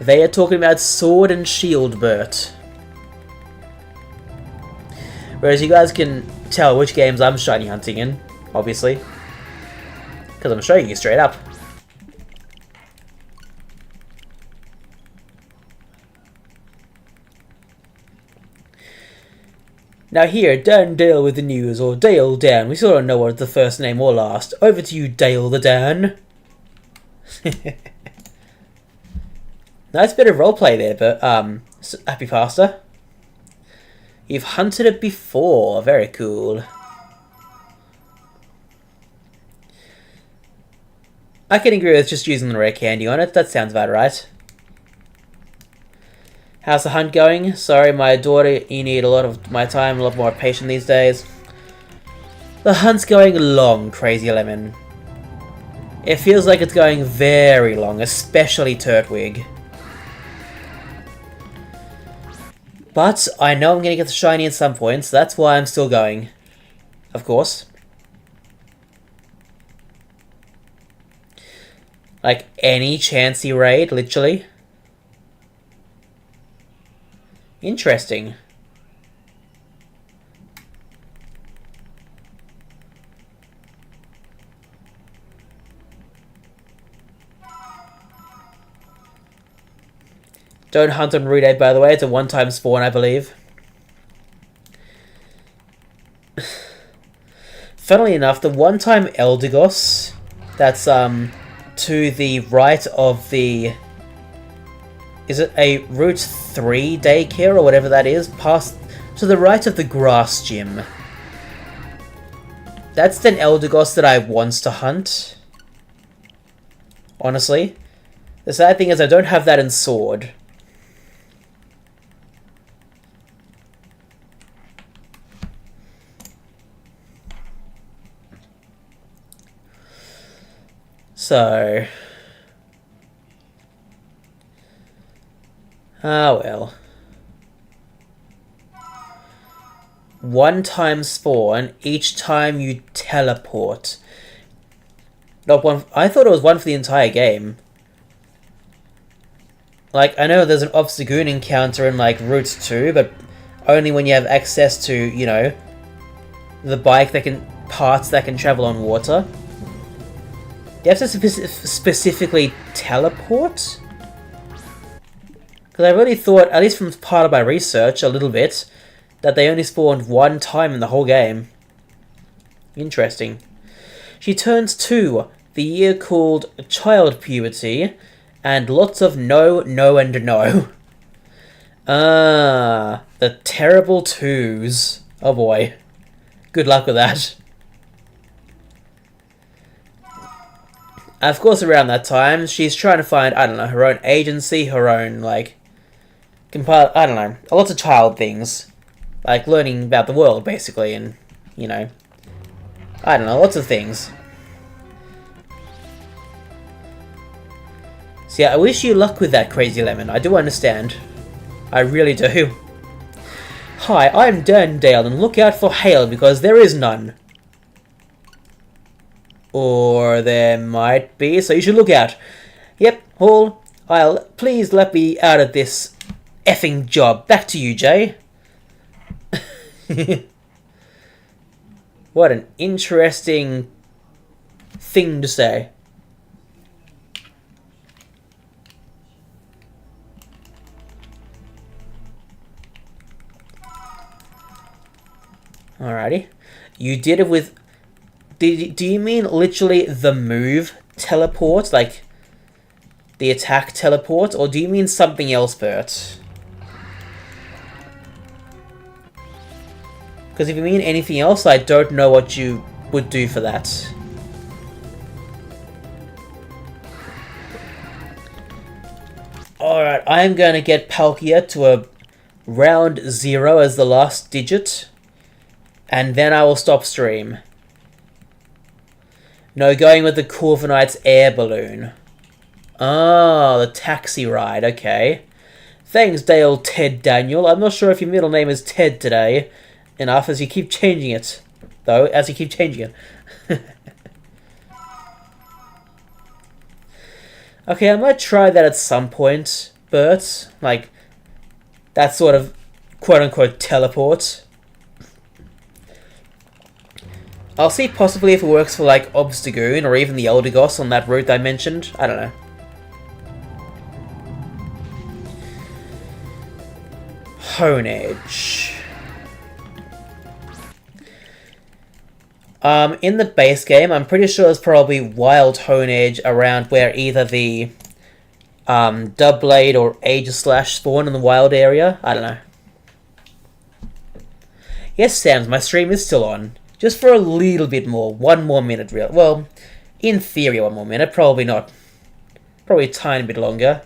They are talking about Sword and Shield, Bert. Whereas you guys can tell which games I'm shiny hunting in, obviously. Because I'm showing you straight up. Now here, Dan Dale with the news, or Dale Dan. We still don't know what the first name or last. Over to you, Dale the Dan. Nice bit of roleplay there, but happy pasta. You've hunted it before. Very cool. I can agree with just using the rare candy on it. That sounds about right. How's the hunt going? Sorry, my daughter, you need a lot of my time, a lot more patience these days. The hunt's going long, Crazy Lemon. It feels like it's going very long, especially Turtwig. But I know I'm going to get the shiny at some point, so that's why I'm still going. Of course. Like any chancy raid, literally. Interesting. Don't hunt on Route 8, by the way. It's a one-time spawn, I believe. Funnily enough, the one-time Eldegoss that's to the right of the... Is it a Route 3 daycare or whatever that is? Past to the right of the grass gym. That's an Eldegoss that I want to hunt. Honestly. The sad thing is I don't have that in Sword. So... ah, well. One-time spawn each time you teleport. Not one... I thought it was one for the entire game. Like, I know there's an Obstagoon encounter in, like, Route 2, but only when you have access to, you know, the bike that can... parts that can travel on water. You have to specifically teleport? Because I really thought, at least from part of my research, a little bit, that they only spawned one time in the whole game. Interesting. She turns 2, the year called child puberty, and lots of no, no, and no. Ah, the terrible 2s. Oh boy. Good luck with that. Of course, around that time, she's trying to find, I don't know, her own agency, her own, like, compile, I don't know, lots of child things. Like, learning about the world, basically, and, you know, I don't know, lots of things. So yeah, I wish you luck with that, Crazy Lemon. I do understand. I really do. Hi, I'm Dan Dale, and look out for hail, because there is none. Or there might be, so you should look out. Yep, Hall, please let me out of this effing job. Back to you, Jay. What an interesting thing to say. Alrighty. You did it with... Do you mean literally the move teleport? Like, the attack teleport? Or do you mean something else, Bert? Because if you mean anything else, I don't know what you would do for that. Alright, I am going to get Palkia to a round 0 as the last digit. And then I will stop stream. No, going with the Corviknight's air balloon. Oh, the taxi ride, okay. Thanks, Dale Ted Daniel. I'm not sure if your middle name is Ted today. Enough, as you keep changing it. Though, as you keep changing it. Okay, I might try that at some point, Bert. Like, that sort of quote-unquote teleport. I'll see possibly if it works for like Obstagoon or even the Eldegoss on that route I mentioned. I don't know. Honedge. In the base game, I'm pretty sure there's probably wild Honedge around where either the Dubblade or Aegislash spawn in the wild area. I don't know. Yes, Sam's, my stream is still on. Just for a little bit more. 1 more minute, real. Well, in theory, 1 more minute. Probably not. Probably a tiny bit longer.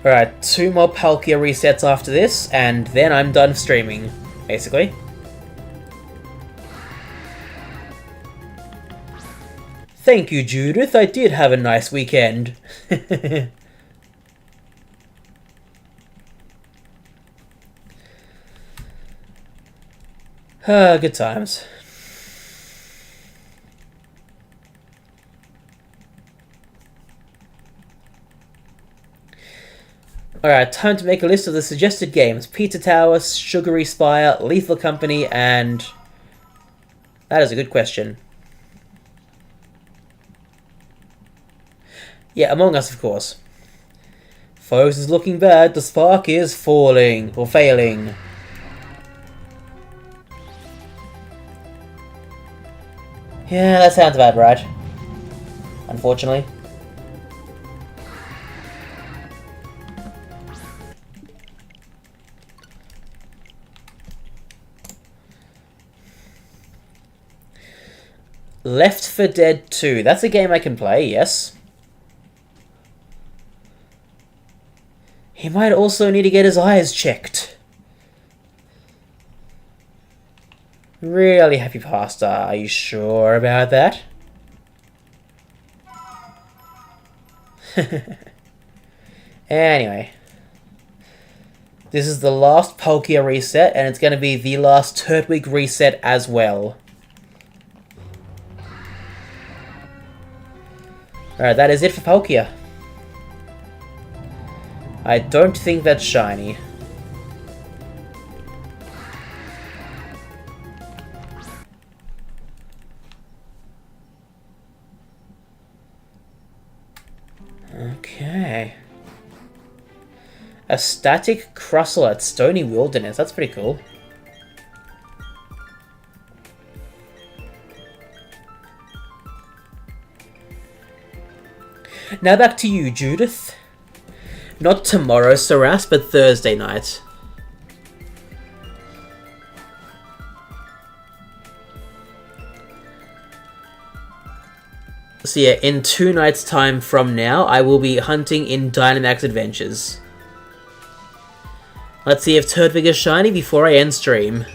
Alright, 2 more Palkia resets after this, and then I'm done streaming, basically. Thank you, Judith. I did have a nice weekend. Good times. Alright, time to make a list of the suggested games. Pizza Tower, Sugary Spire, Lethal Company, and... That is a good question. Yeah, Among Us, of course. Foes is looking bad, the spark is falling, or failing. Yeah, that sounds about right. Unfortunately. Left 4 Dead 2. That's a game I can play, yes. He might also need to get his eyes checked. Really, Happy Pasta, are you sure about that? Anyway. This is the last Palkia reset, and it's going to be the last Turtwig reset as well. Alright, that is it for Palkia. I don't think that's shiny. Okay. A static Crustle at Stony Wilderness. That's pretty cool. Now back to you, Judith. Not tomorrow, Saras, but Thursday night. So yeah, in 2 nights' time from now, I will be hunting in Dynamax Adventures. Let's see if Turtwig is shiny before I end stream.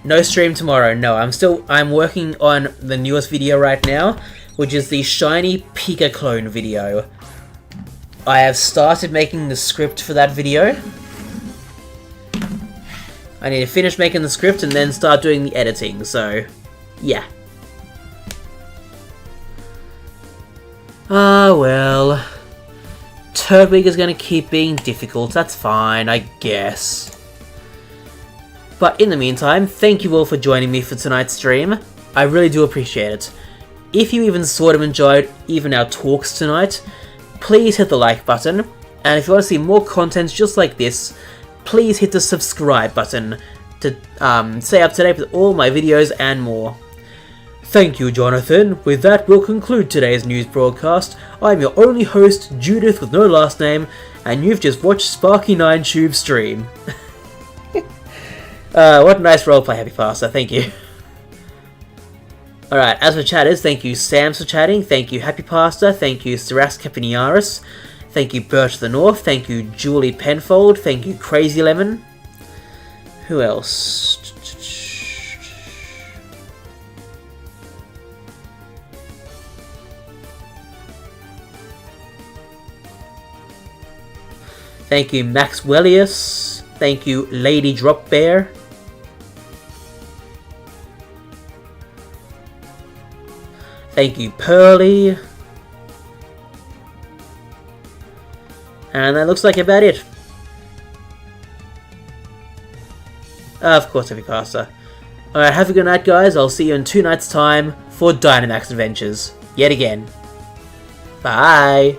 No stream tomorrow, no. I'm working on the newest video right now, which is the shiny Pika clone video. I have started making the script for that video. I need to finish making the script and then start doing the editing, so yeah. Ah, well. Turtwig is going to keep being difficult, that's fine, I guess. But in the meantime, thank you all for joining me for tonight's stream. I really do appreciate it. If you even sort of enjoyed even our talks tonight, please hit the like button. And if you want to see more content just like this, please hit the subscribe button to stay up to date with all my videos and more. Thank you, Jonathan. With that, we'll conclude today's news broadcast. I'm your only host, Judith with no last name, and you've just watched Sparky9Tube stream. What a nice roleplay, Happy Pasta, thank you. Alright, as for chatters, thank you Sams for chatting, thank you Happy Pasta, thank you Saras Capiniaris, thank you Birch the North, thank you Julie Penfold, thank you Crazy Lemon. Who else? Thank you, Maxwellius. Thank you, Lady Drop Bear. Thank you, Pearly. And that looks like about it. Of course, every caster. Alright, have a good night, guys. I'll see you in 2 nights' time for Dynamax Adventures. Yet again. Bye!